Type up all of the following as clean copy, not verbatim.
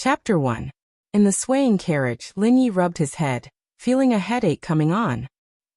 Chapter 1. In the swaying carriage, Lin Yi rubbed his head, feeling a headache coming on.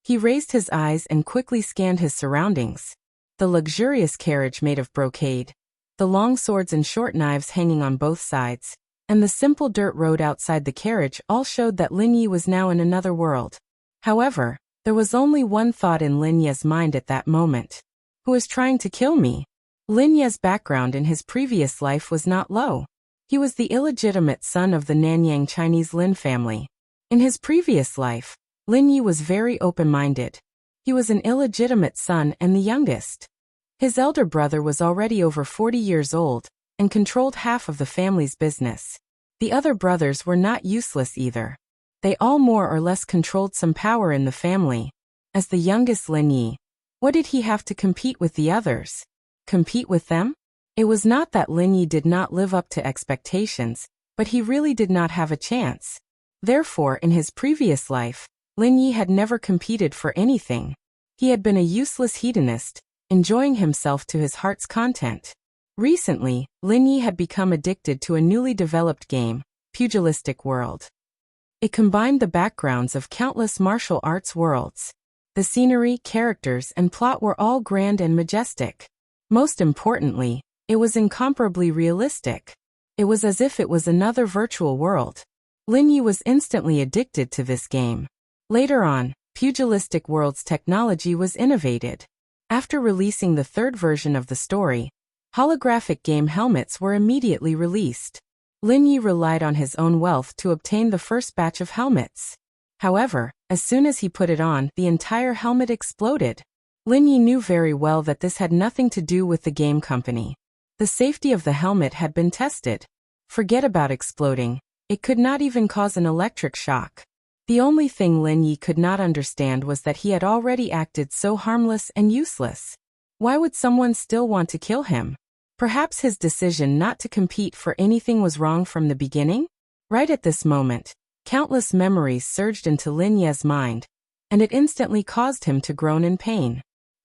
He raised his eyes and quickly scanned his surroundings. The luxurious carriage made of brocade, the long swords and short knives hanging on both sides, and the simple dirt road outside the carriage all showed that Lin Yi was now in another world. However, there was only one thought in Lin Yi's mind at that moment. Who is trying to kill me? Lin Yi's background in his previous life was not low. He was the illegitimate son of the Nanyang Chinese Lin family. In his previous life, Lin Yi was very open-minded. He was an illegitimate son and the youngest. His elder brother was already over 40 years old and controlled half of the family's business. The other brothers were not useless either. They all more or less controlled some power in the family. As the youngest Lin Yi, what did he have to compete with the others? Compete with them? It was not that Lin Yi did not live up to expectations, but he really did not have a chance. Therefore, in his previous life, Lin Yi had never competed for anything. He had been a useless hedonist, enjoying himself to his heart's content. Recently, Lin Yi had become addicted to a newly developed game, Pugilistic World. It combined the backgrounds of countless martial arts worlds. The scenery, characters, and plot were all grand and majestic. Most importantly, it was incomparably realistic. It was as if it was another virtual world. Lin Yi was instantly addicted to this game. Later on, Pugilistic World's technology was innovated. After releasing the third version of the story, holographic game helmets were immediately released. Lin Yi relied on his own wealth to obtain the first batch of helmets. However, as soon as he put it on, the entire helmet exploded. Lin Yi knew very well that this had nothing to do with the game company. The safety of the helmet had been tested. Forget about exploding. It could not even cause an electric shock. The only thing Lin Yi could not understand was that he had already acted so harmless and useless. Why would someone still want to kill him? Perhaps his decision not to compete for anything was wrong from the beginning? Right at this moment, countless memories surged into Lin Yi's mind, and it instantly caused him to groan in pain.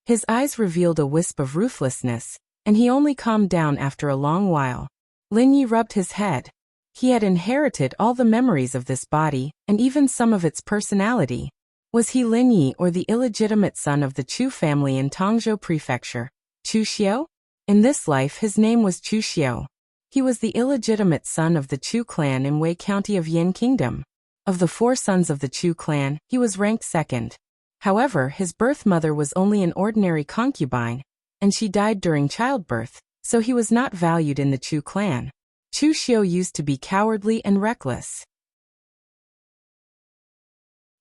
His eyes revealed a wisp of ruthlessness, and he only calmed down after a long while. Lin Yi rubbed his head. He had inherited all the memories of this body, and even some of its personality. Was he Lin Yi or the illegitimate son of the Chu family in Tongzhou Prefecture, Chu Xiao? In this life his name was Chu Xiao. He was the illegitimate son of the Chu clan in Wei County of Yin Kingdom. Of the 4 sons of the Chu clan, he was ranked second. However, his birth mother was only an ordinary concubine, and she died during childbirth, so he was not valued in the Chu clan. Chu Xiao used to be cowardly and reckless.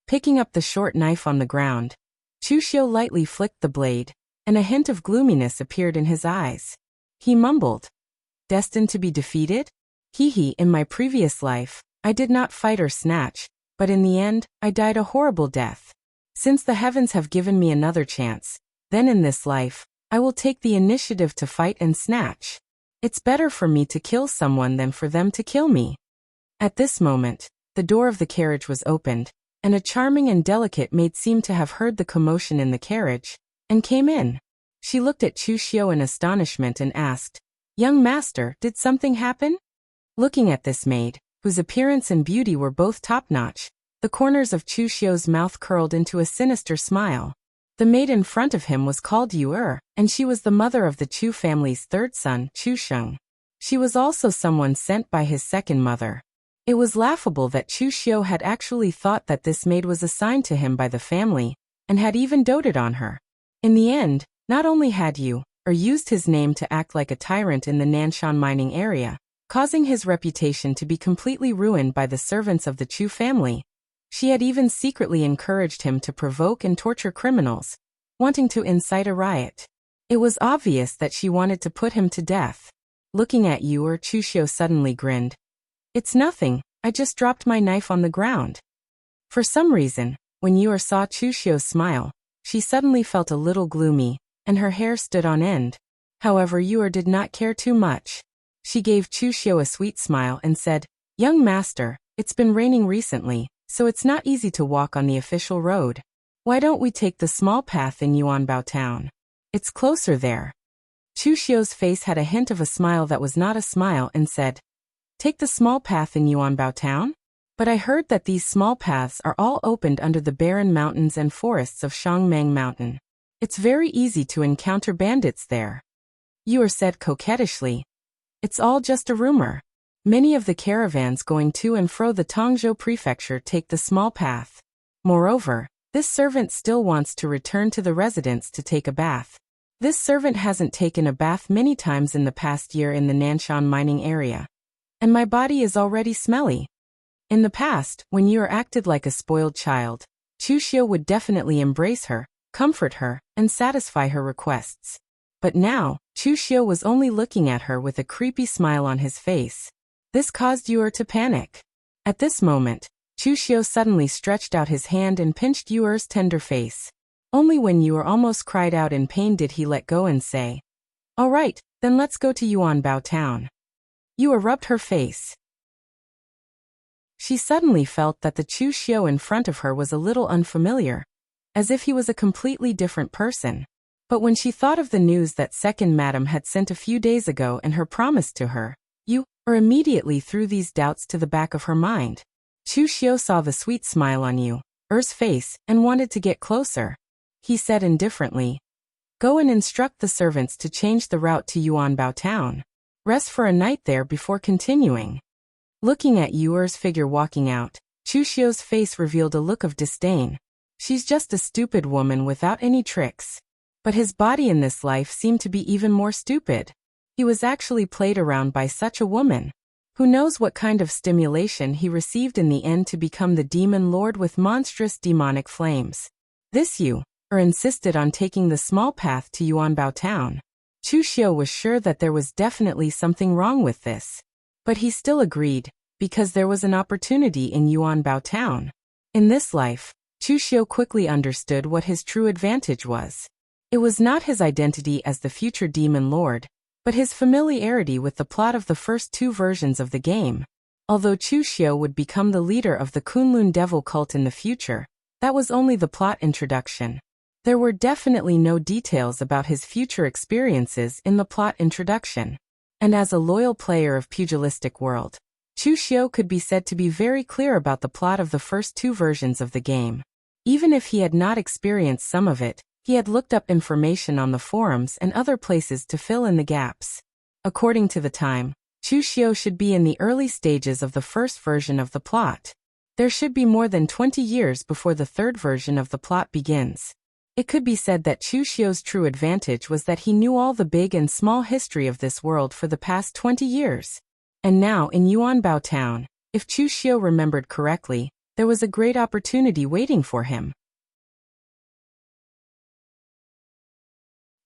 Picking up the short knife on the ground, Chu Xiao lightly flicked the blade, and a hint of gloominess appeared in his eyes. He mumbled, "Destined to be defeated? In my previous life, I did not fight or snatch, but in the end, I died a horrible death. Since the heavens have given me another chance, then in this life, I will take the initiative to fight and snatch. It's better for me to kill someone than for them to kill me." At this moment, the door of the carriage was opened, and a charming and delicate maid seemed to have heard the commotion in the carriage, and came in. She looked at Chu Xiao in astonishment and asked, "Young master, did something happen?" Looking at this maid, whose appearance and beauty were both top-notch, the corners of Chu Xiao's mouth curled into a sinister smile. The maid in front of him was called Yu, and she was the mother of the Chu family's third son, Chu Sheng. She was also someone sent by his second mother. It was laughable that Chu Xiao had actually thought that this maid was assigned to him by the family, and had even doted on her. In the end, not only had used his name to act like a tyrant in the Nanshan mining area, causing his reputation to be completely ruined by the servants of the Chu family, she had even secretly encouraged him to provoke and torture criminals, wanting to incite a riot. It was obvious that she wanted to put him to death. Looking at Yu, Chu Xiao suddenly grinned. "It's nothing, I just dropped my knife on the ground." For some reason, when Yu saw Chu Xiao's smile, she suddenly felt a little gloomy, and her hair stood on end. However, Yu did not care too much. She gave Chu Xiao a sweet smile and said, "Young master, it's been raining recently, so it's not easy to walk on the official road. Why don't we take the small path in Yuanbao town? It's closer there." Chu Xiao's face had a hint of a smile that was not a smile and said, Take the small path in Yuanbao Town? But I heard that these small paths are all opened under the barren mountains and forests of Shangmeng Mountain. It's very easy to encounter bandits there. Yuer said coquettishly. It's all just a rumor. Many of the caravans going to and fro the Tongzhou prefecture take the small path. Moreover, this servant still wants to return to the residence to take a bath. This servant hasn't taken a bath many times in the past year in the Nanshan mining area. And my body is already smelly. In the past, when Yuer acted like a spoiled child, Chu Xiu would definitely embrace her, comfort her, and satisfy her requests. But now, Chu Xiu was only looking at her with a creepy smile on his face. This caused Yuer to panic. At this moment, Chu Xiu suddenly stretched out his hand and pinched Yuer's tender face. Only when Yuer almost cried out in pain did he let go and say, "All right, then let's go to Yuanbao Town." Yuer rubbed her face. She suddenly felt that the Chu Xiu in front of her was a little unfamiliar, as if he was a completely different person. But when she thought of the news that second madam had sent a few days ago and her promise to her, Yuer immediately threw these doubts to the back of her mind. Chu Xiu saw the sweet smile on Yuer's face and wanted to get closer. He said indifferently, "Go and instruct the servants to change the route to Yuanbao Town. Rest for a night there before continuing." Looking at Yuer's figure walking out, Chu Xiu's face revealed a look of disdain. She's just a stupid woman without any tricks. But his body in this life seemed to be even more stupid. He was actually played around by such a woman. Who knows what kind of stimulation he received in the end to become the demon lord with monstrous demonic flames. This Yuer insisted on taking the small path to Yuanbao Town. Chu Xiu was sure that there was definitely something wrong with this. But he still agreed, because there was an opportunity in Yuanbao Town. In this life, Chu Xiu quickly understood what his true advantage was. It was not his identity as the future demon lord, but his familiarity with the plot of the first two versions of the game. Although Chu Xiu would become the leader of the Kunlun devil cult in the future, that was only the plot introduction. There were definitely no details about his future experiences in the plot introduction. And as a loyal player of Pugilistic World, Chu Xiu could be said to be very clear about the plot of the first two versions of the game. Even if he had not experienced some of it, he had looked up information on the forums and other places to fill in the gaps. According to the time, Chu Xiu should be in the early stages of the first version of the plot. There should be more than 20 years before the third version of the plot begins. It could be said that Chu Xiu's true advantage was that he knew all the big and small history of this world for the past 20 years. And now in Yuanbao Town, if Chu Xiu remembered correctly, there was a great opportunity waiting for him.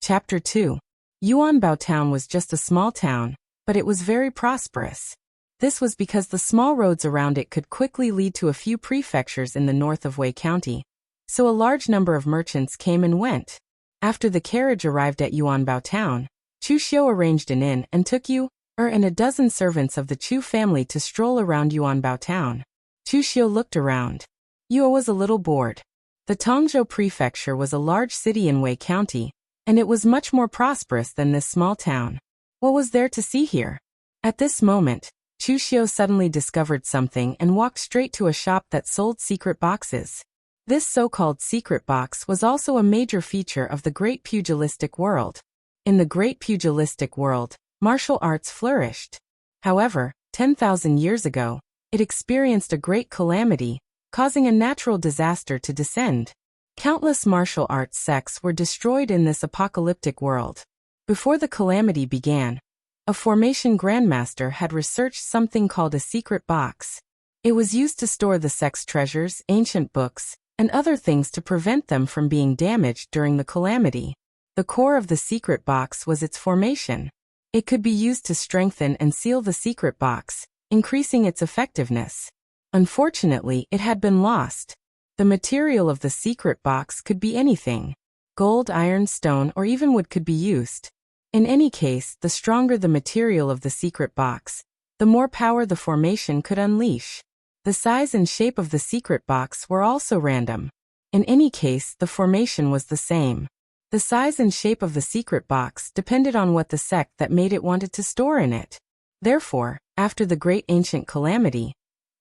Chapter 2. Yuanbao Town was just a small town, but it was very prosperous. This was because the small roads around it could quickly lead to a few prefectures in the north of Wei County, so a large number of merchants came and went. After the carriage arrived at Yuanbao Town, Chu Xiu arranged an inn and took Yuer and a dozen servants of the Chu family to stroll around Yuanbao Town. Chu Xiu looked around. Yuer was a little bored. The Tongzhou prefecture was a large city in Wei County, and it was much more prosperous than this small town. What was there to see here? At this moment, Chu Xiu suddenly discovered something and walked straight to a shop that sold secret boxes. This so-called secret box was also a major feature of the Great Pugilistic World. In the Great Pugilistic World, martial arts flourished. However, 10,000 years ago, it experienced a great calamity, causing a natural disaster to descend. Countless martial arts sects were destroyed in this apocalyptic world. Before the calamity began, a formation grandmaster had researched something called a secret box. It was used to store the sect's treasures, ancient books, and other things to prevent them from being damaged during the calamity. The core of the secret box was its formation. It could be used to strengthen and seal the secret box, increasing its effectiveness. Unfortunately, it had been lost. The material of the secret box could be anything. Gold, iron, stone, or even wood could be used. In any case, the stronger the material of the secret box, the more power the formation could unleash. The size and shape of the secret box were also random. In any case, the formation was the same. The size and shape of the secret box depended on what the sect that made it wanted to store in it. Therefore, after the great ancient calamity,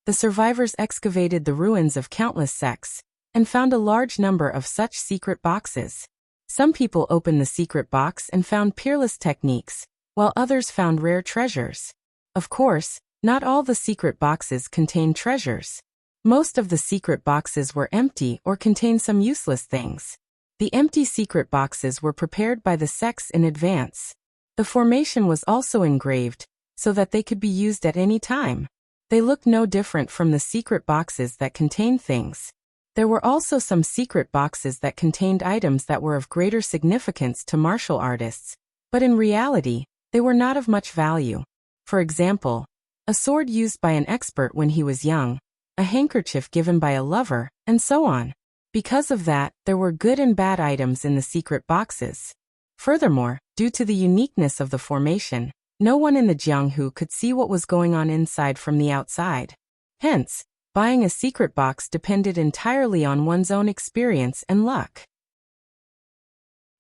the survivors excavated the ruins of countless sects and found a large number of such secret boxes. Some people opened the secret box and found peerless techniques, while others found rare treasures. Of course, not all the secret boxes contained treasures. Most of the secret boxes were empty or contained some useless things. The empty secret boxes were prepared by the sects in advance. The formation was also engraved, so that they could be used at any time. They looked no different from the secret boxes that contained things. There were also some secret boxes that contained items that were of greater significance to martial artists, but in reality, they were not of much value. For example, a sword used by an expert when he was young, a handkerchief given by a lover, and so on. Because of that, there were good and bad items in the secret boxes. Furthermore, due to the uniqueness of the formation, no one in the Jianghu could see what was going on inside from the outside. Hence, buying a secret box depended entirely on one's own experience and luck.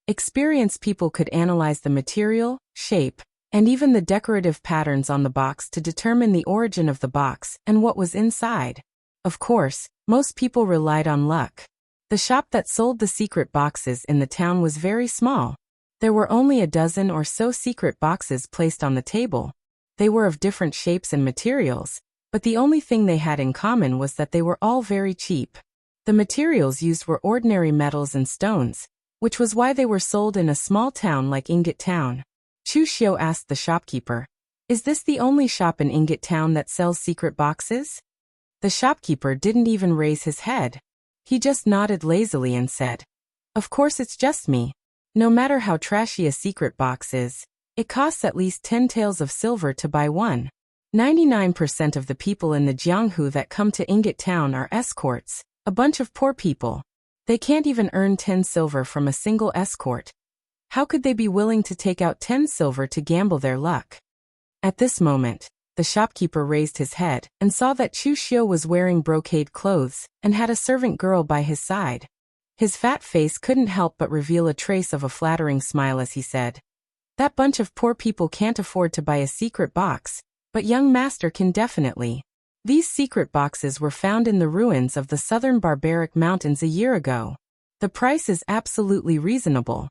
Experienced people could analyze the material, shape, and even the decorative patterns on the box to determine the origin of the box and what was inside. Of course, most people relied on luck. The shop that sold the secret boxes in the town was very small. There were only a dozen or so secret boxes placed on the table. They were of different shapes and materials, but the only thing they had in common was that they were all very cheap. The materials used were ordinary metals and stones, which was why they were sold in a small town like Ingot Town. Chu Xiu asked the shopkeeper, "Is this the only shop in Ingot Town that sells secret boxes?" The shopkeeper didn't even raise his head. He just nodded lazily and said, "Of course it's just me. No matter how trashy a secret box is, it costs at least 10 taels of silver to buy one. 99% of the people in the Jianghu that come to Ingot Town are escorts, a bunch of poor people. They can't even earn 10 silver from a single escort. How could they be willing to take out 10 silver to gamble their luck?" At this moment, the shopkeeper raised his head and saw that Chu Xiu was wearing brocade clothes and had a servant girl by his side. His fat face couldn't help but reveal a trace of a flattering smile as he said, "That bunch of poor people can't afford to buy a secret box, but young master can definitely. These secret boxes were found in the ruins of the southern barbaric mountains a year ago. The price is absolutely reasonable."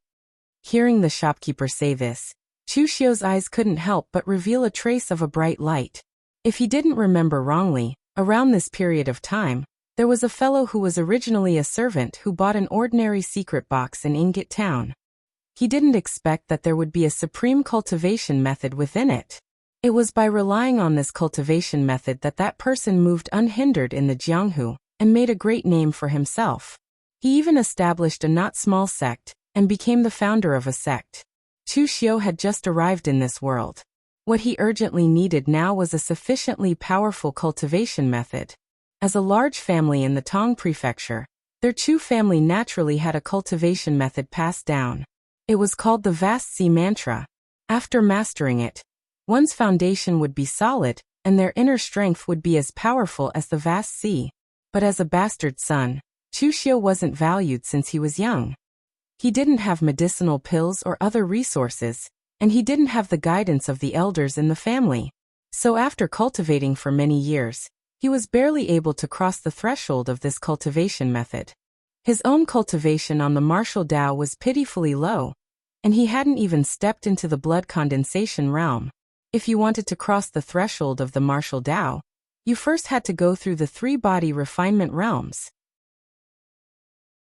Hearing the shopkeeper say this, Chu Xiu's eyes couldn't help but reveal a trace of a bright light. If he didn't remember wrongly, around this period of time, there was a fellow who was originally a servant who bought an ordinary secret box in Ingot Town. He didn't expect that there would be a supreme cultivation method within it. It was by relying on this cultivation method that that person moved unhindered in the Jianghu and made a great name for himself. He even established a not small sect and became the founder of a sect. Chu Xiu had just arrived in this world. What he urgently needed now was a sufficiently powerful cultivation method. As a large family in the Tong prefecture, their Chu family naturally had a cultivation method passed down. It was called the Vast Sea Mantra. After mastering it, one's foundation would be solid, and their inner strength would be as powerful as the vast sea. But as a bastard son, Chu Xiu wasn't valued since he was young. He didn't have medicinal pills or other resources, and he didn't have the guidance of the elders in the family. So after cultivating for many years, he was barely able to cross the threshold of this cultivation method. His own cultivation on the martial Dao was pitifully low, and he hadn't even stepped into the blood condensation realm. If you wanted to cross the threshold of the martial Dao, you first had to go through the 3 body refinement realms.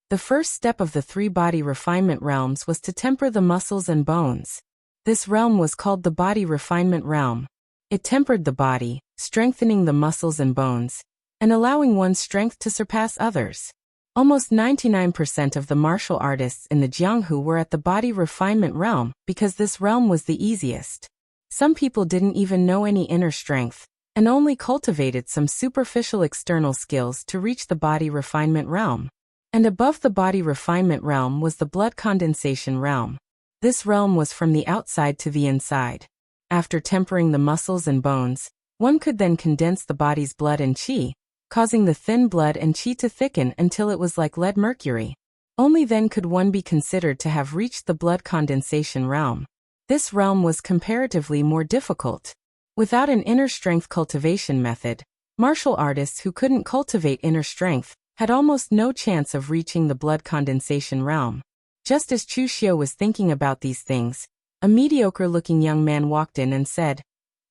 The first step of the 3 body refinement realms was to temper the muscles and bones. This realm was called the body refinement realm. It tempered the body, strengthening the muscles and bones, and allowing one's strength to surpass others. Almost 99% of the martial artists in the Jianghu were at the body refinement realm because this realm was the easiest. Some people didn't even know any inner strength, and only cultivated some superficial external skills to reach the body refinement realm. And above the body refinement realm was the blood condensation realm. This realm was from the outside to the inside. After tempering the muscles and bones, one could then condense the body's blood and qi, causing the thin blood and qi to thicken until it was like lead mercury. Only then could one be considered to have reached the blood condensation realm. This realm was comparatively more difficult. Without an inner strength cultivation method, martial artists who couldn't cultivate inner strength had almost no chance of reaching the blood condensation realm. Just as Chu Xiu was thinking about these things, a mediocre-looking young man walked in and said,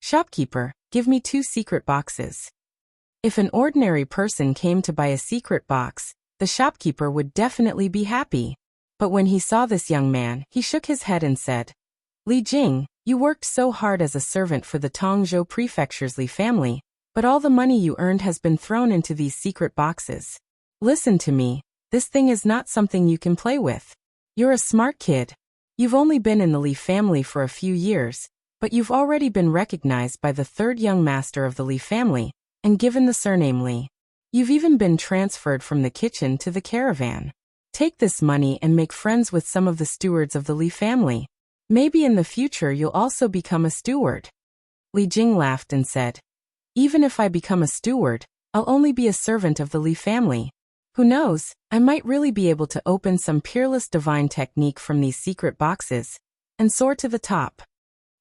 "Shopkeeper, give me 2 secret boxes." If an ordinary person came to buy a secret box, the shopkeeper would definitely be happy. But when he saw this young man, he shook his head and said, "Li Jing, you worked so hard as a servant for the Tongzhou Prefecture's Li family, but all the money you earned has been thrown into these secret boxes. Listen to me, this thing is not something you can play with. You're a smart kid. You've only been in the Li family for a few years, but you've already been recognized by the 3rd young master of the Li family, and given the surname Li. You've even been transferred from the kitchen to the caravan. Take this money and make friends with some of the stewards of the Li family. Maybe in the future you'll also become a steward." Li Jing laughed and said, "Even if I become a steward, I'll only be a servant of the Li family. Who knows, I might really be able to open some peerless divine technique from these secret boxes and soar to the top."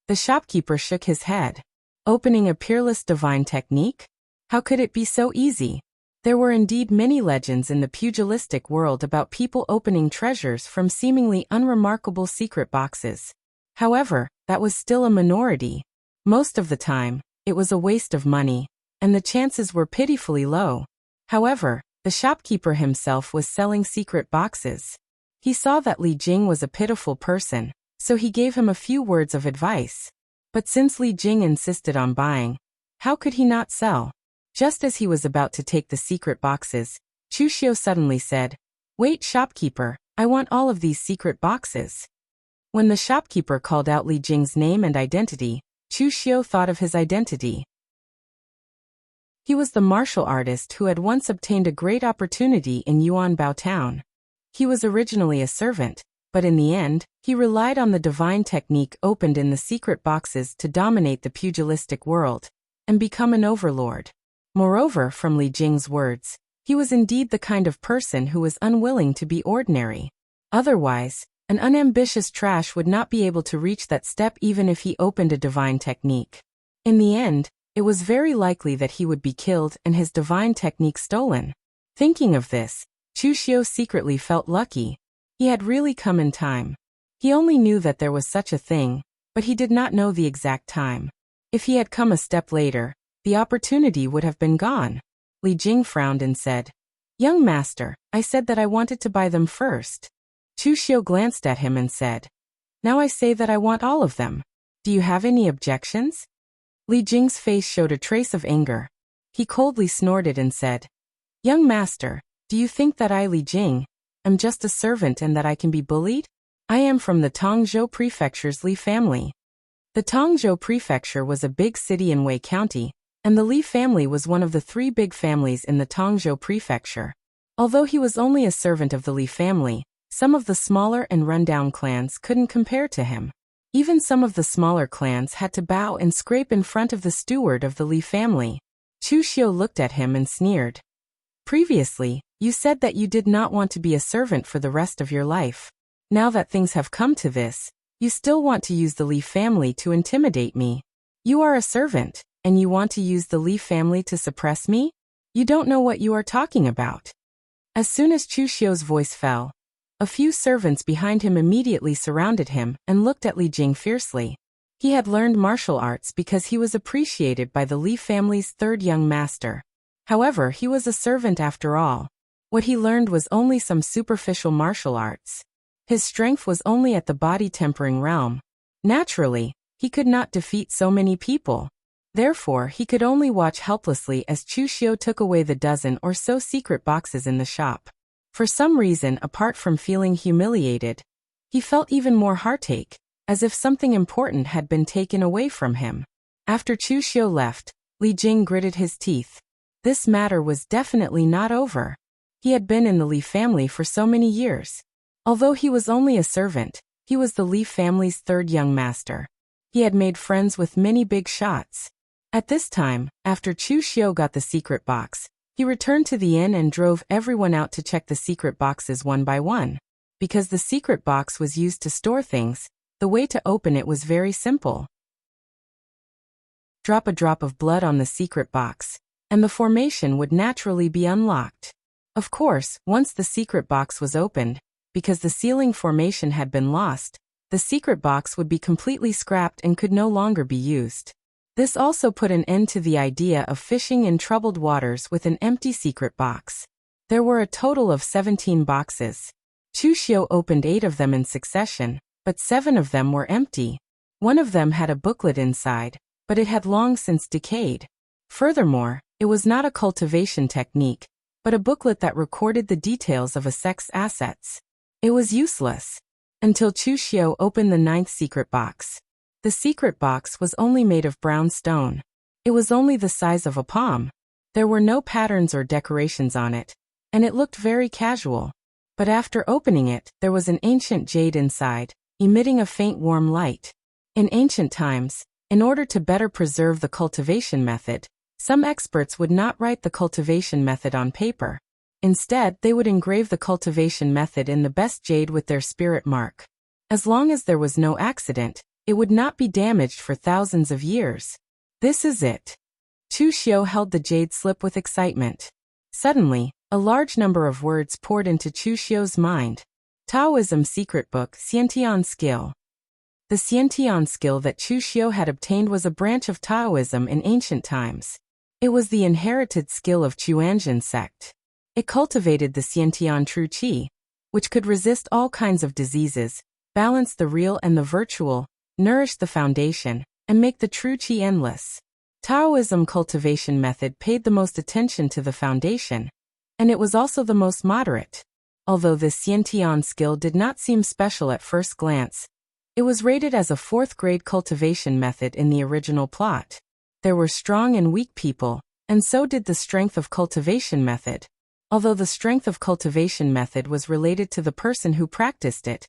The shopkeeper shook his head. Opening a peerless divine technique? How could it be so easy? There were indeed many legends in the pugilistic world about people opening treasures from seemingly unremarkable secret boxes. However, that was still a minority. Most of the time, it was a waste of money, and the chances were pitifully low. However, the shopkeeper himself was selling secret boxes. He saw that Li Jing was a pitiful person, so he gave him a few words of advice. But since Li Jing insisted on buying, how could he not sell? Just as he was about to take the secret boxes, Chu Xiu suddenly said, "Wait, shopkeeper, I want all of these secret boxes." When the shopkeeper called out Li Jing's name and identity, Chu Xiu thought of his identity. He was the martial artist who had once obtained a great opportunity in Yuanbao town. He was originally a servant, but in the end, he relied on the divine technique opened in the secret boxes to dominate the pugilistic world and become an overlord. Moreover, from Li Jing's words, he was indeed the kind of person who was unwilling to be ordinary. Otherwise, an unambitious trash would not be able to reach that step even if he opened a divine technique. In the end, it was very likely that he would be killed and his divine technique stolen. Thinking of this, Chu Xiu secretly felt lucky. He had really come in time. He only knew that there was such a thing, but he did not know the exact time. If he had come a step later, the opportunity would have been gone. Li Jing frowned and said, "Young master, I said that I wanted to buy them first." Chu Xiu glanced at him and said, "Now I say that I want all of them. Do you have any objections?" Li Jing's face showed a trace of anger. He coldly snorted and said, "Young master, do you think that I, Li Jing, am just a servant and that I can be bullied? I am from the Tongzhou Prefecture's Li family." The Tongzhou Prefecture was a big city in Wei County, and the Li family was one of the 3 big families in the Tongzhou Prefecture. Although he was only a servant of the Li family, some of the smaller and rundown clans couldn't compare to him. Even some of the smaller clans had to bow and scrape in front of the steward of the Li family. Chu Xiu looked at him and sneered. "Previously, you said that you did not want to be a servant for the rest of your life. Now that things have come to this, you still want to use the Li family to intimidate me. You are a servant, and you want to use the Li family to suppress me? You don't know what you are talking about." As soon as Chu Xiu's voice fell, a few servants behind him immediately surrounded him and looked at Li Jing fiercely. He had learned martial arts because he was appreciated by the Li family's 3rd young master. However, he was a servant after all. What he learned was only some superficial martial arts. His strength was only at the body-tempering realm. Naturally, he could not defeat so many people. Therefore, he could only watch helplessly as Chu Xiu took away the dozen or so secret boxes in the shop. For some reason, apart from feeling humiliated, he felt even more heartache, as if something important had been taken away from him. After Chu Xiu left, Li Jing gritted his teeth. This matter was definitely not over. He had been in the Li family for so many years. Although he was only a servant, he was the Li family's 3rd young master. He had made friends with many big shots. At this time, after Chu Xiu got the secret box, he returned to the inn and drove everyone out to check the secret boxes one by one. Because the secret box was used to store things, the way to open it was very simple. drop a drop of blood on the secret box, and the formation would naturally be unlocked. Of course, once the secret box was opened, because the sealing formation had been lost, the secret box would be completely scrapped and could no longer be used. This also put an end to the idea of fishing in troubled waters with an empty secret box. There were a total of 17 boxes. Chushio opened 8 of them in succession, but 7 of them were empty. One of them had a booklet inside, but it had long since decayed. Furthermore, it was not a cultivation technique, but a booklet that recorded the details of a sect's assets. It was useless. Until Chushio opened the 9th secret box. The secret box was only made of brown stone. It was only the size of a palm. There were no patterns or decorations on it, and it looked very casual. But after opening it, there was an ancient jade inside, emitting a faint warm light. In ancient times, in order to better preserve the cultivation method, some experts would not write the cultivation method on paper. Instead, they would engrave the cultivation method in the best jade with their spirit mark. As long as there was no accident, it would not be damaged for thousands of years. This is it. Chushio held the jade slip with excitement. Suddenly, a large number of words poured into Chushio's mind. Taoism Secret Book, Xiantian Skill. The Xiantian skill that Chushio had obtained was a branch of Taoism in ancient times. It was the inherited skill of Chuanjin sect. It cultivated the Xiantian true qi, which could resist all kinds of diseases, balance the real and the virtual, nourish the foundation, and make the true qi endless. Taoism cultivation method paid the most attention to the foundation, and it was also the most moderate. Although this Xiantian skill did not seem special at first glance, it was rated as a 4th-grade cultivation method in the original plot. There were strong and weak people, and so did the strength of cultivation method. Although the strength of cultivation method was related to the person who practiced it,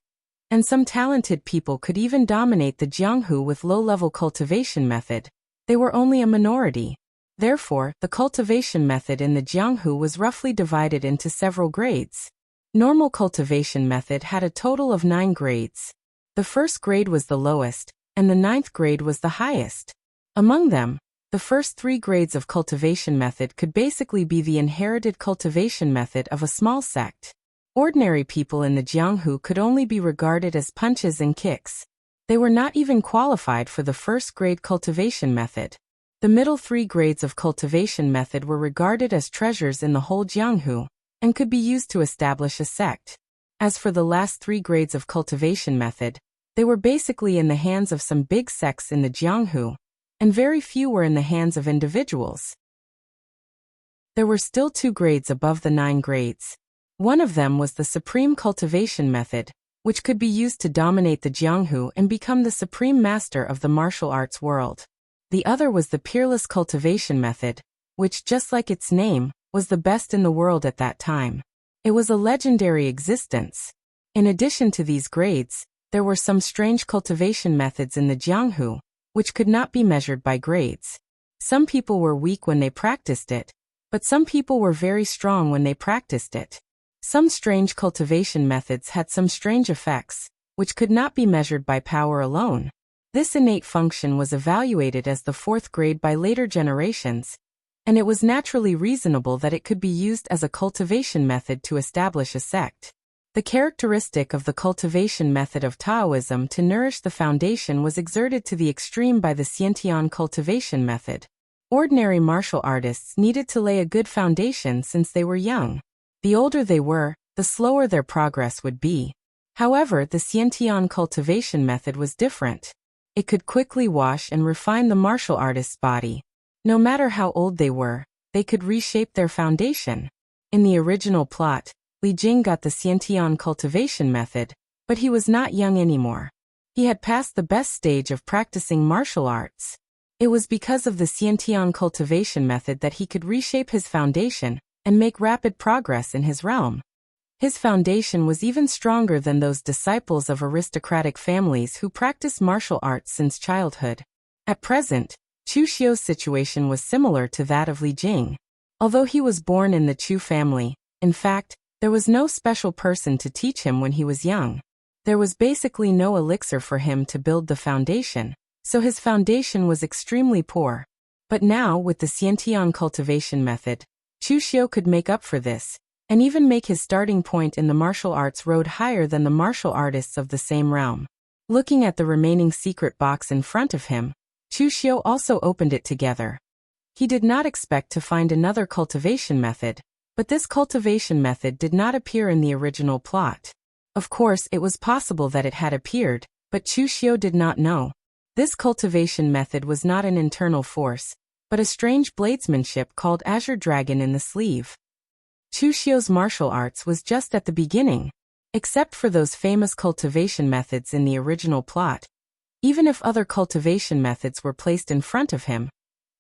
and some talented people could even dominate the Jianghu with low-level cultivation method, they were only a minority. Therefore, the cultivation method in the Jianghu was roughly divided into several grades. Normal cultivation method had a total of 9 grades. The 1st grade was the lowest, and the 9th grade was the highest. Among them, the first 3 grades of cultivation method could basically be the inherited cultivation method of a small sect. Ordinary people in the Jianghu could only be regarded as punches and kicks. They were not even qualified for the 1st grade cultivation method. The middle 3 grades of cultivation method were regarded as treasures in the whole Jianghu, and could be used to establish a sect. As for the last 3 grades of cultivation method, they were basically in the hands of some big sects in the Jianghu, and very few were in the hands of individuals. There were still 2 grades above the 9 grades. One of them was the supreme cultivation method, which could be used to dominate the Jianghu and become the supreme master of the martial arts world. The other was the peerless cultivation method, which, just like its name, was the best in the world at that time. It was a legendary existence. In addition to these grades, there were some strange cultivation methods in the Jianghu, which could not be measured by grades. Some people were weak when they practiced it, but some people were very strong when they practiced it. Some strange cultivation methods had some strange effects, which could not be measured by power alone. This innate function was evaluated as the 4th grade by later generations, and it was naturally reasonable that it could be used as a cultivation method to establish a sect. The characteristic of the cultivation method of Taoism to nourish the foundation was exerted to the extreme by the Xiantian cultivation method. Ordinary martial artists needed to lay a good foundation since they were young. The older they were, the slower their progress would be. However, the Xiantian cultivation method was different. It could quickly wash and refine the martial artist's body. No matter how old they were, they could reshape their foundation. In the original plot, Li Jing got the Xiantian cultivation method, but he was not young anymore. He had passed the best stage of practicing martial arts. It was because of the Xiantian cultivation method that he could reshape his foundation and make rapid progress in his realm. His foundation was even stronger than those disciples of aristocratic families who practice martial arts since childhood. At present, Chu Xiu's situation was similar to that of Li Jing. Although he was born in the Chu family, in fact, there was no special person to teach him when he was young. There was basically no elixir for him to build the foundation, so his foundation was extremely poor. But now, with the Xiantian cultivation method, Chu Xiu could make up for this, and even make his starting point in the martial arts road higher than the martial artists of the same realm. Looking at the remaining secret box in front of him, Chu Xiu also opened it together. He did not expect to find another cultivation method, but this cultivation method did not appear in the original plot. Of course, it was possible that it had appeared, but Chu Xiu did not know. This cultivation method was not an internal force, but a strange bladesmanship called Azure Dragon in the sleeve. Chu Xiu's martial arts was just at the beginning. Except for those famous cultivation methods in the original plot, even if other cultivation methods were placed in front of him,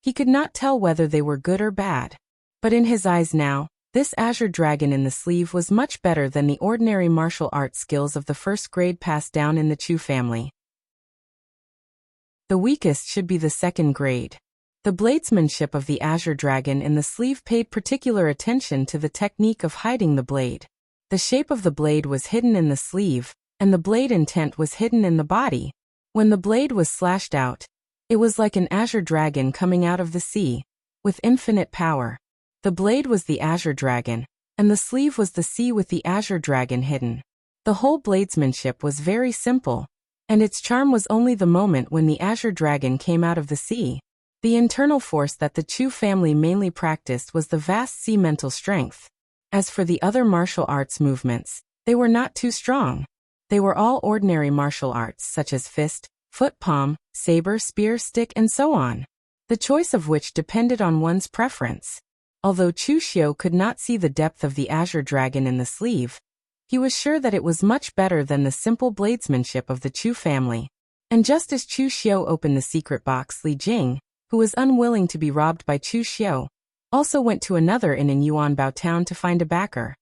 he could not tell whether they were good or bad. But in his eyes now, this Azure Dragon in the sleeve was much better than the ordinary martial arts skills of the first grade passed down in the Chu family. The weakest should be the second grade. The bladesmanship of the Azure Dragon in the sleeve paid particular attention to the technique of hiding the blade. The shape of the blade was hidden in the sleeve, and the blade intent was hidden in the body. When the blade was slashed out, it was like an Azure Dragon coming out of the sea, with infinite power. The blade was the Azure Dragon, and the sleeve was the sea with the Azure Dragon hidden. The whole bladesmanship was very simple, and its charm was only the moment when the Azure Dragon came out of the sea. The internal force that the Chu family mainly practiced was the vast sea mental strength. As for the other martial arts movements, they were not too strong. They were all ordinary martial arts such as fist, foot palm, saber, spear, stick, and so on, the choice of which depended on one's preference. Although Chu Xiu could not see the depth of the Azure Dragon in the sleeve, he was sure that it was much better than the simple bladesmanship of the Chu family. And just as Chu Xiu opened the secret box, Li Jing, who was unwilling to be robbed by Chu Xiu, also went to another inn in Yuanbao town to find a backer.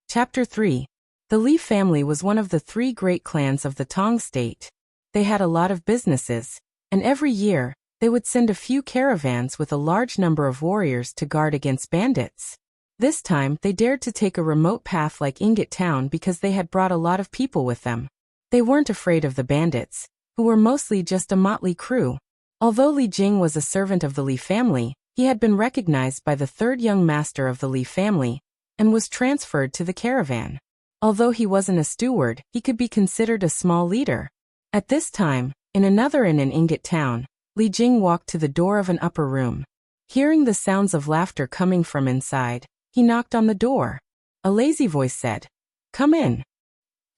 Chapter 3. The Li family was one of the 3 great clans of the Tong state. They had a lot of businesses, and every year, they would send a few caravans with a large number of warriors to guard against bandits. This time, they dared to take a remote path like Ingot town because they had brought a lot of people with them. They weren't afraid of the bandits, who were mostly just a motley crew. Although Li Jing was a servant of the Li family, he had been recognized by the 3rd young master of the Li family, and was transferred to the caravan. Although he wasn't a steward, he could be considered a small leader. At this time, in another inn in Ingot town, Li Jing walked to the door of an upper room. Hearing the sounds of laughter coming from inside, he knocked on the door. A lazy voice said, "Come in."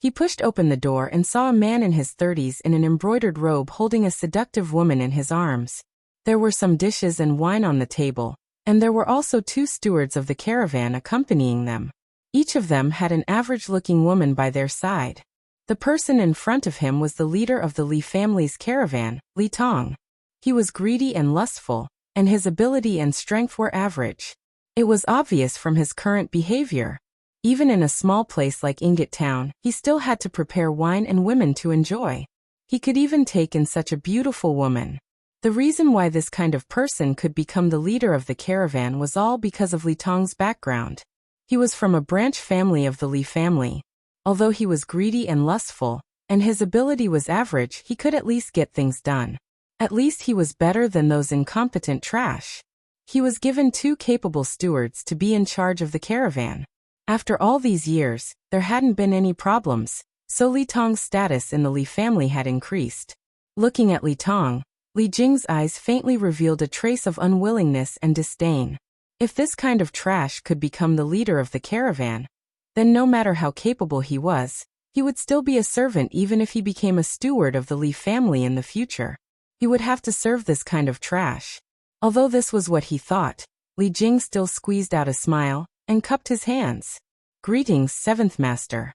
He pushed open the door and saw a man in his 30s in an embroidered robe holding a seductive woman in his arms. There were some dishes and wine on the table, and there were also 2 stewards of the caravan accompanying them. Each of them had an average-looking woman by their side. The person in front of him was the leader of the Li family's caravan, Li Tong. He was greedy and lustful, and his ability and strength were average. It was obvious from his current behavior. Even in a small place like Ingot town, he still had to prepare wine and women to enjoy. He could even take in such a beautiful woman. The reason why this kind of person could become the leader of the caravan was all because of Li Tong's background. He was from a branch family of the Li family. Although he was greedy and lustful, and his ability was average, he could at least get things done. At least he was better than those incompetent trash. He was given 2 capable stewards to be in charge of the caravan. After all these years, there hadn't been any problems, so Li Tong's status in the Li family had increased. Looking at Li Tong, Li Jing's eyes faintly revealed a trace of unwillingness and disdain. If this kind of trash could become the leader of the caravan, then no matter how capable he was, he would still be a servant even if he became a steward of the Li family in the future. He would have to serve this kind of trash. Although this was what he thought, Li Jing still squeezed out a smile and cupped his hands. "Greetings, 7th Master."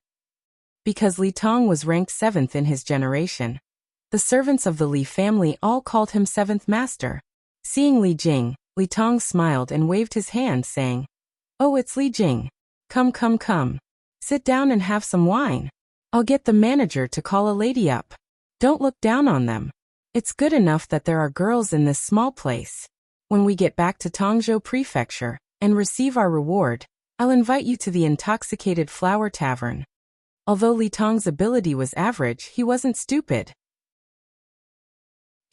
Because Li Tong was ranked 7th in his generation, the servants of the Li family all called him 7th Master. Seeing Li Jing, Li Tong smiled and waved his hand, saying, "Oh, it's Li Jing. Come, come, come. Sit down and have some wine. I'll get the manager to call a lady up. Don't look down on them. It's good enough that there are girls in this small place. When we get back to Tongzhou Prefecture and receive our reward, I'll invite you to the Intoxicated Flower Tavern." Although Li Tong's ability was average, he wasn't stupid.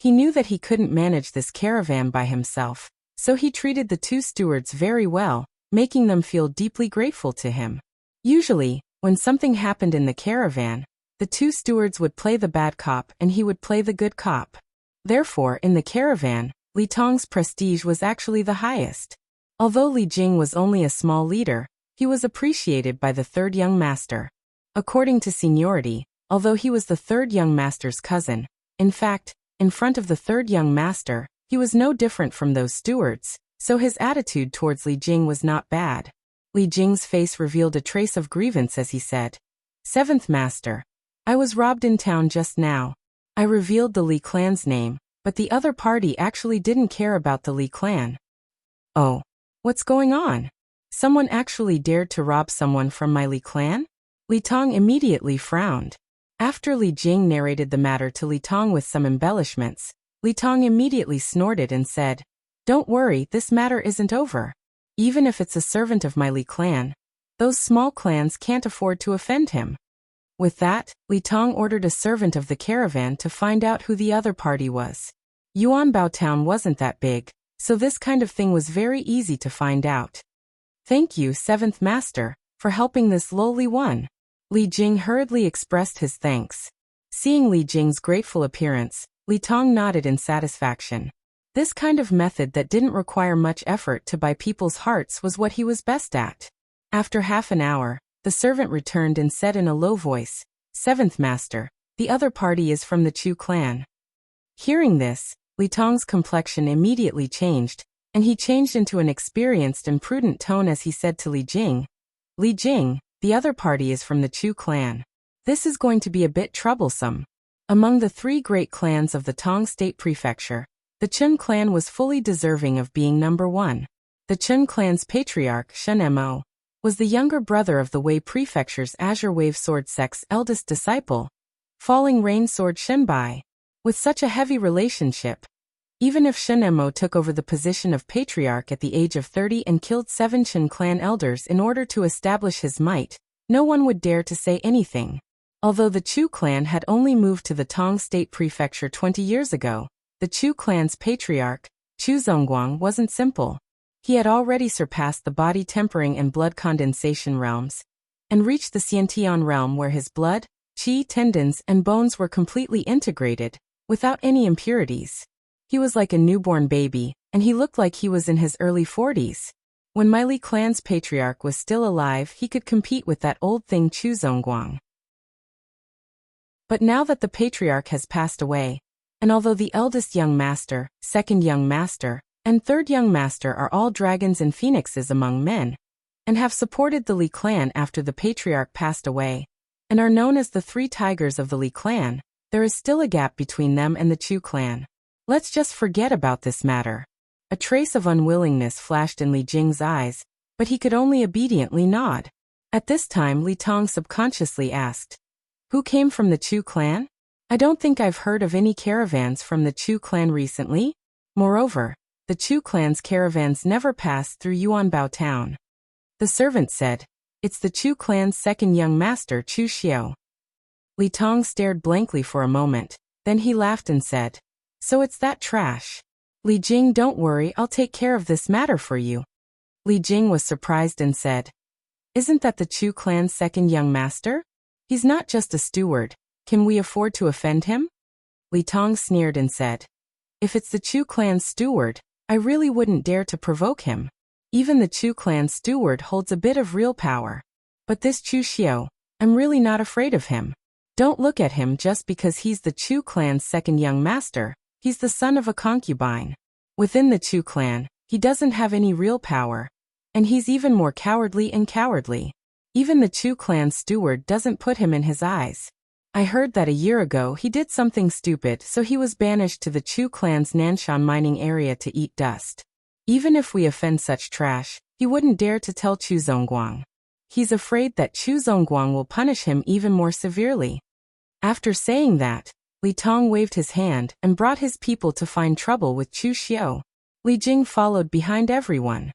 He knew that he couldn't manage this caravan by himself, so he treated the two stewards very well, making them feel deeply grateful to him. Usually, when something happened in the caravan, the two stewards would play the bad cop and he would play the good cop. Therefore, in the caravan, Li Tong's prestige was actually the highest. Although Li Jing was only a small leader, he was appreciated by the third young master. According to seniority, although he was the third young master's cousin, in fact, in front of the third young master, he was no different from those stewards, so his attitude towards Li Jing was not bad. Li Jing's face revealed a trace of grievance as he said, "Seventh master, I was robbed in town just now." I revealed the Li clan's name, but the other party actually didn't care about the Li clan. "Oh, what's going on? Someone actually dared to rob someone from my Li clan?" Li Tong immediately frowned. After Li Jing narrated the matter to Li Tong with some embellishments, Li Tong immediately snorted and said, "Don't worry, this matter isn't over. Even if it's a servant of my Li clan, those small clans can't afford to offend him." With that, Li Tong ordered a servant of the caravan to find out who the other party was. Yuanbao town wasn't that big, so this kind of thing was very easy to find out. "Thank you, seventh master, for helping this lowly one." Li Jing hurriedly expressed his thanks. Seeing Li Jing's grateful appearance, Li Tong nodded in satisfaction. This kind of method that didn't require much effort to buy people's hearts was what he was best at. After half an hour, the servant returned and said in a low voice, "Seventh master, the other party is from the Chu clan." Hearing this, Li Tong's complexion immediately changed, and he changed into an experienced and prudent tone as he said to Li Jing, "Li Jing, the other party is from the Chu clan. This is going to be a bit troublesome." Among the three great clans of the Tong State Prefecture, the Chun clan was fully deserving of being number one. The Chun clan's patriarch, Shun Mo, was the younger brother of the Wei Prefecture's Azure Wave Sword sect's eldest disciple, Falling Rain Sword Shenbai. With such a heavy relationship, even if Shun Mo took over the position of patriarch at the age of 30 and killed 7 Chun clan elders in order to establish his might, no one would dare to say anything. Although the Chu clan had only moved to the Tong State Prefecture 20 years ago, the Chu clan's patriarch, Chu Zongguang, wasn't simple. He had already surpassed the body tempering and blood condensation realms, and reached the Xiantian realm where his blood, qi, tendons, and bones were completely integrated, without any impurities. He was like a newborn baby, and he looked like he was in his early 40s. When my Li clan's patriarch was still alive, he could compete with that old thing Chu Zongguang. But now that the patriarch has passed away, and although the eldest young master, second young master, and third young master are all dragons and phoenixes among men, and have supported the Li clan after the patriarch passed away, and are known as the three tigers of the Li clan, there is still a gap between them and the Chu clan. Let's just forget about this matter. A trace of unwillingness flashed in Li Jing's eyes, but he could only obediently nod. At this time Li Tong subconsciously asked, "Who came from the Chu clan? I don't think I've heard of any caravans from the Chu clan recently. Moreover, the Chu clan's caravans never passed through Yuanbao town." The servant said, "It's the Chu clan's second young master, Chu Xiao." Li Tong stared blankly for a moment, then he laughed and said, "So it's that trash. Li Jing, don't worry, I'll take care of this matter for you." Li Jing was surprised and said, "Isn't that the Chu clan's second young master? He's not just a steward. Can we afford to offend him?" Li Tong sneered and said, "If it's the Chu clan's steward, I really wouldn't dare to provoke him. Even the Chu clan's steward holds a bit of real power. But this Chu Xiao, I'm really not afraid of him. Don't look at him just because he's the Chu clan's second young master. He's the son of a concubine. Within the Chu clan, he doesn't have any real power. And he's even more cowardly and cowardly. Even the Chu clan's steward doesn't put him in his eyes. I heard that a year ago he did something stupid, so he was banished to the Chu clan's Nanshan mining area to eat dust. Even if we offend such trash, he wouldn't dare to tell Chu Zongguang. He's afraid that Chu Zongguang will punish him even more severely." After saying that, Li Tong waved his hand and brought his people to find trouble with Chu Xiao. Li Jing followed behind everyone.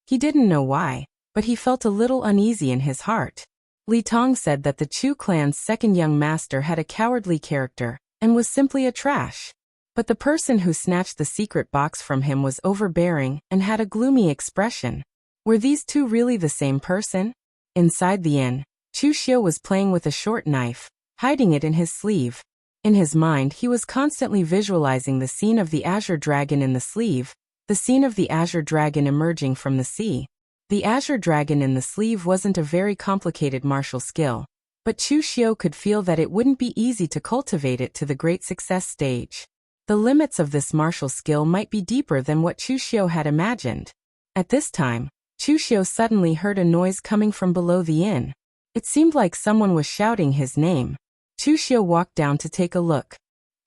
He didn't know why, but he felt a little uneasy in his heart. Li Tong said that the Chu clan's second young master had a cowardly character and was simply a trash. But the person who snatched the secret box from him was overbearing and had a gloomy expression. Were these two really the same person? Inside the inn, Chu Xiu was playing with a short knife, hiding it in his sleeve. In his mind, he was constantly visualizing the scene of the azure dragon in the sleeve, the scene of the azure dragon emerging from the sea. The azure dragon in the sleeve wasn't a very complicated martial skill, but Chu Xiu could feel that it wouldn't be easy to cultivate it to the great success stage. The limits of this martial skill might be deeper than what Chu Xiu had imagined. At this time, Chu Xiu suddenly heard a noise coming from below the inn. It seemed like someone was shouting his name. Chu Xiu walked down to take a look.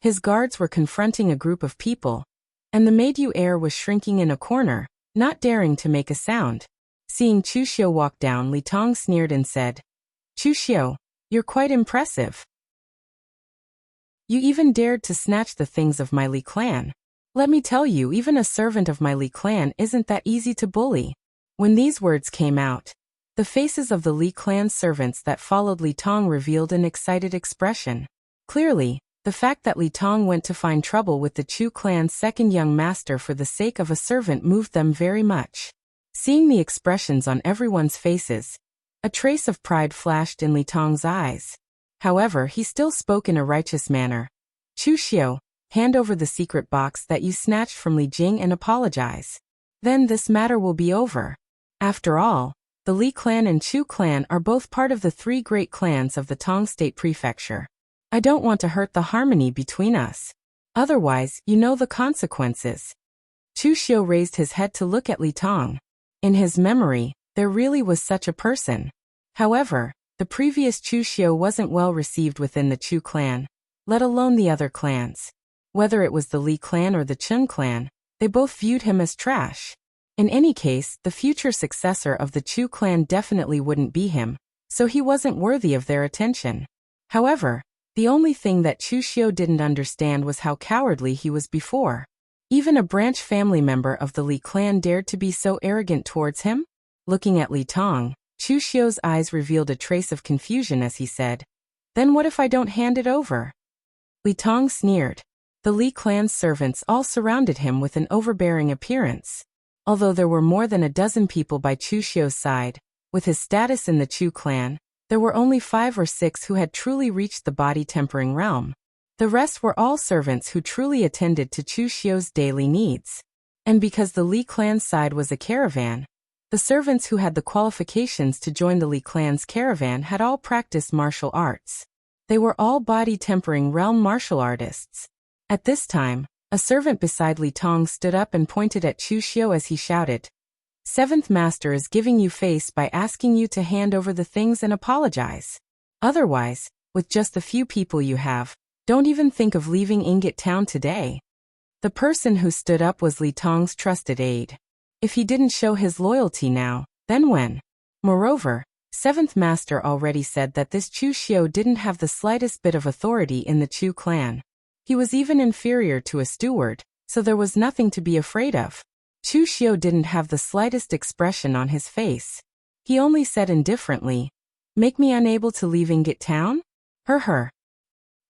His guards were confronting a group of people, and the Meidu heir was shrinking in a corner, not daring to make a sound. Seeing Chu Xiu walk down, Li Tong sneered and said, "Chu Xiu, you're quite impressive. You even dared to snatch the things of my Li clan. Let me tell you, even a servant of my Li clan isn't that easy to bully." When these words came out, the faces of the Li clan servants that followed Li Tong revealed an excited expression. Clearly, the fact that Li Tong went to find trouble with the Chu clan's second young master for the sake of a servant moved them very much. Seeing the expressions on everyone's faces, a trace of pride flashed in Li Tong's eyes. However, he still spoke in a righteous manner. "Chu Xiu, hand over the secret box that you snatched from Li Jing and apologize. Then this matter will be over. After all, the Li clan and Chu clan are both part of the three great clans of the Tong State Prefecture. I don't want to hurt the harmony between us. Otherwise, you know the consequences." Chu Xiu raised his head to look at Li Tong. In his memory, there really was such a person. However, the previous Chu Xiu wasn't well received within the Chu clan, let alone the other clans. Whether it was the Li clan or the Chun clan, they both viewed him as trash. In any case, the future successor of the Chu clan definitely wouldn't be him, so he wasn't worthy of their attention. However, the only thing that Chu Xiu didn't understand was how cowardly he was before. Even a branch family member of the Li clan dared to be so arrogant towards him? Looking at Li Tong, Chu Xiu's eyes revealed a trace of confusion as he said, "Then what if I don't hand it over?" Li Tong sneered. The Li clan's servants all surrounded him with an overbearing appearance. Although there were more than a dozen people by Chu Xiu's side, with his status in the Chu clan, there were only 5 or 6 who had truly reached the body-tempering realm. The rest were all servants who truly attended to Chu Xiu's daily needs. And because the Li clan's side was a caravan, the servants who had the qualifications to join the Li clan's caravan had all practiced martial arts. They were all body-tempering realm martial artists. At this time, a servant beside Li Tong stood up and pointed at Chu Xiu as he shouted, "Seventh Master is giving you face by asking you to hand over the things and apologize. Otherwise, with just the few people you have, don't even think of leaving Ingot Town today." The person who stood up was Li Tong's trusted aide. If he didn't show his loyalty now, then when? Moreover, Seventh Master already said that this Chu Xiu didn't have the slightest bit of authority in the Chu clan. He was even inferior to a steward, so there was nothing to be afraid of. Chu Xiu didn't have the slightest expression on his face. He only said indifferently, "Make me unable to leave Ingot Town? Her."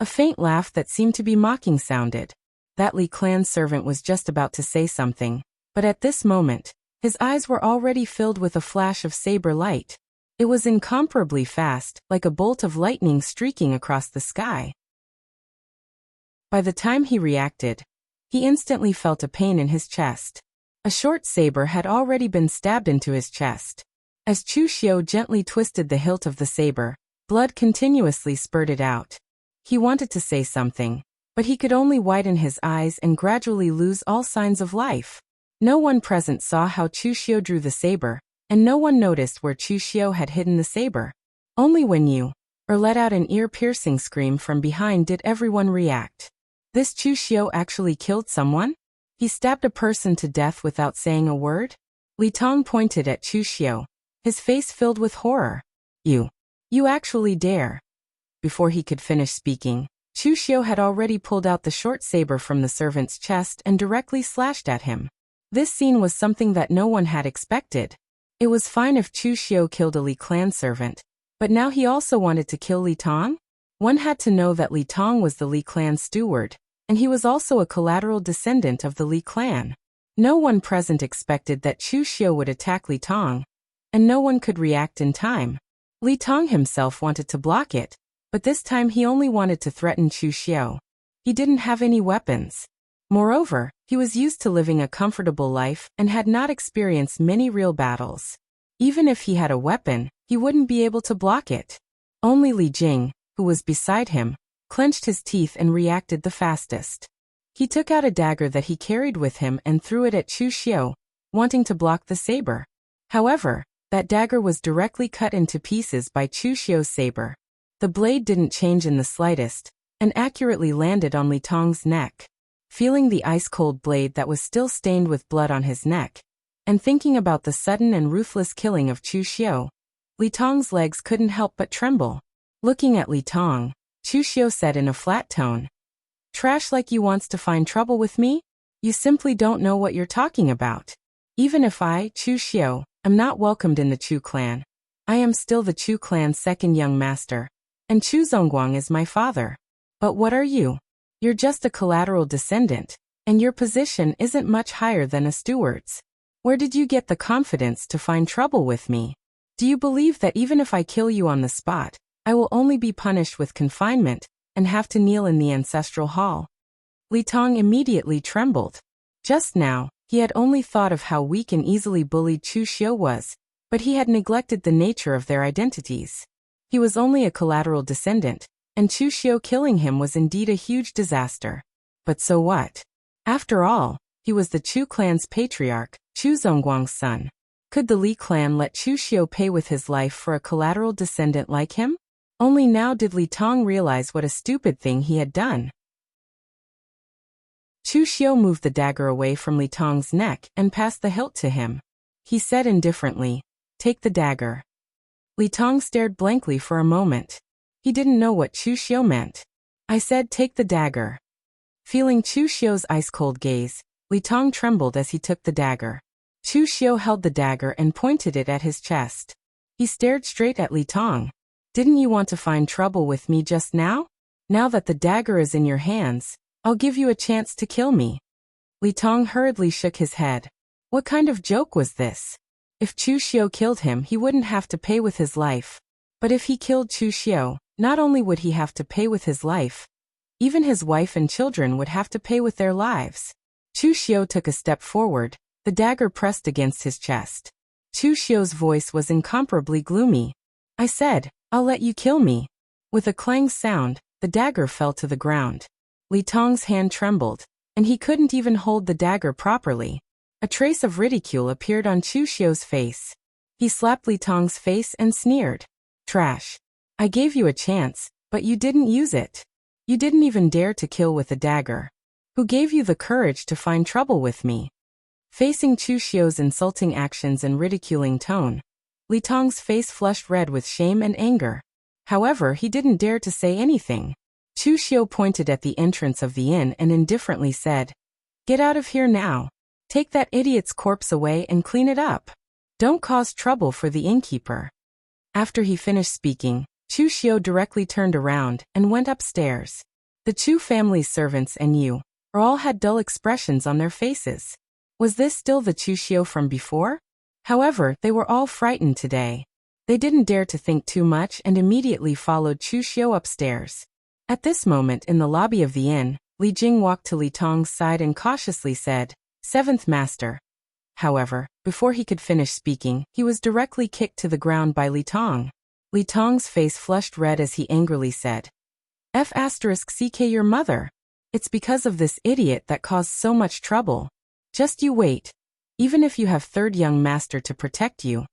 A faint laugh that seemed to be mocking sounded. That Li clan servant was just about to say something, but at this moment, his eyes were already filled with a flash of saber light. It was incomparably fast, like a bolt of lightning streaking across the sky. By the time he reacted, he instantly felt a pain in his chest. A short saber had already been stabbed into his chest. As Chu Xiu gently twisted the hilt of the saber, blood continuously spurted out. He wanted to say something, but he could only widen his eyes and gradually lose all signs of life. No one present saw how Chu Xiu drew the saber, and no one noticed where Chu Xiu had hidden the saber. Only when you, let out an ear-piercing scream from behind did everyone react. This Chu Xiu actually killed someone? He stabbed a person to death without saying a word? Li Tong pointed at Chu Xiu, his face filled with horror. You actually dare." Before he could finish speaking, Chu Xiu had already pulled out the short saber from the servant's chest and directly slashed at him. This scene was something that no one had expected. It was fine if Chu Xiu killed a Li clan servant, But now he also wanted to kill Li Tong? One had to know that Li Tong was the Li clan's steward, and he was also a collateral descendant of the Li clan. No one present expected that Chu Xiu would attack Li Tong, and no one could react in time. Li Tong himself wanted to block it, but this time he only wanted to threaten Chu Xiu. He didn't have any weapons. Moreover, he was used to living a comfortable life and had not experienced many real battles. Even if he had a weapon, he wouldn't be able to block it. Only Li Jing, who was beside him, clenched his teeth and reacted the fastest. He took out a dagger that he carried with him and threw it at Chu Xiu, wanting to block the saber. However, that dagger was directly cut into pieces by Chu Xiu's saber. The blade didn't change in the slightest, and accurately landed on Li Tong's neck. Feeling the ice-cold blade that was still stained with blood on his neck, and thinking about the sudden and ruthless killing of Chu Xiu, Li Tong's legs couldn't help but tremble. Looking at Li Tong, Chu Xiu said in a flat tone, "Trash like you wants to find trouble with me? You simply don't know what you're talking about. Even if I, Chu Xiu, am not welcomed in the Chu clan, I am still the Chu clan's second young master, and Chu Zongguang is my father. But what are you? You're just a collateral descendant, and your position isn't much higher than a steward's. Where did you get the confidence to find trouble with me? Do you believe that even if I kill you on the spot, I will only be punished with confinement and have to kneel in the ancestral hall?" Li Tong immediately trembled. Just now, he had only thought of how weak and easily bullied Chu Xiu was, but he had neglected the nature of their identities. He was only a collateral descendant, and Chu Xiu killing him was indeed a huge disaster. But so what? After all, he was the Chu clan's patriarch, Chu Zongguang's son. Could the Li clan let Chu Xiu pay with his life for a collateral descendant like him? Only now did Li Tong realize what a stupid thing he had done. Chu Xiu moved the dagger away from Li Tong's neck and passed the hilt to him. He said indifferently, "Take the dagger." Li Tong stared blankly for a moment. He didn't know what Chu Xiu meant. "I said take the dagger." Feeling Chu Xiu's ice-cold gaze, Li Tong trembled as he took the dagger. Chu Xiu held the dagger and pointed it at his chest. He stared straight at Li Tong. "Didn't you want to find trouble with me just now? Now that the dagger is in your hands, I'll give you a chance to kill me." Li Tong hurriedly shook his head. What kind of joke was this? If Chu Xiu killed him, he wouldn't have to pay with his life. But if he killed Chu Xiu, not only would he have to pay with his life, even his wife and children would have to pay with their lives. Chu Xiu took a step forward, the dagger pressed against his chest. Chu Xiu's voice was incomparably gloomy. "I said, I'll let you kill me." With a clang sound, the dagger fell to the ground. Li Tong's hand trembled, and he couldn't even hold the dagger properly. A trace of ridicule appeared on Chu Xiu's face. He slapped Li Tong's face and sneered. "Trash. I gave you a chance, but you didn't use it. You didn't even dare to kill with a dagger. Who gave you the courage to find trouble with me?" Facing Chu Xiu's insulting actions and ridiculing tone, Li Tong's face flushed red with shame and anger. However, he didn't dare to say anything. Chu Xiu pointed at the entrance of the inn and indifferently said, "Get out of here now. Take that idiot's corpse away and clean it up. Don't cause trouble for the innkeeper." After he finished speaking, Chu Xiu directly turned around and went upstairs. The Chu family's servants and you all had dull expressions on their faces. Was this still the Chu Xiu from before? However, they were all frightened today. They didn't dare to think too much and immediately followed Chu Xiu upstairs. At this moment in the lobby of the inn, Li Jing walked to Li Tong's side and cautiously said, "Seventh Master." However, before he could finish speaking, he was directly kicked to the ground by Li Tong. Li Tong's face flushed red as he angrily said, "F***ck your mother. It's because of this idiot that caused so much trouble. Just you wait. Even if you have third young master to protect you,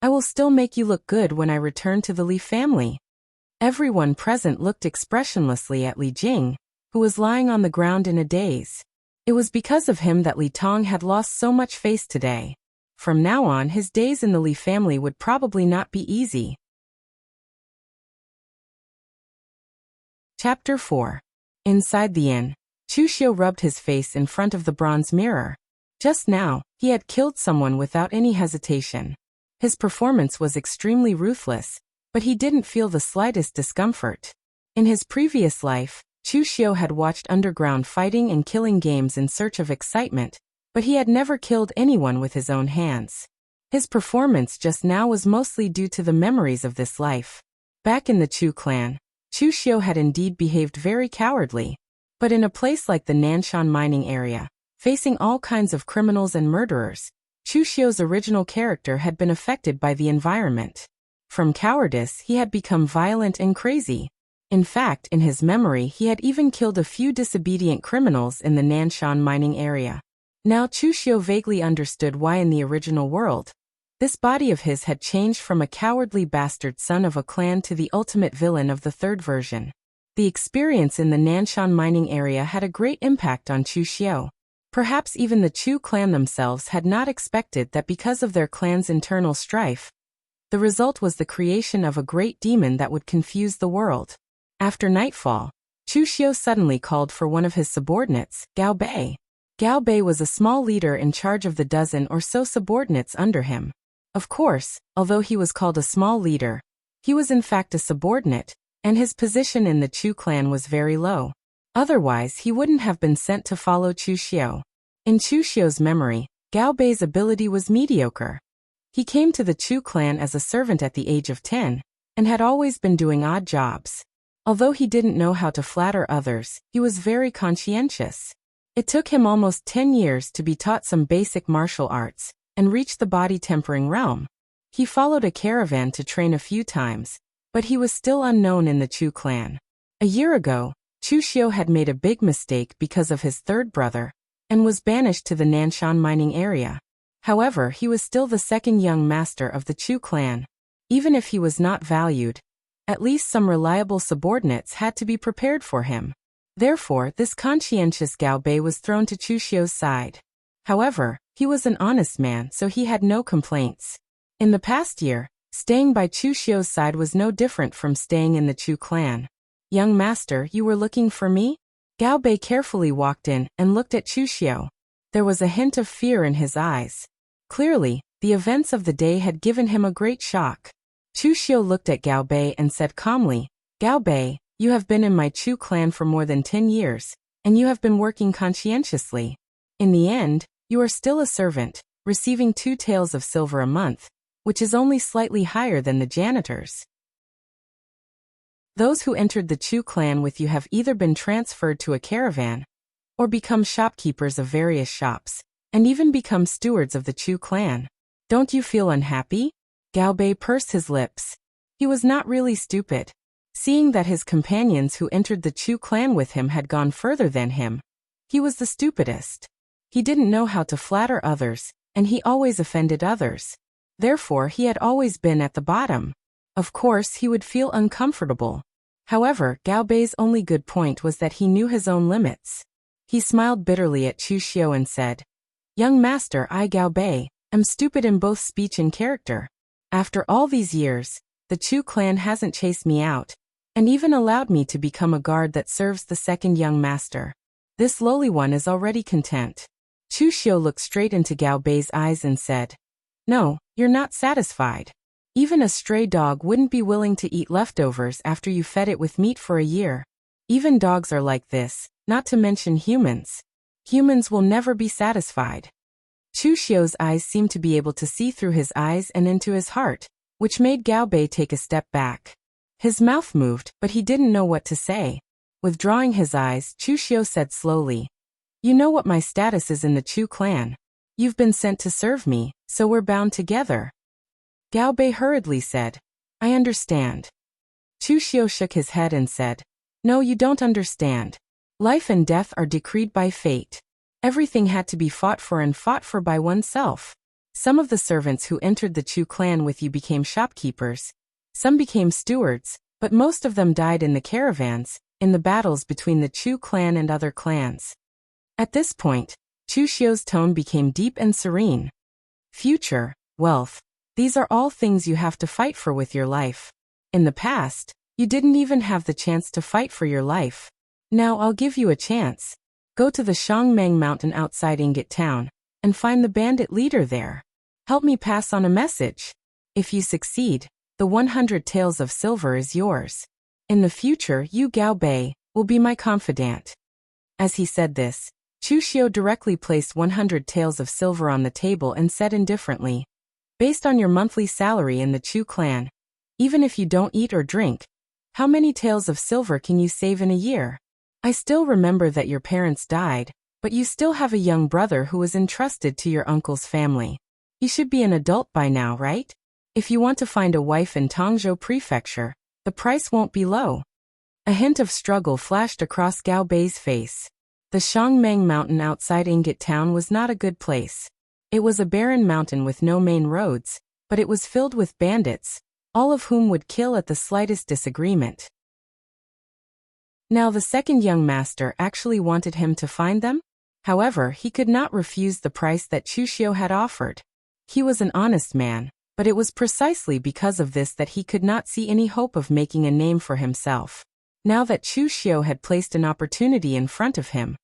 I will still make you look good when I return to the Li family." Everyone present looked expressionlessly at Li Jing, who was lying on the ground in a daze. It was because of him that Li Tong had lost so much face today. From now on, his days in the Li family would probably not be easy. Chapter 4. Inside the inn, Chu Xiu rubbed his face in front of the bronze mirror. Just now, he had killed someone without any hesitation. His performance was extremely ruthless, but he didn't feel the slightest discomfort. In his previous life, Chu Xiu had watched underground fighting and killing games in search of excitement, but he had never killed anyone with his own hands. His performance just now was mostly due to the memories of this life. Back in the Chu clan, Chu Xiu had indeed behaved very cowardly. But in a place like the Nanshan mining area, facing all kinds of criminals and murderers, Chu Xiu's original character had been affected by the environment. From cowardice, he had become violent and crazy. In fact, in his memory, he had even killed a few disobedient criminals in the Nanshan mining area. Now Chu Xiu vaguely understood why in the original world, this body of his had changed from a cowardly bastard son of a clan to the ultimate villain of the third version. The experience in the Nanshan mining area had a great impact on Chu Xiu. Perhaps even the Chu clan themselves had not expected that because of their clan's internal strife, the result was the creation of a great demon that would confuse the world. After nightfall, Chu Xiu suddenly called for one of his subordinates, Gao Bei. Gao Bei was a small leader in charge of the dozen or so subordinates under him. Of course, although he was called a small leader, he was in fact a subordinate, and his position in the Chu clan was very low. Otherwise, he wouldn't have been sent to follow Chu Xiu. In Chu Xiu's memory, Gao Bei's ability was mediocre. He came to the Chu clan as a servant at the age of 10, and had always been doing odd jobs. Although he didn't know how to flatter others, he was very conscientious. It took him almost 10 years to be taught some basic martial arts, and reach the body-tempering realm. He followed a caravan to train a few times, but he was still unknown in the Chu clan. A year ago, Chu Xiu had made a big mistake because of his third brother, and was banished to the Nanshan mining area. However, he was still the second young master of the Chu clan. Even if he was not valued, at least some reliable subordinates had to be prepared for him. Therefore, this conscientious Gao Bei was thrown to Chu Xiu's side. However, he was an honest man, so he had no complaints. In the past year, staying by Chu Xiu's side was no different from staying in the Chu clan. "Young master, you were looking for me?" Gao Bei carefully walked in and looked at Chu Xiu. There was a hint of fear in his eyes. Clearly, the events of the day had given him a great shock. Chu Xiu looked at Gao Bei and said calmly, "Gao Bei, you have been in my Chu clan for more than 10 years, and you have been working conscientiously. In the end, you are still a servant, receiving 2 taels of silver a month, which is only slightly higher than the janitors. Those who entered the Chu clan with you have either been transferred to a caravan, or become shopkeepers of various shops, and even become stewards of the Chu clan. Don't you feel unhappy?" Gao Bei pursed his lips. He was not really stupid. Seeing that his companions who entered the Chu clan with him had gone further than him, he was the stupidest. He didn't know how to flatter others, and he always offended others. Therefore, he had always been at the bottom. Of course, he would feel uncomfortable. However, Gao Bei's only good point was that he knew his own limits. He smiled bitterly at Chu Xiu and said, "Young master, I, Gao Bei, am stupid in both speech and character. After all these years, the Chu clan hasn't chased me out, and even allowed me to become a guard that serves the second young master. This lowly one is already content." Chu Xiu looked straight into Gao Bei's eyes and said, "No, you're not satisfied. Even a stray dog wouldn't be willing to eat leftovers after you fed it with meat for a year. Even dogs are like this, not to mention humans. Humans will never be satisfied." Chu Xiu's eyes seemed to be able to see through his eyes and into his heart, which made Gao Bei take a step back. His mouth moved, but he didn't know what to say. Withdrawing his eyes, Chu Xiu said slowly, "You know what my status is in the Chu clan. You've been sent to serve me, so we're bound together." Gao Bei hurriedly said, "I understand." Chu Xiu shook his head and said, "No, you don't understand. Life and death are decreed by fate. Everything had to be fought for and fought for by oneself. Some of the servants who entered the Chu clan with you became shopkeepers. Some became stewards, but most of them died in the caravans, in the battles between the Chu clan and other clans." At this point, Chu Xiu's tone became deep and serene. "Future, wealth, these are all things you have to fight for with your life. In the past, you didn't even have the chance to fight for your life. Now I'll give you a chance. Go to the Shangmeng mountain outside Ingot town, and find the bandit leader there. Help me pass on a message. If you succeed, The 100 taels of silver is yours. In the future, you Gao Bei will be my confidant. As he said this, Chu Xiu directly placed 100 taels of silver on the table and said indifferently, based on your monthly salary in the Chu clan, even if you don't eat or drink, how many taels of silver can you save in a year? I still remember that your parents died, but you still have a young brother who was entrusted to your uncle's family. He should be an adult by now, right? If you want to find a wife in Tongzhou Prefecture, the price won't be low. A hint of struggle flashed across Gao Bei's face. The Shangmeng mountain outside Ingot town was not a good place. It was a barren mountain with no main roads, but it was filled with bandits, all of whom would kill at the slightest disagreement. Now the second young master actually wanted him to find them. However, he could not refuse the price that Chu Xiu had offered. He was an honest man, but it was precisely because of this that he could not see any hope of making a name for himself. Now that Chu Xiu had placed an opportunity in front of him,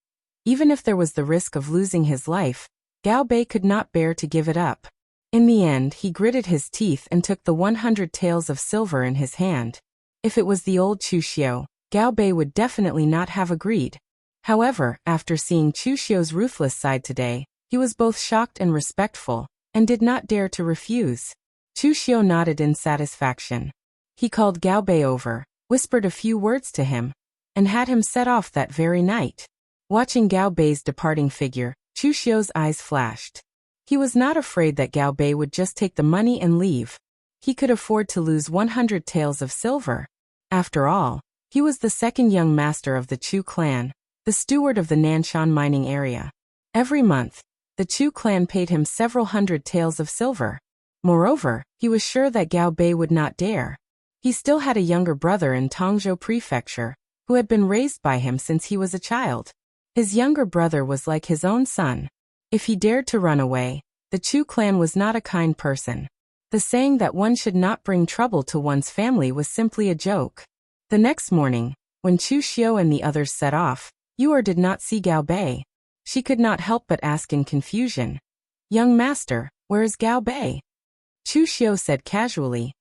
even if there was the risk of losing his life, Gao Bei could not bear to give it up. In the end, he gritted his teeth and took the 100 taels of silver in his hand. If it was the old Chu Xiu, Gao Bei would definitely not have agreed. However, after seeing Chu Xiu's ruthless side today, he was both shocked and respectful, and did not dare to refuse. Chu Xiu nodded in satisfaction. He called Gao Bei over, whispered a few words to him, and had him set off that very night. Watching Gao Bei's departing figure, Chu Xiu's eyes flashed. He was not afraid that Gao Bei would just take the money and leave. He could afford to lose 100 taels of silver. After all, he was the second young master of the Chu clan, the steward of the Nanshan mining area. Every month, the Chu clan paid him several hundred taels of silver. Moreover, he was sure that Gao Bei would not dare. He still had a younger brother in Tongzhou Prefecture, who had been raised by him since he was a child. His younger brother was like his own son. If he dared to run away, the Chu clan was not a kind person. The saying that one should not bring trouble to one's family was simply a joke. The next morning, when Chu Xiu and the others set off, Yu'er did not see Gao Bei. She could not help but ask in confusion, "Young master, where is Gao Bei?" Chu Xiu said casually,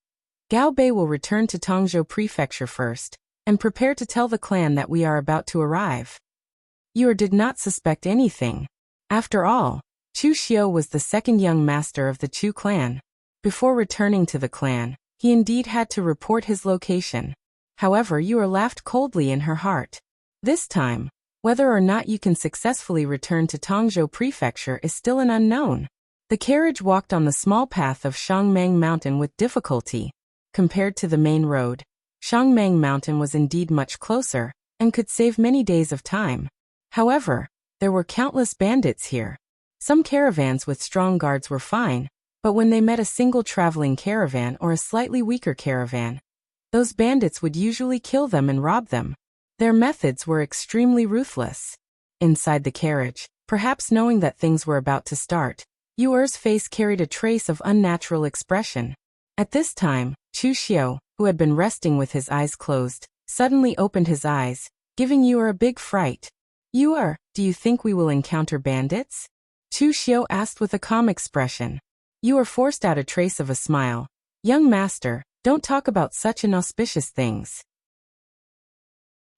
"Gao Bei will return to Tongzhou Prefecture first, and prepare to tell the clan that we are about to arrive." Yu'er did not suspect anything. After all, Chu Xiu was the second young master of the Chu clan. Before returning to the clan, he indeed had to report his location. However, Yu'er laughed coldly in her heart. This time, whether or not you can successfully return to Tongzhou Prefecture is still an unknown. The carriage walked on the small path of Shangmeng Mountain with difficulty. Compared to the main road, Shangmeng Mountain was indeed much closer, and could save many days of time. However, there were countless bandits here. Some caravans with strong guards were fine, but when they met a single traveling caravan or a slightly weaker caravan, those bandits would usually kill them and rob them. Their methods were extremely ruthless. Inside the carriage, perhaps knowing that things were about to start, Yu'er's face carried a trace of unnatural expression. At this time, Chu Xiu, who had been resting with his eyes closed, suddenly opened his eyes, giving Yu'er a big fright. "Yu'er, do you think we will encounter bandits?" Chu Xiu asked with a calm expression. Yu'er forced out a trace of a smile. "Young master, don't talk about such inauspicious things.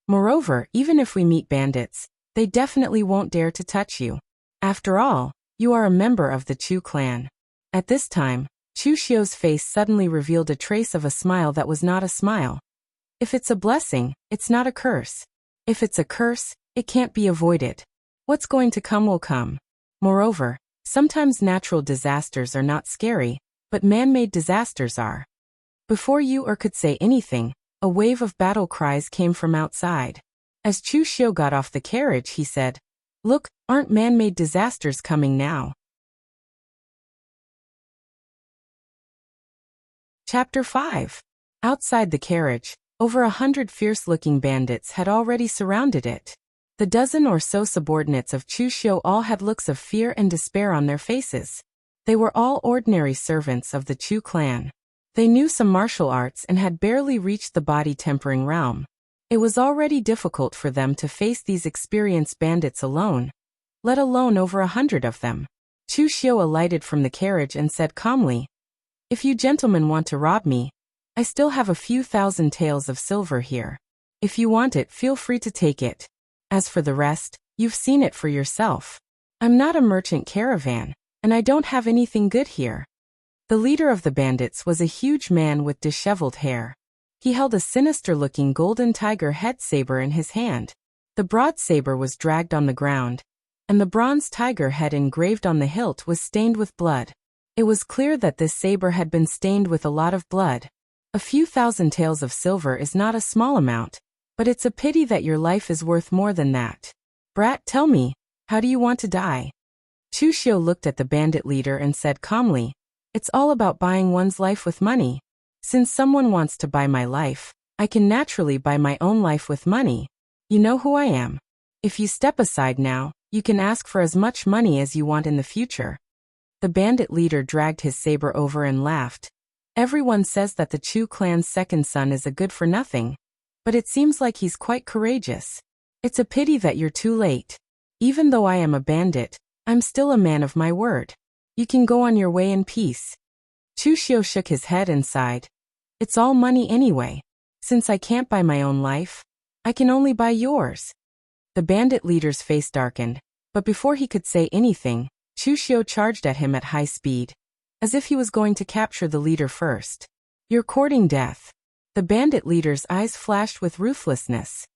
Moreover, even if we meet bandits, they definitely won't dare to touch you. After all, you are a member of the Chu clan." At this time, Chu Xiu's face suddenly revealed a trace of a smile that was not a smile. If it's a blessing, it's not a curse. If it's a curse, it can't be avoided. What's going to come will come. Moreover, sometimes natural disasters are not scary, but man-made disasters are. Before Yu'er could say anything, a wave of battle cries came from outside. As Chu Xiu got off the carriage, he said, "Look, aren't man-made disasters coming now?" Chapter 5. Outside the carriage, over 100 fierce-looking bandits had already surrounded it. The dozen or so subordinates of Chu Xiu all had looks of fear and despair on their faces. They were all ordinary servants of the Chu clan. They knew some martial arts and had barely reached the body-tempering realm. It was already difficult for them to face these experienced bandits alone, let alone over 100 of them. Chu Xiu alighted from the carriage and said calmly, "If you gentlemen want to rob me, I still have a few thousand taels of silver here. If you want it, feel free to take it. As for the rest, you've seen it for yourself. I'm not a merchant caravan, and I don't have anything good here." The leader of the bandits was a huge man with disheveled hair. He held a sinister-looking golden tiger head saber in his hand. The broad saber was dragged on the ground, and the bronze tiger head engraved on the hilt was stained with blood. It was clear that this saber had been stained with a lot of blood. A few thousand taels of silver is not a small amount, but it's a pity that your life is worth more than that. Brat, tell me, how do you want to die? Chu Xiu looked at the bandit leader and said calmly, "It's all about buying one's life with money. Since someone wants to buy my life, I can naturally buy my own life with money. You know who I am. If you step aside now, you can ask for as much money as you want in the future." The bandit leader dragged his saber over and laughed. "Everyone says that the Chu clan's second son is a good-for-nothing, but it seems like he's quite courageous. It's a pity that you're too late. Even though I am a bandit, I'm still a man of my word. You can go on your way in peace." Chu Xiu shook his head and sighed. "It's all money anyway. Since I can't buy my own life, I can only buy yours." The bandit leader's face darkened, but before he could say anything, Chu Xiu charged at him at high speed, as if he was going to capture the leader first. "You're courting death." The bandit leader's eyes flashed with ruthlessness.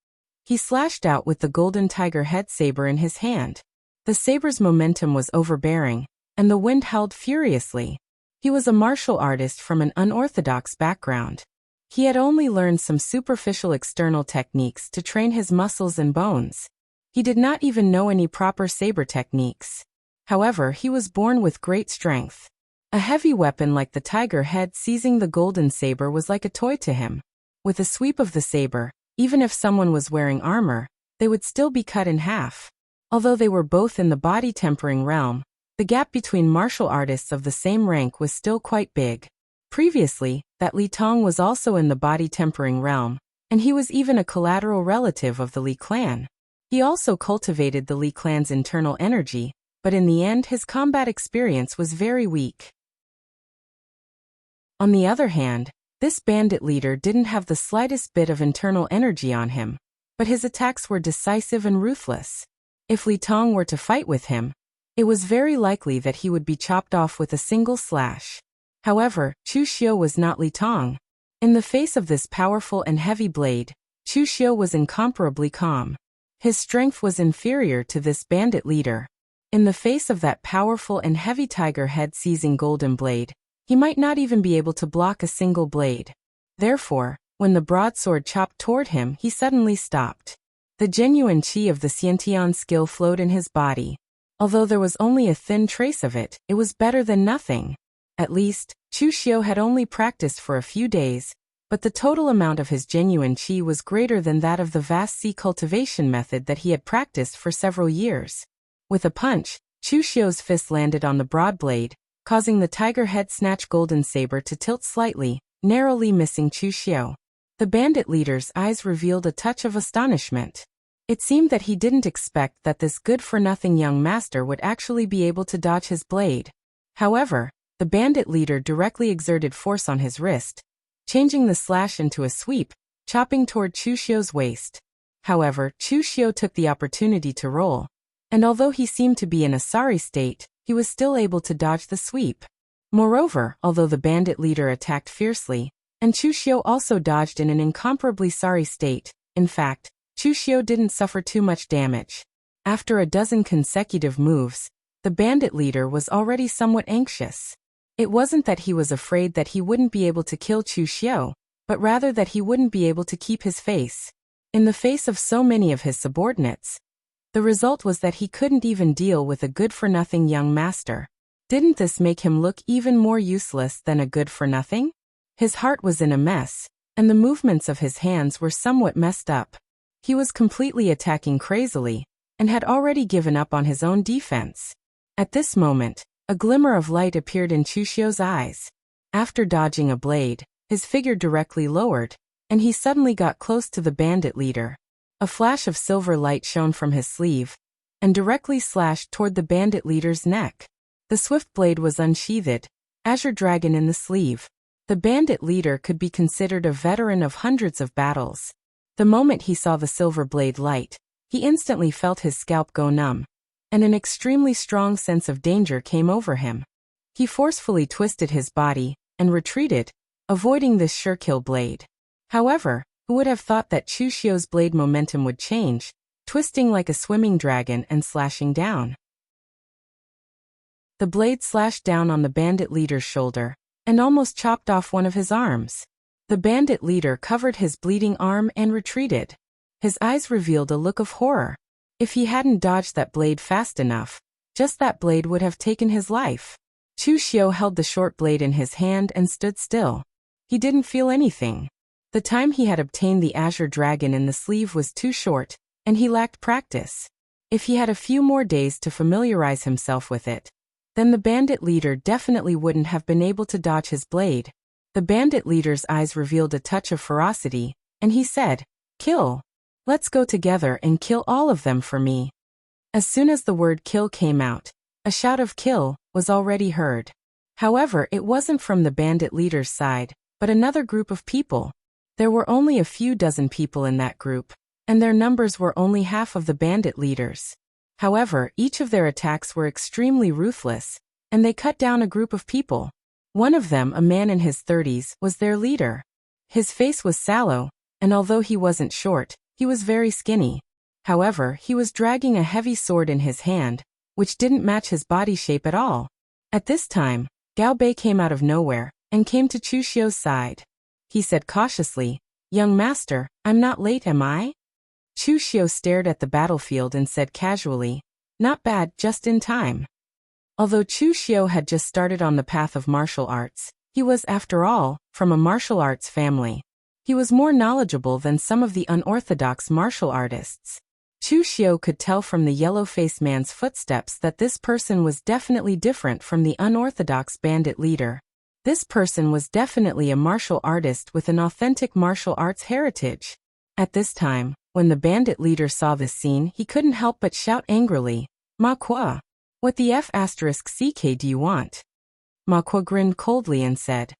He slashed out with the golden tiger head saber in his hand. The saber's momentum was overbearing, and the wind howled furiously. He was a martial artist from an unorthodox background. He had only learned some superficial external techniques to train his muscles and bones. He did not even know any proper saber techniques. However, he was born with great strength. A heavy weapon like the tiger head seizing the golden saber was like a toy to him. With a sweep of the saber, even if someone was wearing armor, they would still be cut in half. Although they were both in the body-tempering realm, the gap between martial artists of the same rank was still quite big. Previously, that Li Tong was also in the body-tempering realm, and he was even a collateral relative of the Li clan. He also cultivated the Li clan's internal energy, but in the end his combat experience was very weak. On the other hand, this bandit leader didn't have the slightest bit of internal energy on him, but his attacks were decisive and ruthless. If Li Tong were to fight with him, it was very likely that he would be chopped off with a single slash. However, Chu Xiu was not Li Tong. In the face of this powerful and heavy blade, Chu Xiu was incomparably calm. His strength was inferior to this bandit leader. In the face of that powerful and heavy tiger head-seizing golden blade, he might not even be able to block a single blade. Therefore, when the broadsword chopped toward him, he suddenly stopped. The genuine qi of the Xiantian skill flowed in his body. Although there was only a thin trace of it, it was better than nothing. At least, Chu Xiu had only practiced for a few days, but the total amount of his genuine qi was greater than that of the vast sea cultivation method that he had practiced for several years. With a punch, Chu Xiu's fist landed on the broad blade, causing the tiger head snatch golden saber to tilt slightly, narrowly missing Chu Xiu. The bandit leader's eyes revealed a touch of astonishment. It seemed that he didn't expect that this good-for-nothing young master would actually be able to dodge his blade. However, the bandit leader directly exerted force on his wrist, changing the slash into a sweep, chopping toward Chu Xiu's waist. However, Chu Xiu took the opportunity to roll, and although he seemed to be in a sorry state, he was still able to dodge the sweep. Moreover, although the bandit leader attacked fiercely, and Chu Xiu also dodged in an incomparably sorry state, in fact, Chu Xiu didn't suffer too much damage. After a dozen consecutive moves, the bandit leader was already somewhat anxious. It wasn't that he was afraid that he wouldn't be able to kill Chu Xiu, but rather that he wouldn't be able to keep his face. In the face of so many of his subordinates, the result was that he couldn't even deal with a good-for-nothing young master. Didn't this make him look even more useless than a good-for-nothing? His heart was in a mess, and the movements of his hands were somewhat messed up. He was completely attacking crazily, and had already given up on his own defense. At this moment, a glimmer of light appeared in Chu Xiu's eyes. After dodging a blade, his figure directly lowered, and he suddenly got close to the bandit leader. A flash of silver light shone from his sleeve, and directly slashed toward the bandit leader's neck. The swift blade was unsheathed, azure dragon in the sleeve. The bandit leader could be considered a veteran of hundreds of battles. The moment he saw the silver blade light, he instantly felt his scalp go numb, and an extremely strong sense of danger came over him. He forcefully twisted his body and retreated, avoiding this sure-kill blade. However, who would have thought that Chu Xiu's blade momentum would change, twisting like a swimming dragon and slashing down. The blade slashed down on the bandit leader's shoulder and almost chopped off one of his arms. The bandit leader covered his bleeding arm and retreated. His eyes revealed a look of horror. If he hadn't dodged that blade fast enough, just that blade would have taken his life. Chu Xiu held the short blade in his hand and stood still. He didn't feel anything. The time he had obtained the Azure Dragon in the sleeve was too short, and he lacked practice. If he had a few more days to familiarize himself with it, then the bandit leader definitely wouldn't have been able to dodge his blade. The bandit leader's eyes revealed a touch of ferocity, and he said, "Kill. Let's go together and kill all of them for me." As soon as the word kill came out, a shout of kill was already heard. However, it wasn't from the bandit leader's side, but another group of people. There were only a few dozen people in that group, and their numbers were only half of the bandit leaders. However, each of their attacks were extremely ruthless, and they cut down a group of people. One of them, a man in his 30s, was their leader. His face was sallow, and although he wasn't short, he was very skinny. However, he was dragging a heavy sword in his hand, which didn't match his body shape at all. At this time, Gao Bei came out of nowhere and came to Chu Xiu's side. He said cautiously, "Young master, I'm not late, am I?" Chu Xiu stared at the battlefield and said casually, "Not bad, just in time." Although Chu Xiu had just started on the path of martial arts, he was, after all, from a martial arts family. He was more knowledgeable than some of the unorthodox martial artists. Chu Xiu could tell from the yellow-faced man's footsteps that this person was definitely different from the unorthodox bandit leader. This person was definitely a martial artist with an authentic martial arts heritage. At this time, when the bandit leader saw this scene, he couldn't help but shout angrily, "Ma Kuo! What the F***ck do you want?" Ma Kuo grinned coldly and said,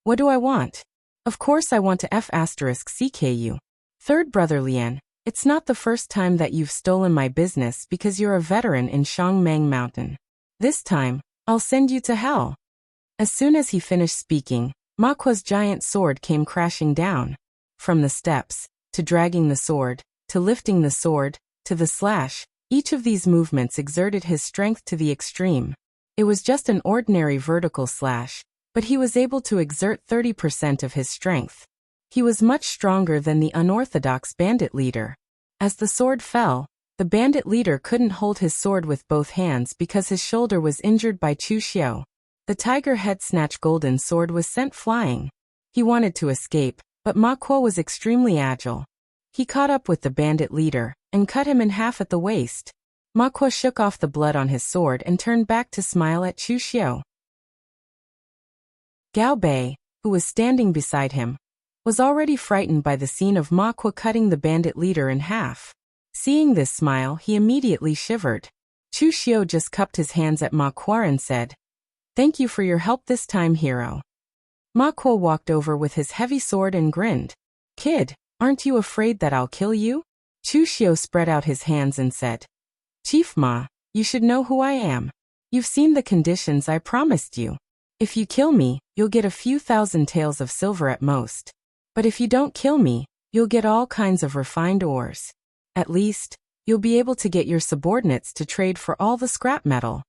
"What do I want? Of course I want to F***ck you. Third brother Lian, it's not the first time that you've stolen my business because you're a veteran in Shangmeng Mountain. This time, I'll send you to hell." As soon as he finished speaking, Ma Kuo's giant sword came crashing down. From the steps, to dragging the sword, to lifting the sword, to the slash, each of these movements exerted his strength to the extreme. It was just an ordinary vertical slash, but he was able to exert 30% of his strength. He was much stronger than the unorthodox bandit leader. As the sword fell, the bandit leader couldn't hold his sword with both hands because his shoulder was injured by Chu Xiu. The tiger head snatch golden sword was sent flying. He wanted to escape, but Ma Kuo was extremely agile. He caught up with the bandit leader and cut him in half at the waist. Ma Kuo shook off the blood on his sword and turned back to smile at Chu Xiu. Gao Bei, who was standing beside him, was already frightened by the scene of Ma Kuo cutting the bandit leader in half. Seeing this smile, he immediately shivered. Chu Xiu just cupped his hands at Ma Kuo and said, "Thank you for your help this time, hero." Ma Kuo walked over with his heavy sword and grinned. "Kid, aren't you afraid that I'll kill you?" Chu Xiu spread out his hands and said, "Chief Ma, you should know who I am. You've seen the conditions I promised you. If you kill me, you'll get a few thousand taels of silver at most. But if you don't kill me, you'll get all kinds of refined ores. At least, you'll be able to get your subordinates to trade for all the scrap metal."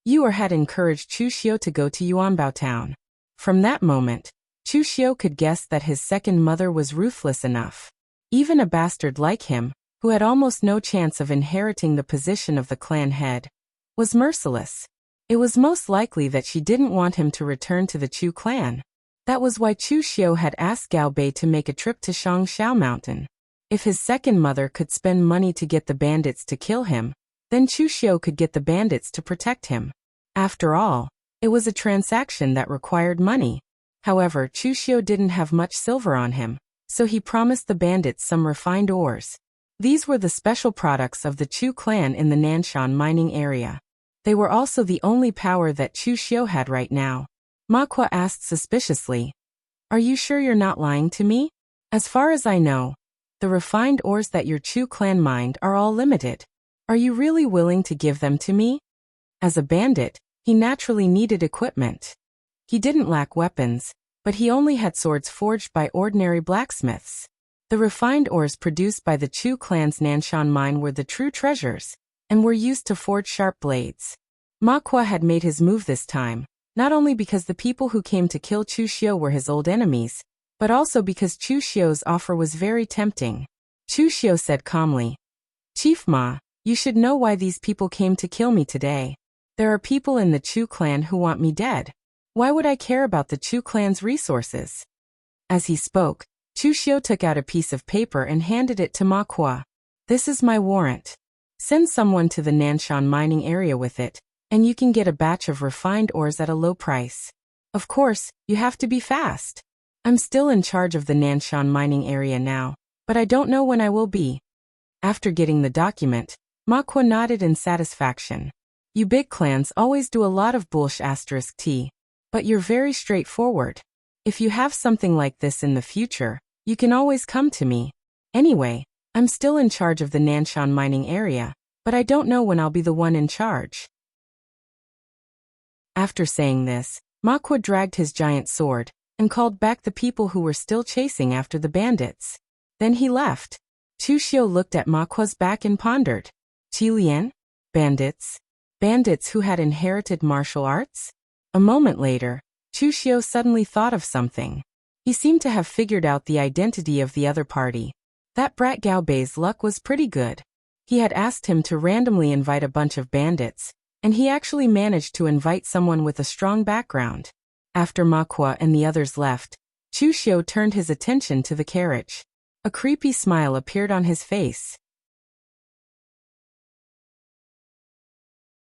Yuer had encouraged Chu Xiu to go to Yuanbao town. From that moment, Chu Xiu could guess that his second mother was ruthless enough. Even a bastard like him, who had almost no chance of inheriting the position of the clan head, was merciless. It was most likely that she didn't want him to return to the Chu clan. That was why Chu Xiu had asked Gao Bei to make a trip to Shangshao Mountain. If his second mother could spend money to get the bandits to kill him, then Chu Xiu could get the bandits to protect him. After all, it was a transaction that required money. However, Chu Xiu didn't have much silver on him, so he promised the bandits some refined ores. These were the special products of the Chu clan in the Nanshan mining area. They were also the only power that Chu Xiu had right now. Ma Kuo asked suspiciously, Are you sure you're not lying to me? As far as I know, the refined ores that your Chu clan mined are all limited. Are you really willing to give them to me? As a bandit, he naturally needed equipment. He didn't lack weapons, but he only had swords forged by ordinary blacksmiths. The refined ores produced by the Chu clan's Nanshan mine were the true treasures, and were used to forge sharp blades. Ma Kuo had made his move this time, not only because the people who came to kill Chu Xiu were his old enemies, but also because Chu Xiu's offer was very tempting. Chu Xiu said calmly, "Chief Ma, you should know why these people came to kill me today. There are people in the Chu clan who want me dead. Why would I care about the Chu clan's resources?" As he spoke, Chu Xiu took out a piece of paper and handed it to Ma Kuo. "This is my warrant. Send someone to the Nanshan mining area with it, and you can get a batch of refined ores at a low price. Of course, you have to be fast. I'm still in charge of the Nanshan mining area now, but I don't know when I will be." After getting the document, Ma Kuo nodded in satisfaction. "You big clans always do a lot of bullsh*t, but you're very straightforward. If you have something like this in the future, you can always come to me. Anyway, I'm still in charge of the Nanshan mining area, but I don't know when I'll be the one in charge." After saying this, Ma Kuo dragged his giant sword and called back the people who were still chasing after the bandits. Then he left. Chu Xiu looked at Ma Kuo's back and pondered. Qi Lian? Bandits? Bandits who had inherited martial arts? A moment later, Chu Xiu suddenly thought of something. He seemed to have figured out the identity of the other party. That brat Gao Bei's luck was pretty good. He had asked him to randomly invite a bunch of bandits, and he actually managed to invite someone with a strong background. After Ma Kuo and the others left, Chu Xiu turned his attention to the carriage. A creepy smile appeared on his face.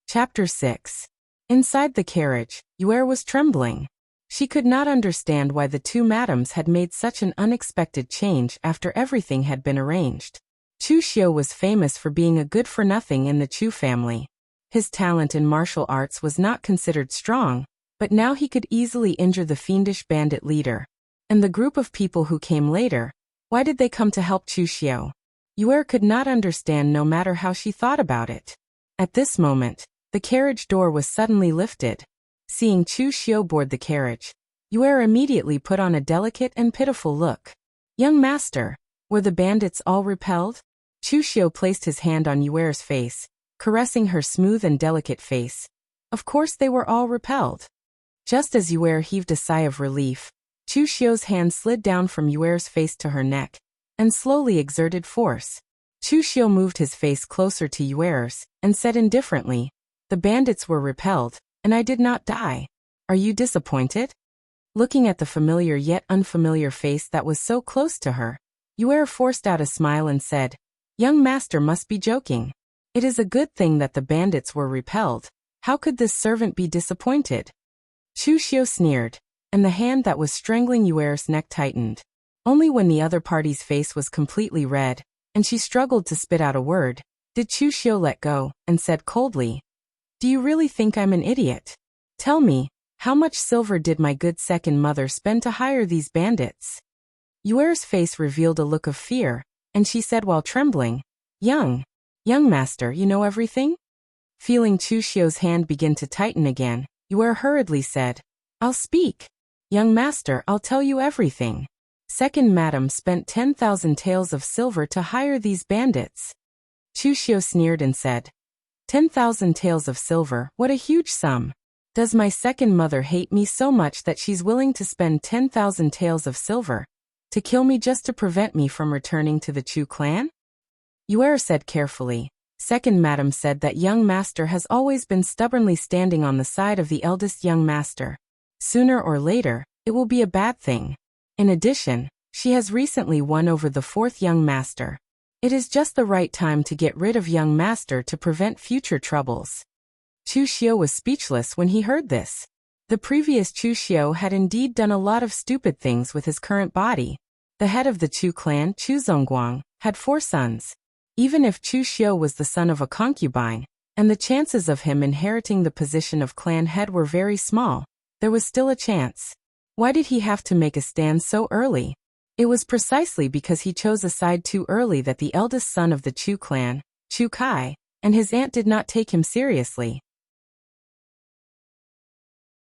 Chapter 6. Inside the carriage, Yu'er was trembling. She could not understand why the two madams had made such an unexpected change after everything had been arranged. Chu Xiu was famous for being a good-for-nothing in the Chu family. His talent in martial arts was not considered strong, but now he could easily injure the fiendish bandit leader. And the group of people who came later, why did they come to help Chu Xiu? Yu'er could not understand no matter how she thought about it. At this moment, the carriage door was suddenly lifted. Seeing Chu Xiu board the carriage, Yu'er immediately put on a delicate and pitiful look. "Young master, were the bandits all repelled?" Chu Xiu placed his hand on Yu'er's face, caressing her smooth and delicate face. Of course they were all repelled. Just as Yu'er heaved a sigh of relief, Chu Xiu's hand slid down from Yu'er's face to her neck, and slowly exerted force. Chu Xiu moved his face closer to Yu'er's, and said indifferently, "The bandits were repelled, and I did not die. Are you disappointed?" Looking at the familiar yet unfamiliar face that was so close to her, Yu'er forced out a smile and said, "Young master must be joking. It is a good thing that the bandits were repelled. How could this servant be disappointed?" Chu Xiu sneered, and the hand that was strangling Yu'er's neck tightened. Only when the other party's face was completely red, and she struggled to spit out a word, did Chu Xiu let go, and said coldly, "Do you really think I'm an idiot? Tell me, how much silver did my good second mother spend to hire these bandits?" Yu'er's face revealed a look of fear, and she said while trembling, Young master, you know everything?" Feeling Chu Xiu's hand begin to tighten again, Yu'er hurriedly said, "I'll speak. Young master, I'll tell you everything. Second madam spent 10,000 taels of silver to hire these bandits." Chu Xiu sneered and said, 10,000 taels of silver, what a huge sum. Does my second mother hate me so much that she's willing to spend 10,000 taels of silver to kill me just to prevent me from returning to the Chu clan? Yu'er said carefully, "Second madam said that young master has always been stubbornly standing on the side of the eldest young master. Sooner or later, it will be a bad thing. In addition, she has recently won over the fourth young master. It is just the right time to get rid of young master to prevent future troubles." Chu Xiu was speechless when he heard this. The previous Chu Xiu had indeed done a lot of stupid things with his current body. The head of the Chu clan, Chu Zongguang, had 4 sons. Even if Chu Xiu was the son of a concubine, and the chances of him inheriting the position of clan head were very small, there was still a chance. Why did he have to make a stand so early? It was precisely because he chose a side too early that the eldest son of the Chu clan, Chu Kai, and his aunt did not take him seriously.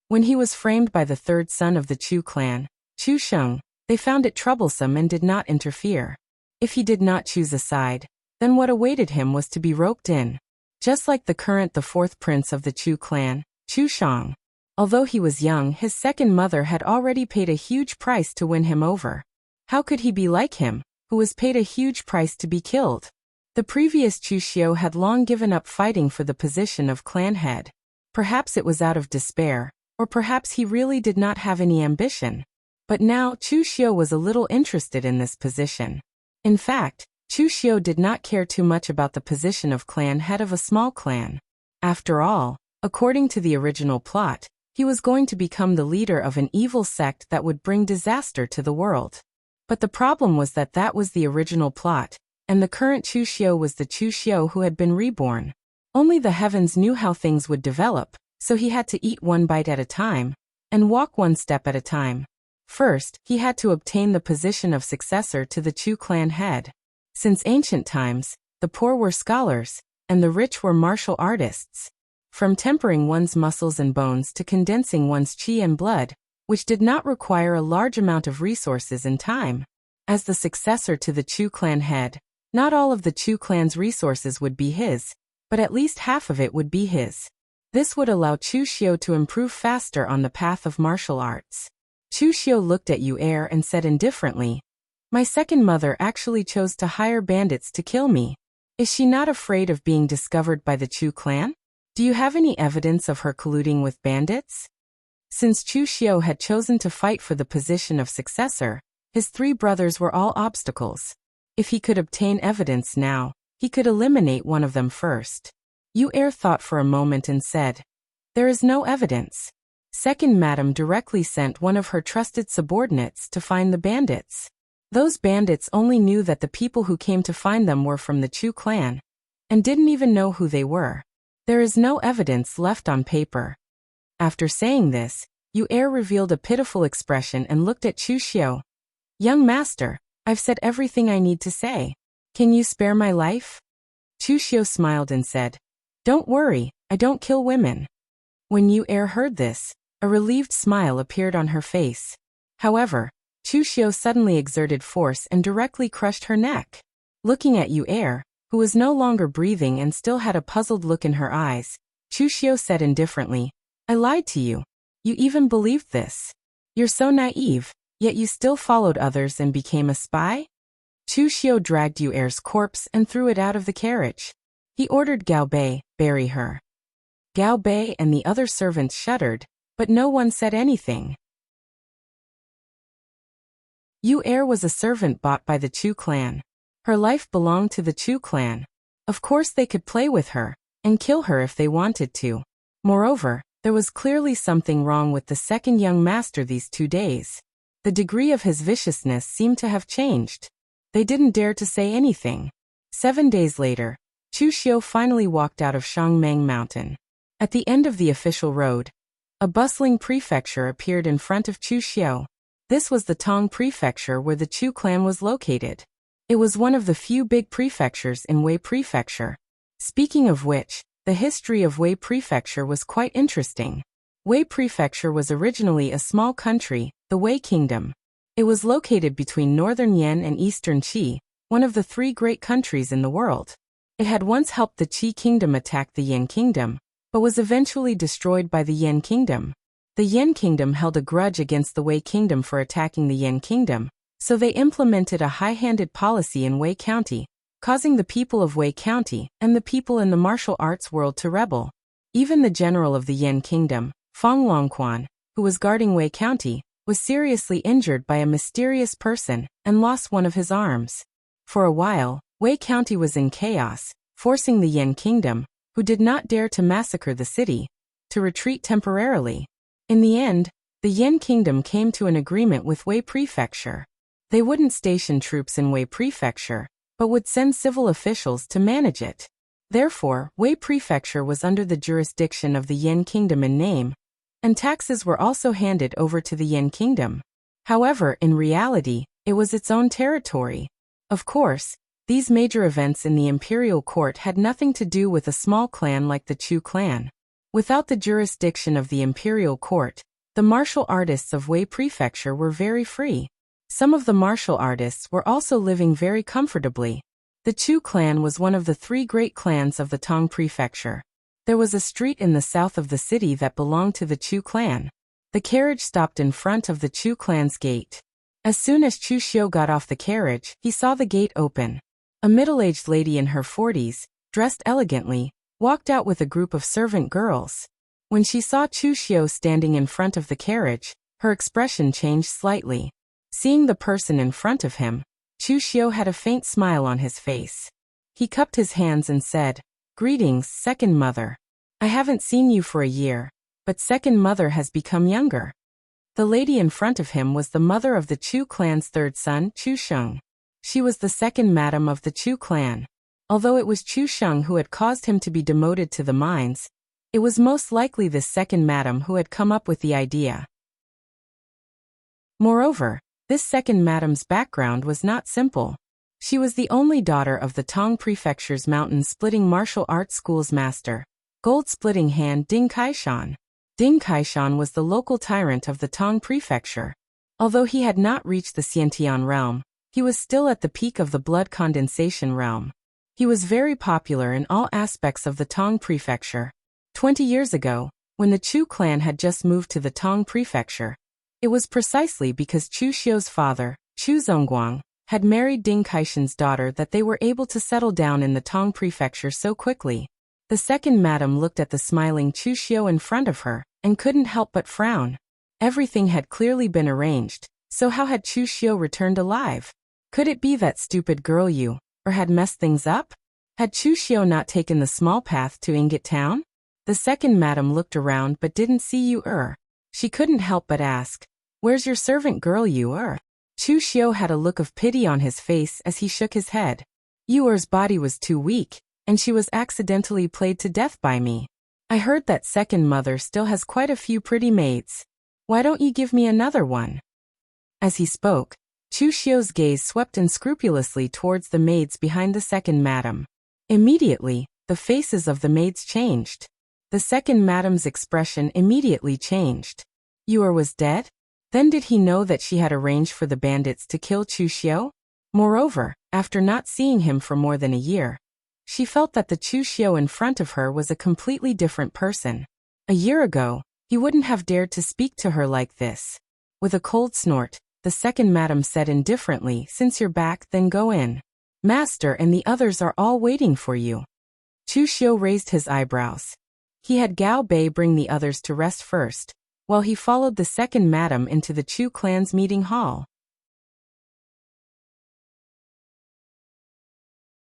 When he was framed by the third son of the Chu clan, Chu Sheng, they found it troublesome and did not interfere. If he did not choose a side, then what awaited him was to be roped in. Just like the fourth prince of the Chu clan, Chu Shang. Although he was young, his second mother had already paid a huge price to win him over. How could he be like him, who was paid a huge price to be killed? The previous Chu Xiu had long given up fighting for the position of clan head. Perhaps it was out of despair, or perhaps he really did not have any ambition. But now Chu Xiu was a little interested in this position. In fact, Chu Xiu did not care too much about the position of clan head of a small clan. After all, according to the original plot, he was going to become the leader of an evil sect that would bring disaster to the world. But the problem was that that was the original plot, and the current Chu Xiu was the Chu Xiu who had been reborn. Only the heavens knew how things would develop, so he had to eat one bite at a time, and walk one step at a time. First, he had to obtain the position of successor to the Chu clan head. Since ancient times, the poor were scholars, and the rich were martial artists. From tempering one's muscles and bones to condensing one's qi and blood, which did not require a large amount of resources and time. As the successor to the Chu clan head, not all of the Chu clan's resources would be his, but at least half of it would be his. This would allow Chu Xiu to improve faster on the path of martial arts. Chu Xiu looked at Yu Er and said indifferently, "My second mother actually chose to hire bandits to kill me. Is she not afraid of being discovered by the Chu clan? Do you have any evidence of her colluding with bandits?" Since Chu Xiu had chosen to fight for the position of successor, his three brothers were all obstacles. If he could obtain evidence now, he could eliminate one of them first. Yu Er thought for a moment and said, "There is no evidence. Second Madam directly sent one of her trusted subordinates to find the bandits. Those bandits only knew that the people who came to find them were from the Chu clan, and didn't even know who they were. There is no evidence left on paper." After saying this, Yu Er revealed a pitiful expression and looked at Chu Xiu. "Young master, I've said everything I need to say. Can you spare my life?" Chu Xiu smiled and said, "Don't worry, I don't kill women." When Yu Er heard this, a relieved smile appeared on her face. However, Chu Xiu suddenly exerted force and directly crushed her neck. Looking at Yu Er, who was no longer breathing and still had a puzzled look in her eyes, Chu Xiu said indifferently, "I lied to you. You even believed this. You're so naive, yet you still followed others and became a spy?" Chu Xiu dragged Yu Er's corpse and threw it out of the carriage. He ordered Gao Bei, bury her. Gao Bei and the other servants shuddered, but no one said anything. Yu Er was a servant bought by the Chu clan. Her life belonged to the Chu clan. Of course they could play with her, and kill her if they wanted to. Moreover, there was clearly something wrong with the second young master these 2 days. The degree of his viciousness seemed to have changed. They didn't dare to say anything. 7 days later, Chu Xiu finally walked out of Shangmeng Mountain. At the end of the official road, a bustling prefecture appeared in front of Chu Xiu. This was the Tong Prefecture where the Chu clan was located. It was one of the few big prefectures in Wei Prefecture. Speaking of which, the history of Wei Prefecture was quite interesting. Wei Prefecture was originally a small country, the Wei Kingdom. It was located between northern Yan and eastern Qi, one of the 3 great countries in the world. It had once helped the Qi Kingdom attack the Yan Kingdom, but was eventually destroyed by the Yan Kingdom. The Yan Kingdom held a grudge against the Wei Kingdom for attacking the Yan Kingdom, so they implemented a high-handed policy in Wei County, causing the people of Wei County and the people in the martial arts world to rebel. Even the general of the Yan Kingdom, Feng Longquan, who was guarding Wei County, was seriously injured by a mysterious person and lost one of his arms. For a while, Wei County was in chaos, forcing the Yan Kingdom, who did not dare to massacre the city, to retreat temporarily. In the end, the Yan Kingdom came to an agreement with Wei Prefecture. They wouldn't station troops in Wei Prefecture, but would send civil officials to manage it. Therefore, Wei Prefecture was under the jurisdiction of the Yan Kingdom in name, and taxes were also handed over to the Yin kingdom. However, in reality, it was its own territory. Of course, these major events in the imperial court had nothing to do with a small clan like the Chu clan. Without the jurisdiction of the imperial court, the martial artists of Wei Prefecture were very free. Some of the martial artists were also living very comfortably. The Chu clan was one of the 3 great clans of the Tong Prefecture. There was a street in the south of the city that belonged to the Chu clan. The carriage stopped in front of the Chu clan's gate. As soon as Chu Xiu got off the carriage, he saw the gate open. A middle-aged lady in her 40s, dressed elegantly, walked out with a group of servant girls. When she saw Chu Xiu standing in front of the carriage, her expression changed slightly. Seeing the person in front of him, Chu Xiu had a faint smile on his face. He cupped his hands and said, "Greetings, second mother. I haven't seen you for a year, but second mother has become younger." The lady in front of him was the mother of the Chu clan's 3rd son, Chu Sheng. She was the second madam of the Chu clan. Although it was Chu Sheng who had caused him to be demoted to the mines, it was most likely this second madam who had come up with the idea. Moreover, this second madam's background was not simple. She was the only daughter of the Tong Prefecture's mountain-splitting martial arts school's master, gold-splitting hand Ding Kaishan. Ding Kaishan was the local tyrant of the Tong Prefecture. Although he had not reached the Xiantian realm, he was still at the peak of the blood condensation realm. He was very popular in all aspects of the Tong Prefecture. 20 years ago, when the Chu clan had just moved to the Tong Prefecture, it was precisely because Chu Xiu's father, Chu Zongguang, had married Ding Kaishan's daughter that they were able to settle down in the Tong Prefecture so quickly. The second madam looked at the smiling Chu Xiu in front of her, and couldn't help but frown. Everything had clearly been arranged, so how had Chu Xiu returned alive? Could it be that stupid girl Yu, or had messed things up? Had Chu Xiu not taken the small path to Ingot Town? The second madam looked around but didn't see Yu. She couldn't help but ask, "Where's your servant girl Yu?" Chu Xiu had a look of pity on his face as he shook his head. Yu's body was too weak, and she was accidentally played to death by me. I heard that second mother still has quite a few pretty maids. Why don't you give me another one? As he spoke, Chu Xiu's gaze swept unscrupulously towards the maids behind the second madam. Immediately, the faces of the maids changed. The second madam's expression immediately changed. Yu was dead? Then did he know that she had arranged for the bandits to kill Chu Xiu? Moreover, after not seeing him for more than a year, she felt that the Chu Xiu in front of her was a completely different person. A year ago, he wouldn't have dared to speak to her like this. With a cold snort, the second madam said indifferently, "Since you're back, then go in. Master and the others are all waiting for you." Chu Xiu raised his eyebrows. He had Gao Bei bring the others to rest first, while he followed the second madam into the Chu clan's meeting hall.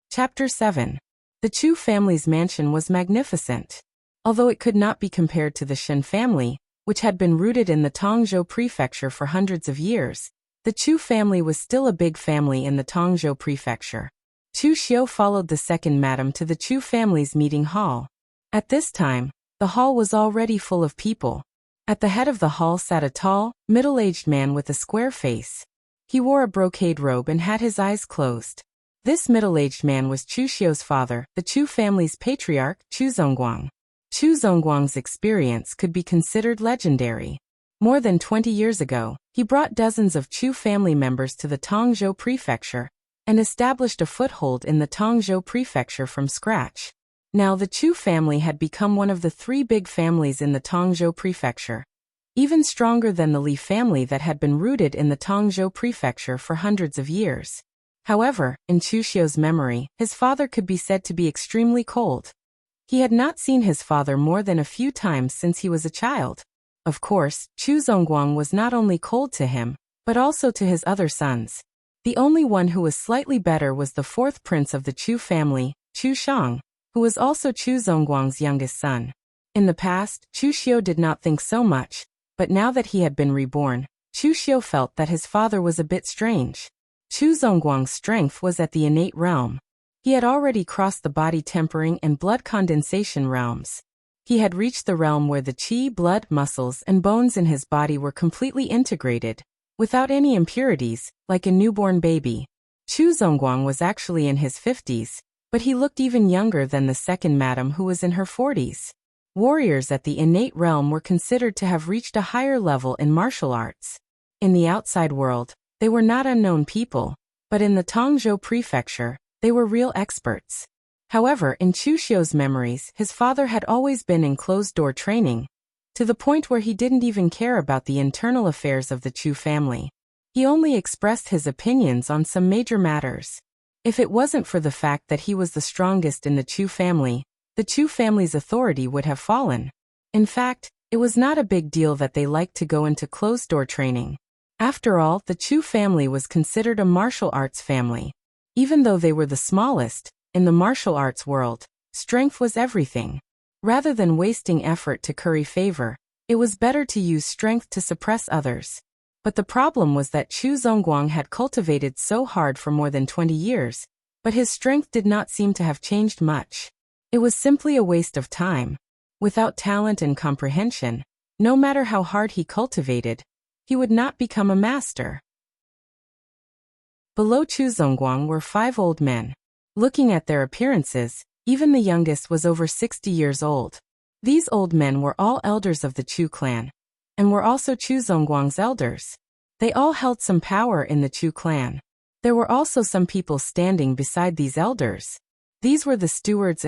Chapter 7. The Chu family's mansion was magnificent. Although it could not be compared to the Shen family, which had been rooted in the Tongzhou prefecture for hundreds of years, the Chu family was still a big family in the Tongzhou prefecture. Chu Xiu followed the second madam to the Chu family's meeting hall. At this time, the hall was already full of people. At the head of the hall sat a tall, middle-aged man with a square face. He wore a brocade robe and had his eyes closed. This middle-aged man was Chu Xiu's father, the Chu family's patriarch, Chu Zongguang. Chu Zongguang's experience could be considered legendary. More than 20 years ago, he brought dozens of Chu family members to the Tongzhou prefecture and established a foothold in the Tongzhou prefecture from scratch. Now the Chu family had become one of the 3 big families in the Tongzhou prefecture, even stronger than the Li family that had been rooted in the Tongzhou prefecture for hundreds of years. However, in Chu Xiu's memory, his father could be said to be extremely cold. He had not seen his father more than a few times since he was a child. Of course, Chu Zongguang was not only cold to him, but also to his other sons. The only one who was slightly better was the 4th prince of the Chu family, Chu Shang, who was also Chu Zongguang's youngest son. In the past, Chu Xiu did not think so much, but now that he had been reborn, Chu Xiu felt that his father was a bit strange. Chu Zongguang's strength was at the innate realm. He had already crossed the body tempering and blood condensation realms. He had reached the realm where the qi, blood, muscles, and bones in his body were completely integrated, without any impurities, like a newborn baby. Chu Zongguang was actually in his 50s, but he looked even younger than the second madam who was in her 40s. Warriors at the innate realm were considered to have reached a higher level in martial arts. In the outside world, they were not unknown people, but in the Tongzhou prefecture, they were real experts. However, in Chu Xiu's memories, his father had always been in closed-door training, to the point where he didn't even care about the internal affairs of the Chu family. He only expressed his opinions on some major matters. If it wasn't for the fact that he was the strongest in the Chu family, the Chu family's authority would have fallen. In fact, it was not a big deal that they liked to go into closed-door training. After all, the Chu family was considered a martial arts family. Even though they were the smallest, in the martial arts world, strength was everything. Rather than wasting effort to curry favor, it was better to use strength to suppress others. But the problem was that Chu Zongguang had cultivated so hard for more than 20 years, but his strength did not seem to have changed much. It was simply a waste of time. Without talent and comprehension, no matter how hard he cultivated, he would not become a master. Below Chu Zongguang were 5 old men. Looking at their appearances, even the youngest was over 60 years old. These old men were all elders of the Chu clan, and were also Chu Zongguang's elders. They all held some power in the Chu clan. There were also some people standing beside these elders. These were the stewards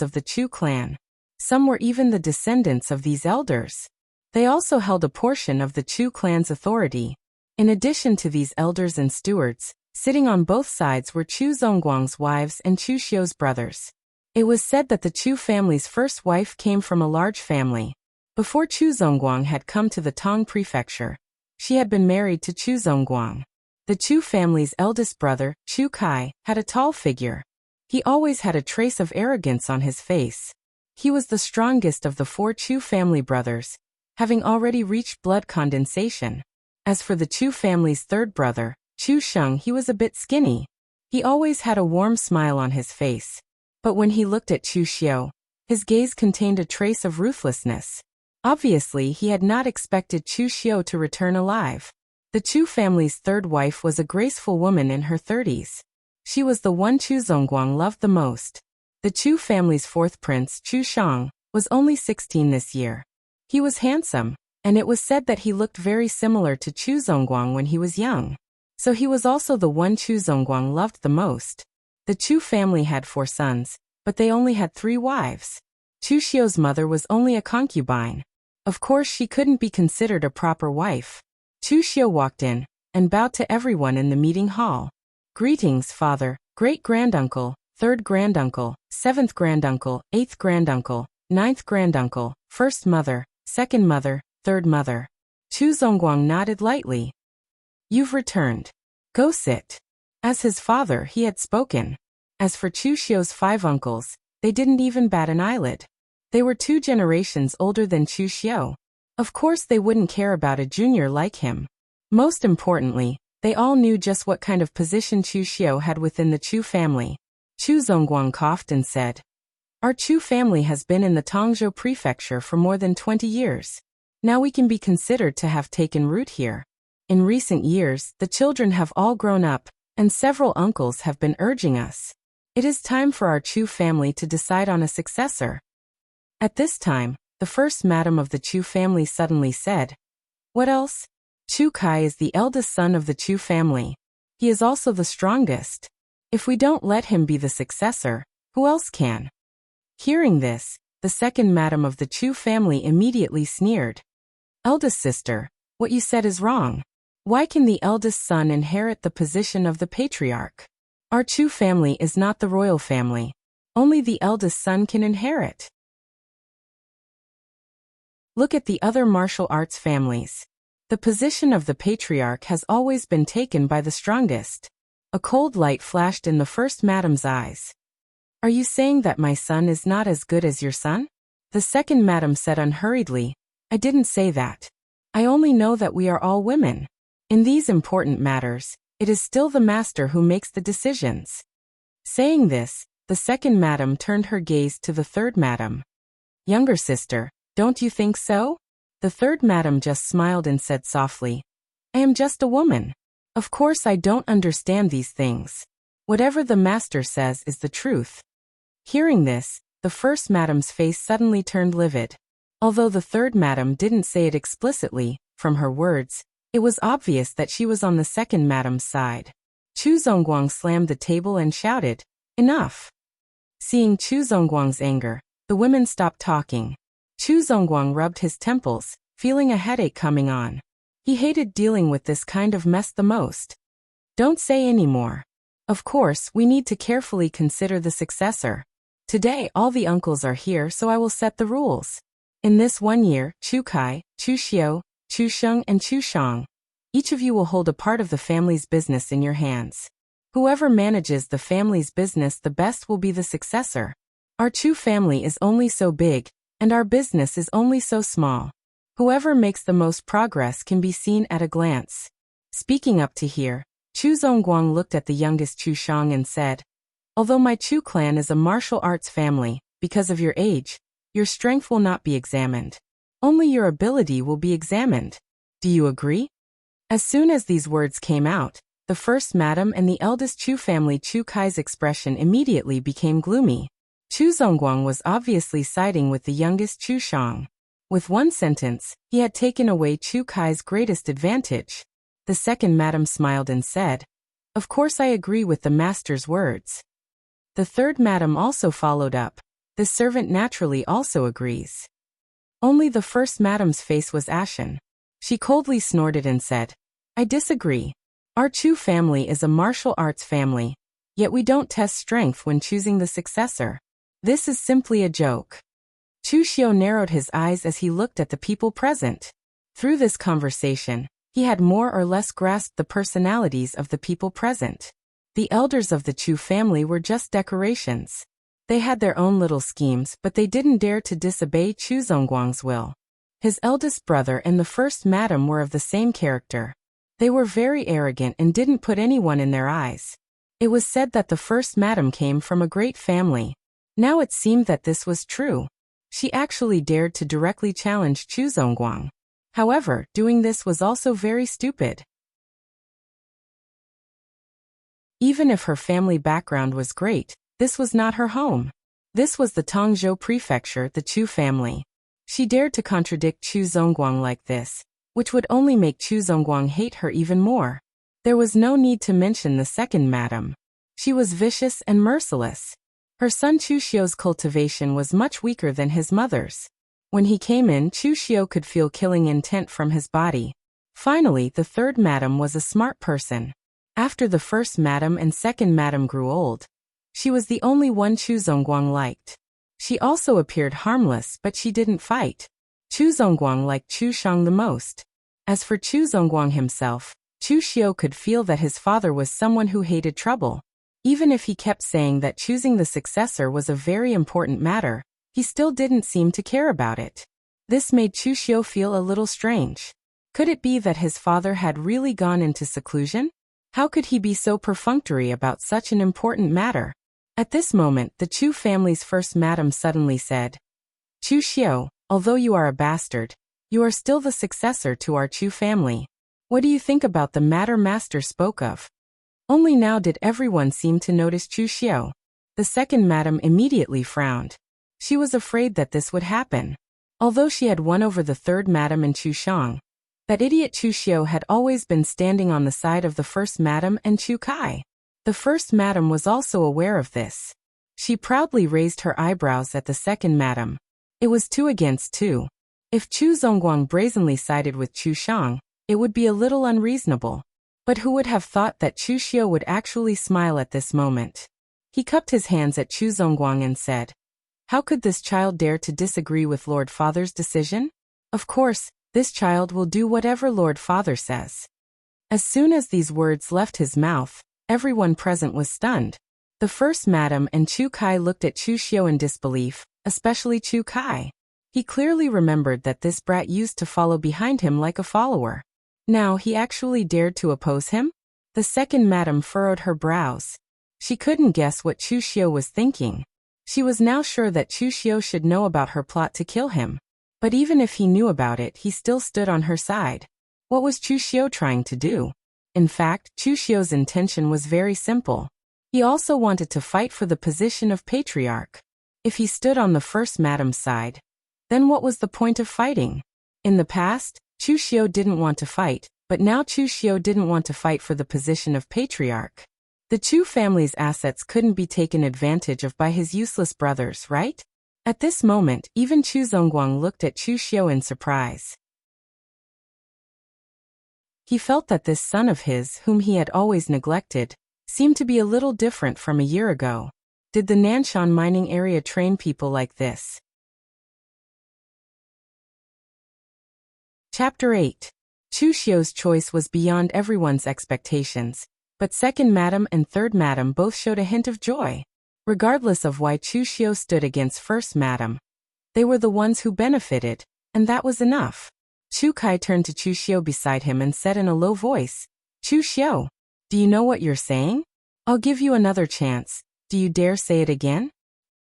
of the Chu clan. Some were even the descendants of these elders. They also held a portion of the Chu clan's authority. In addition to these elders and stewards, sitting on both sides were Chu Zongguang's wives and Chu Xiu's brothers. It was said that the Chu family's first wife came from a large family. Before Chu Zongguang had come to the Tong prefecture, she had been married to Chu Zongguang. The Chu family's eldest brother, Chu Kai, had a tall figure. He always had a trace of arrogance on his face. He was the strongest of the 4 Chu family brothers, having already reached blood condensation. As for the Chu family's third brother, Chu Sheng, he was a bit skinny. He always had a warm smile on his face. But when he looked at Chu Xiu, his gaze contained a trace of ruthlessness. Obviously, he had not expected Chu Xiu to return alive. The Chu family's third wife was a graceful woman in her 30s. She was the one Chu Zongguang loved the most. The Chu family's fourth prince, Chu Shang, was only 16 this year. He was handsome, and it was said that he looked very similar to Chu Zongguang when he was young. So he was also the one Chu Zongguang loved the most. The Chu family had 4 sons, but they only had 3 wives. Chu Xiu's mother was only a concubine. Of course, she couldn't be considered a proper wife. Chu Xiu walked in and bowed to everyone in the meeting hall. "Greetings, father, great-granduncle, third granduncle, 7th granduncle, 8th granduncle, 9th granduncle, first mother, second mother, third mother." Chu Zongguang nodded lightly. "You've returned. Go sit." As his father, he had spoken. As for Chu Xiu's 5 uncles, they didn't even bat an eyelid. They were 2 generations older than Chu Xiu. Of course they wouldn't care about a junior like him. Most importantly, they all knew just what kind of position Chu Xiu had within the Chu family. Chu Zongguang coughed and said, "Our Chu family has been in the Tongzhou prefecture for more than 20 years. Now we can be considered to have taken root here. In recent years, the children have all grown up, and several uncles have been urging us. It is time for our Chu family to decide on a successor." At this time, the first madam of the Chu family suddenly said, "What else? Chu Kai is the eldest son of the Chu family. He is also the strongest. If we don't let him be the successor, who else can?" Hearing this, the second madam of the Chu family immediately sneered. "Eldest sister, what you said is wrong. Why can the eldest son inherit the position of the patriarch? Our Chu family is not the royal family. Only the eldest son can inherit. Look at the other martial arts families. The position of the patriarch has always been taken by the strongest." A cold light flashed in the first madam's eyes. "Are you saying that my son is not as good as your son?" The second madam said unhurriedly, "I didn't say that. I only know that we are all women. In these important matters, it is still the master who makes the decisions." Saying this, the second madam turned her gaze to the third madam. Younger sister, don't you think so? The third madam just smiled and said softly, I am just a woman. Of course I don't understand these things. Whatever the master says is the truth. Hearing this, the first madam's face suddenly turned livid. Although the third madam didn't say it explicitly, from her words, it was obvious that she was on the second madam's side. Chu Zongguang slammed the table and shouted, Enough! Seeing Chu Zongguang's anger, the women stopped talking. Chu Zongguang rubbed his temples, feeling a headache coming on. He hated dealing with this kind of mess the most. Don't say any more. Of course, we need to carefully consider the successor. Today all the uncles are here, so I will set the rules. In this 1 year, Chu Kai, Chu Xiu, Chu Sheng and Chu Shang, each of you will hold a part of the family's business in your hands. Whoever manages the family's business the best will be the successor. Our Chu family is only so big, and our business is only so small. Whoever makes the most progress can be seen at a glance. Speaking up to here, Chu Zongguang looked at the youngest Chu Shang and said, Although my Chu clan is a martial arts family, because of your age, your strength will not be examined. Only your ability will be examined. Do you agree? As soon as these words came out, the first madam and the eldest Chu family Chu Kai's expression immediately became gloomy. Chu Zongguang was obviously siding with the youngest Chu Shang. With one sentence, he had taken away Chu Kai's greatest advantage. The second madam smiled and said, Of course I agree with the master's words. The third madam also followed up. The servant naturally also agrees. Only the first madam's face was ashen. She coldly snorted and said, I disagree. Our Chu family is a martial arts family, yet we don't test strength when choosing the successor. This is simply a joke. Chu Xiu narrowed his eyes as he looked at the people present. Through this conversation, he had more or less grasped the personalities of the people present. The elders of the Chu family were just decorations. They had their own little schemes, but they didn't dare to disobey Chu Zongguang's will. His eldest brother and the first madam were of the same character. They were very arrogant and didn't put anyone in their eyes. It was said that the first madam came from a great family. Now it seemed that this was true. She actually dared to directly challenge Chu Zongguang. However, doing this was also very stupid. Even if her family background was great, this was not her home. This was the Tongzhou prefecture, the Chu family. She dared to contradict Chu Zongguang like this, which would only make Chu Zongguang hate her even more. There was no need to mention the second madam. She was vicious and merciless. Her son Chu Xiu's cultivation was much weaker than his mother's. When he came in, Chu Xiu could feel killing intent from his body. Finally, the third madam was a smart person. After the first madam and second madam grew old, she was the only one Chu Zongguang liked. She also appeared harmless, but she didn't fight. Chu Zongguang liked Chu Shang the most. As for Chu Zongguang himself, Chu Xiu could feel that his father was someone who hated trouble. Even if he kept saying that choosing the successor was a very important matter, he still didn't seem to care about it. This made Chu Xiu feel a little strange. Could it be that his father had really gone into seclusion? How could he be so perfunctory about such an important matter? At this moment, the Chu family's first madam suddenly said, Chu Xiu, although you are a bastard, you are still the successor to our Chu family. What do you think about the matter master spoke of? Only now did everyone seem to notice Chu Xiu. The second madam immediately frowned. She was afraid that this would happen. Although she had won over the third madam and Chu Shang, that idiot Chu Xiu had always been standing on the side of the first madam and Chu Kai. The first madam was also aware of this. She proudly raised her eyebrows at the second madam. It was 2 against 2. If Chu Zongguang brazenly sided with Chu Shang, it would be a little unreasonable. But who would have thought that Chu Xiu would actually smile at this moment? He cupped his hands at Chu Zongguang and said, How could this child dare to disagree with Lord Father's decision? Of course, this child will do whatever Lord Father says. As soon as these words left his mouth, everyone present was stunned. The first madam and Chu Kai looked at Chu Xiu in disbelief, especially Chu Kai. He clearly remembered that this brat used to follow behind him like a follower. Now he actually dared to oppose him? The second madam furrowed her brows. She couldn't guess what Chu Xiu was thinking. She was now sure that Chu Xiu should know about her plot to kill him. But even if he knew about it, he still stood on her side. What was Chu Xiu trying to do? In fact, Chu Xiu's intention was very simple. He also wanted to fight for the position of patriarch. If he stood on the first madam's side, then what was the point of fighting? In the past, Chu Xiu didn't want to fight, but now Chu Xiu didn't want to fight for the position of patriarch. The Chu family's assets couldn't be taken advantage of by his useless brothers, right? At this moment, even Chu Zongguang looked at Chu Xiu in surprise. He felt that this son of his, whom he had always neglected, seemed to be a little different from a year ago. Did the Nanshan mining area train people like this? Chapter 8. Chu Xiu's choice was beyond everyone's expectations, but second madam and third madam both showed a hint of joy. Regardless of why Chu Xiu stood against first madam, they were the ones who benefited, and that was enough. Chu Kai turned to Chu Xiu beside him and said in a low voice, "Chu Xiu, do you know what you're saying? I'll give you another chance. Do you dare say it again?"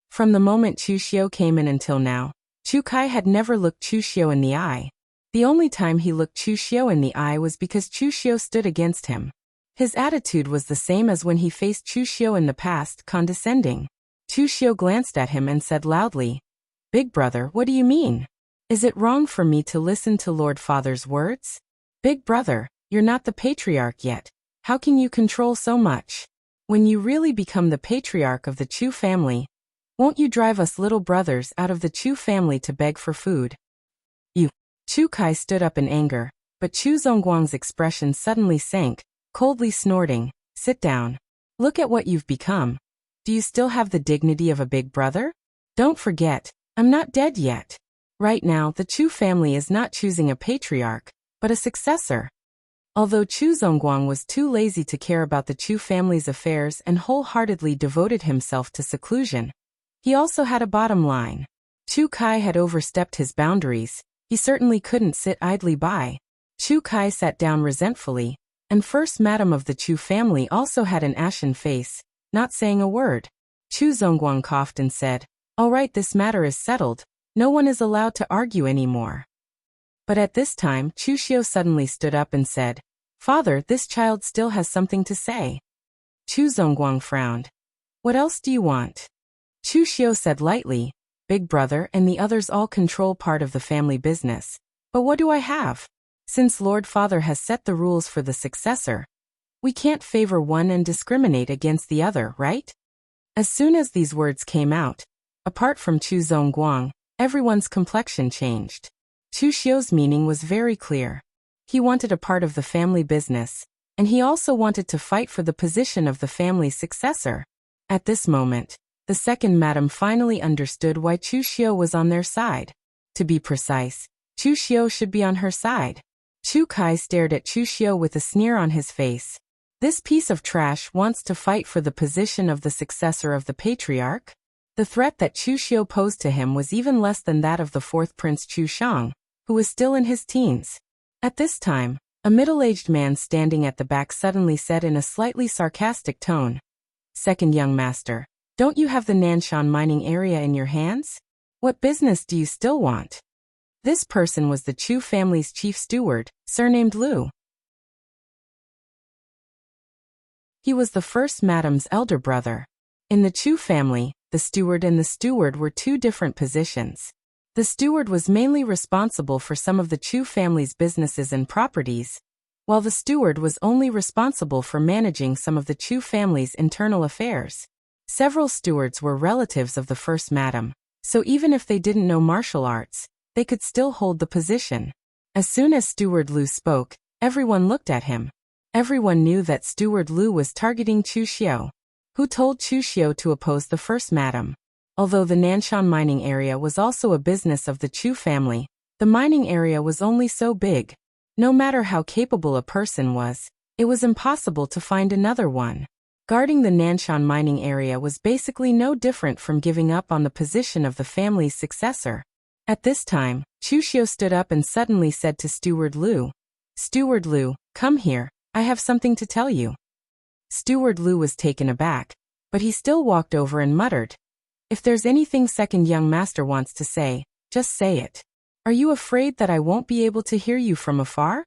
From the moment Chu Xiu came in until now, Chu Kai had never looked Chu Xiu in the eye. The only time he looked Chu Xiu in the eye was because Chu Xiu stood against him. His attitude was the same as when he faced Chu Xiu in the past, condescending. Chu Xiu glanced at him and said loudly, "Big brother, what do you mean? Is it wrong for me to listen to Lord Father's words? Big brother, you're not the patriarch yet. How can you control so much? When you really become the patriarch of the Chu family, won't you drive us little brothers out of the Chu family to beg for food?" You. Chu Kai stood up in anger, but Chu Zongguang's expression suddenly sank, coldly snorting, "Sit down. Look at what you've become. Do you still have the dignity of a big brother? Don't forget, I'm not dead yet. Right now, the Chu family is not choosing a patriarch, but a successor." Although Chu Zongguang was too lazy to care about the Chu family's affairs and wholeheartedly devoted himself to seclusion, he also had a bottom line. Chu Kai had overstepped his boundaries. He certainly couldn't sit idly by. Chu Kai sat down resentfully, and first madam of the Chu family also had an ashen face, not saying a word. Chu Zongguang coughed and said, "All right, this matter is settled. No one is allowed to argue anymore." But at this time, Chu Xiu suddenly stood up and said, "Father, this child still has something to say." Chu Zongguang frowned. "What else do you want?" Chu Xiu said lightly, "Big brother and the others all control part of the family business. But what do I have? Since Lord Father has set the rules for the successor, we can't favor one and discriminate against the other, right?" As soon as these words came out, apart from Chu Zongguang, everyone's complexion changed. Chu Xiu's meaning was very clear. He wanted a part of the family business, and he also wanted to fight for the position of the family's successor. At this moment, the second madam finally understood why Chu Xiu was on their side. To be precise, Chu Xiu should be on her side. Chu Kai stared at Chu Xiu with a sneer on his face. This piece of trash wants to fight for the position of the successor of the patriarch? The threat that Chu Xiu posed to him was even less than that of the fourth prince Chu Shang, who was still in his teens. At this time, a middle-aged man standing at the back suddenly said in a slightly sarcastic tone, "Second young master, don't you have the Nanshan mining area in your hands? What business do you still want?" This person was the Chu family's chief steward, surnamed Lu. He was the first madam's elder brother. In the Chu family, the steward and the steward were two different positions. The steward was mainly responsible for some of the Chu family's businesses and properties, while the steward was only responsible for managing some of the Chu family's internal affairs. Several stewards were relatives of the first madam, so even if they didn't know martial arts, they could still hold the position. As soon as Steward Lu spoke, everyone looked at him. Everyone knew that Steward Lu was targeting Chu Xiu. Who told Chu Xiu to oppose the first madam? Although the Nanshan mining area was also a business of the Chu family, the mining area was only so big. No matter how capable a person was, it was impossible to find another one. Guarding the Nanshan mining area was basically no different from giving up on the position of the family's successor. At this time, Chu Xiu stood up and suddenly said to Steward Lu, "Steward Lu, come here, I have something to tell you." Steward Lu was taken aback, but he still walked over and muttered, If there's anything second young master wants to say, just say it. Are you afraid that I won't be able to hear you from afar?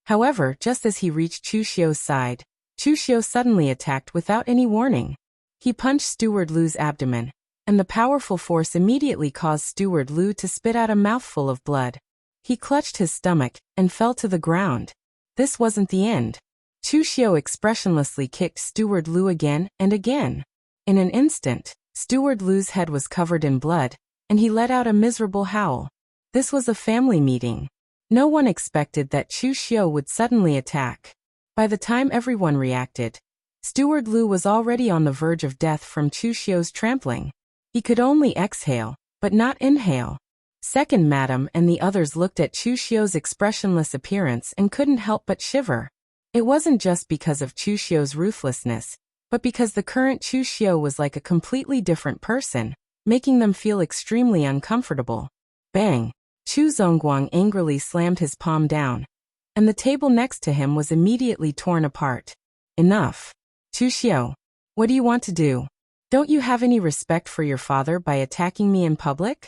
However, just as he reached Chu Xiu's side, Chu Xiu suddenly attacked without any warning. He punched Steward Lu's abdomen, and the powerful force immediately caused Steward Lu to spit out a mouthful of blood. He clutched his stomach and fell to the ground. This wasn't the end. Chu Xiu expressionlessly kicked Steward Lu again and again. In an instant, Steward Lu's head was covered in blood, and he let out a miserable howl. This was a family meeting. No one expected that Chu Xiu would suddenly attack. By the time everyone reacted, Steward Lu was already on the verge of death from Chu Xiu's trampling. He could only exhale, but not inhale. Second Madam and the others looked at Chu Xiu's expressionless appearance and couldn't help but shiver. It wasn't just because of Chu Xiu's ruthlessness, but because the current Chu Xiu was like a completely different person, making them feel extremely uncomfortable. Bang! Chu Zongguang angrily slammed his palm down, and the table next to him was immediately torn apart. Enough. Chu Xiu, what do you want to do? Don't you have any respect for your father by attacking me in public?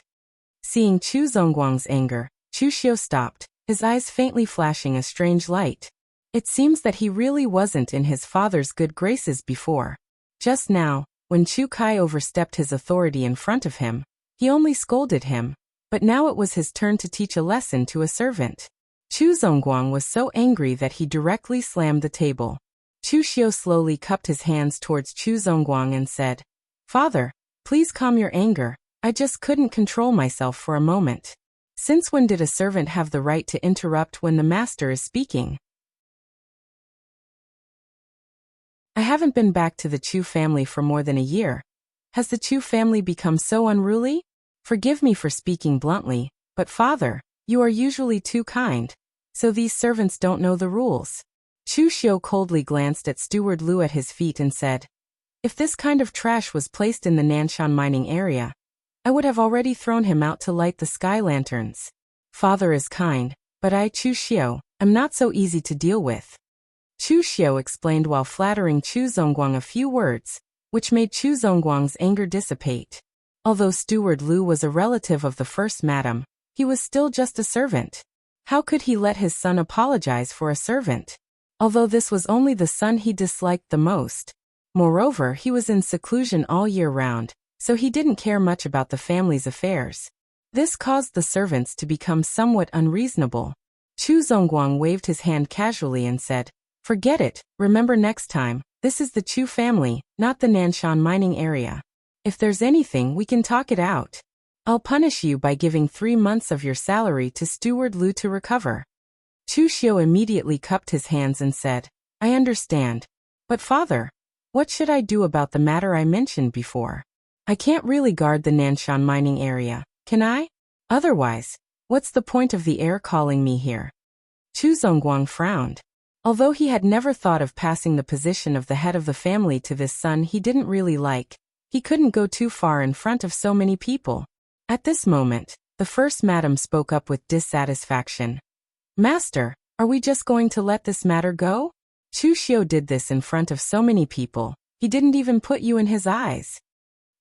Seeing Chu Zongguang's anger, Chu Xiu stopped, his eyes faintly flashing a strange light. It seems that he really wasn't in his father's good graces before. Just now, when Chu Kai overstepped his authority in front of him, he only scolded him, but now it was his turn to teach a lesson to a servant. Chu Zongguang was so angry that he directly slammed the table. Chu Xiu slowly cupped his hands towards Chu Zongguang and said, "Father, please calm your anger. I just couldn't control myself for a moment. Since when did a servant have the right to interrupt when the master is speaking? I haven't been back to the Chu family for more than a year. Has the Chu family become so unruly? Forgive me for speaking bluntly, but father, you are usually too kind. So these servants don't know the rules." Chu Xiu coldly glanced at Steward Lu at his feet and said, "If this kind of trash was placed in the Nanshan mining area, I would have already thrown him out to light the sky lanterns. Father is kind, but I, Chu Xiu, am not so easy to deal with." Chu Xiu explained while flattering Chu Zongguang a few words, which made Chu Zongguang's anger dissipate. Although Steward Lu was a relative of the first madam, he was still just a servant. How could he let his son apologize for a servant? Although this was only the son he disliked the most. Moreover, he was in seclusion all year round, so he didn't care much about the family's affairs. This caused the servants to become somewhat unreasonable. Chu Zongguang waved his hand casually and said, "Forget it, remember next time, this is the Chu family, not the Nanshan mining area. If there's anything, we can talk it out. I'll punish you by giving 3 months of your salary to Steward Lu to recover." Chu Xiu immediately cupped his hands and said, "I understand. But father, what should I do about the matter I mentioned before? I can't really guard the Nanshan mining area, can I? Otherwise, what's the point of the heir calling me here?" Chu Zongguang frowned. Although he had never thought of passing the position of the head of the family to this son he didn't really like, he couldn't go too far in front of so many people. At this moment, the first madam spoke up with dissatisfaction. "Master, are we just going to let this matter go? Chu Xiu did this in front of so many people, he didn't even put you in his eyes."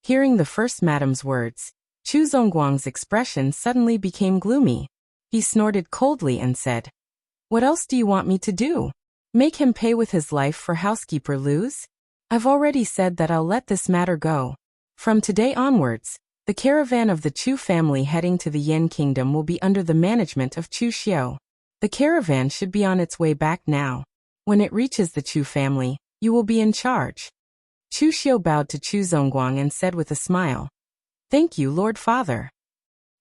Hearing the first madam's words, Chu Zongguang's expression suddenly became gloomy. He snorted coldly and said, "What else do you want me to do? Make him pay with his life for housekeeper Lu's? I've already said that I'll let this matter go. From today onwards, the caravan of the Chu family heading to the Yin Kingdom will be under the management of Chu Xiu. The caravan should be on its way back now. When it reaches the Chu family, you will be in charge." Chu Xiu bowed to Chu Zongguang and said with a smile, "Thank you, Lord Father."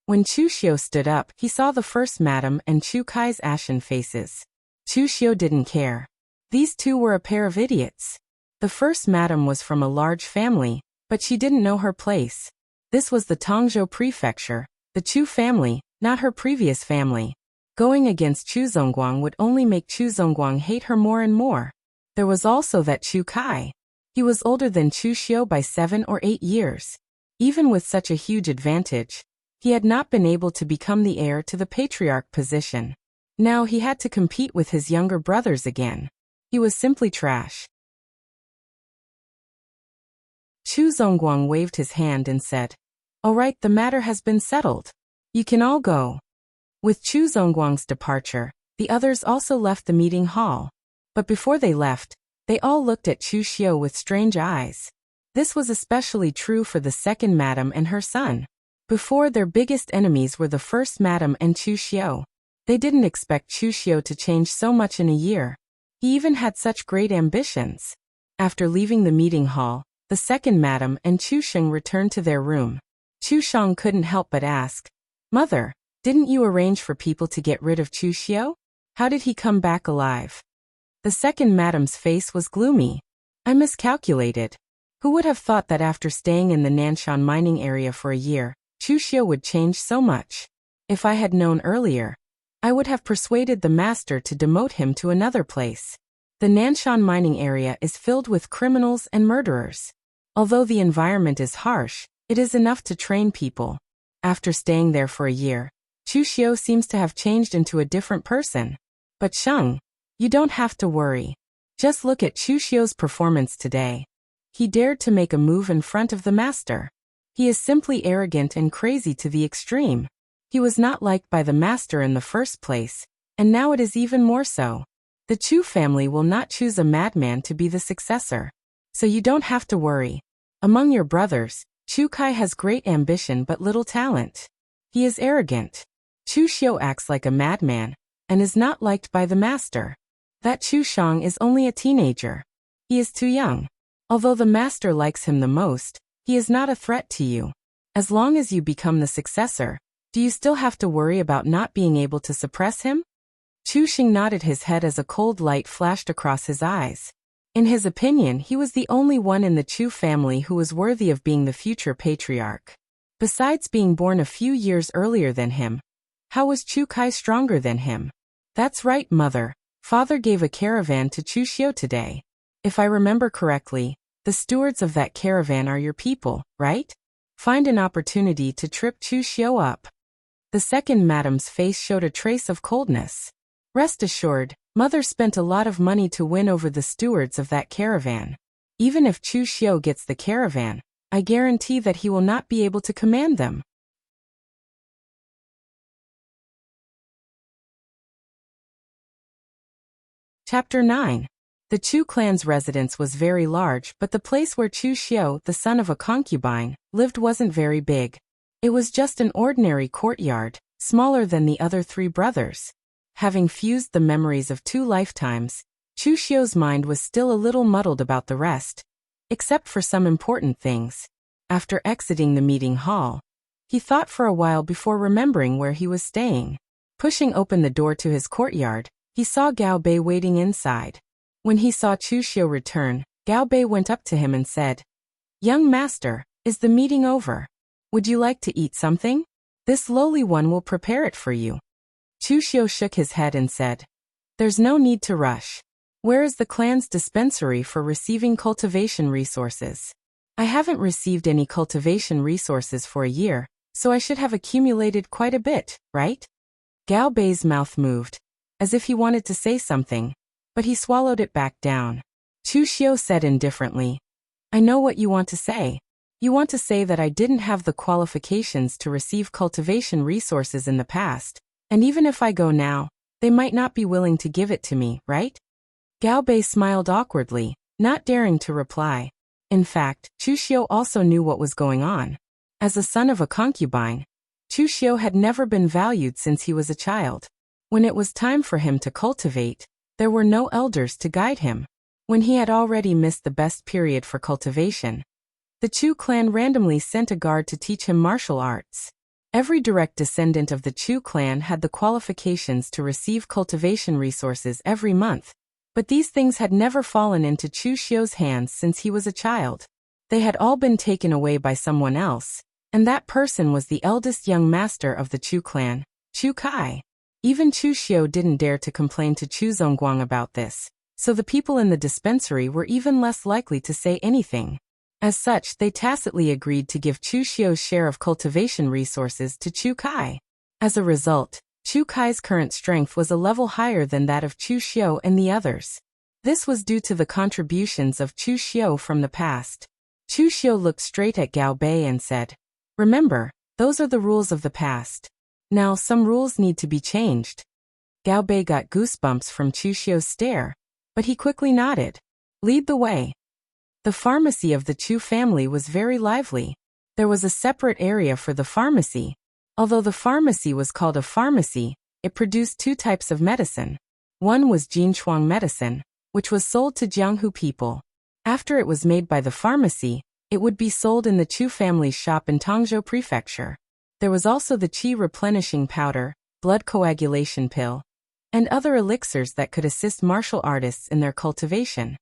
When Chu Xiu stood up, he saw the first madam and Chu Kai's ashen faces. Chu Xiu didn't care. These two were a pair of idiots. The first madam was from a large family, but she didn't know her place. This was the Tongzhou prefecture, the Chu family, not her previous family. Going against Chu Zongguang would only make Chu Zongguang hate her more and more. There was also that Chu Kai. He was older than Chu Xiu by 7 or 8 years. Even with such a huge advantage, he had not been able to become the heir to the patriarch position. Now he had to compete with his younger brothers again. He was simply trash. Chu Zongguang waved his hand and said, "All right, the matter has been settled. You can all go." With Chu Zongguang's departure, the others also left the meeting hall. But before they left, they all looked at Chu Xiu with strange eyes. This was especially true for the second madam and her son. Before, their biggest enemies were the first madam and Chu Xiu. They didn't expect Chu Xiu to change so much in a year. He even had such great ambitions. After leaving the meeting hall, the second madam and Chu Sheng returned to their room. Chu Sheng couldn't help but ask, "Mother, didn't you arrange for people to get rid of Chu Xiu? How did he come back alive?" The second madam's face was gloomy. "I miscalculated. Who would have thought that after staying in the Nanshan mining area for a year, Chu Xiu would change so much? If I had known earlier, I would have persuaded the master to demote him to another place. The Nanshan mining area is filled with criminals and murderers. Although the environment is harsh, it is enough to train people." After staying there for a year, Chu Xiu seems to have changed into a different person. But Sheng, you don't have to worry. Just look at Chu Xiu's performance today. He dared to make a move in front of the master. He is simply arrogant and crazy to the extreme. He was not liked by the master in the first place, and now it is even more so. The Chu family will not choose a madman to be the successor. So you don't have to worry. Among your brothers, Chu Kai has great ambition but little talent. He is arrogant. Chu Xiu acts like a madman, and is not liked by the master. That Chu Shang is only a teenager. He is too young. Although the master likes him the most, he is not a threat to you. As long as you become the successor, do you still have to worry about not being able to suppress him?" Chu Xing nodded his head as a cold light flashed across his eyes. In his opinion, he was the only one in the Chu family who was worthy of being the future patriarch. Besides being born a few years earlier than him, how was Chu Kai stronger than him? "That's right, mother. Father gave a caravan to Chu Xiu today. If I remember correctly, the stewards of that caravan are your people, right? Find an opportunity to trip Chu Xiu up." The second madam's face showed a trace of coldness. "Rest assured, mother spent a lot of money to win over the stewards of that caravan. Even if Chu Xiu gets the caravan, I guarantee that he will not be able to command them." Chapter 9. The Chu clan's residence was very large, but the place where Chu Xiu, the son of a concubine, lived wasn't very big. It was just an ordinary courtyard, smaller than the other three brothers. Having fused the memories of 2 lifetimes, Chu Xiu's mind was still a little muddled about the rest, except for some important things. After exiting the meeting hall, he thought for a while before remembering where he was staying. Pushing open the door to his courtyard, he saw Gao Bei waiting inside. When he saw Chu Xiu return, Gao Bei went up to him and said, "Young master, is the meeting over? Would you like to eat something? This lowly one will prepare it for you." Chu Xiu shook his head and said, "There's no need to rush. Where is the clan's dispensary for receiving cultivation resources? I haven't received any cultivation resources for a year, so I should have accumulated quite a bit, right?" Gao Bei's mouth moved, as if he wanted to say something, but he swallowed it back down. Chu Xiu said indifferently, "I know what you want to say. You want to say that I didn't have the qualifications to receive cultivation resources in the past, and even if I go now, they might not be willing to give it to me, right?" Gao Bei smiled awkwardly, not daring to reply. In fact, Chu Xiu also knew what was going on. As a son of a concubine, Chu Xiu had never been valued since he was a child. When it was time for him to cultivate, there were no elders to guide him. When he had already missed the best period for cultivation, the Chu clan randomly sent a guard to teach him martial arts. Every direct descendant of the Chu clan had the qualifications to receive cultivation resources every month, but these things had never fallen into Chu Xiu's hands since he was a child. They had all been taken away by someone else, and that person was the eldest young master of the Chu clan, Chu Kai. Even Chu Xiu didn't dare to complain to Chu Zongguang about this, so the people in the dispensary were even less likely to say anything. As such, they tacitly agreed to give Chu Xiu's share of cultivation resources to Chu Kai. As a result, Chu Kai's current strength was a level higher than that of Chu Xiu and the others. This was due to the contributions of Chu Xiu from the past. Chu Xiu looked straight at Gao Bei and said, "Remember, those are the rules of the past. Now some rules need to be changed." Gao Bei got goosebumps from Chu Xiu's stare, but he quickly nodded. "Lead the way." The pharmacy of the Chu family was very lively. There was a separate area for the pharmacy. Although the pharmacy was called a pharmacy, it produced two types of medicine. One was Jinshuang medicine, which was sold to Jianghu people. After it was made by the pharmacy, it would be sold in the Chu family's shop in Tongzhou Prefecture. There was also the qi replenishing powder, blood coagulation pill, and other elixirs that could assist martial artists in their cultivation.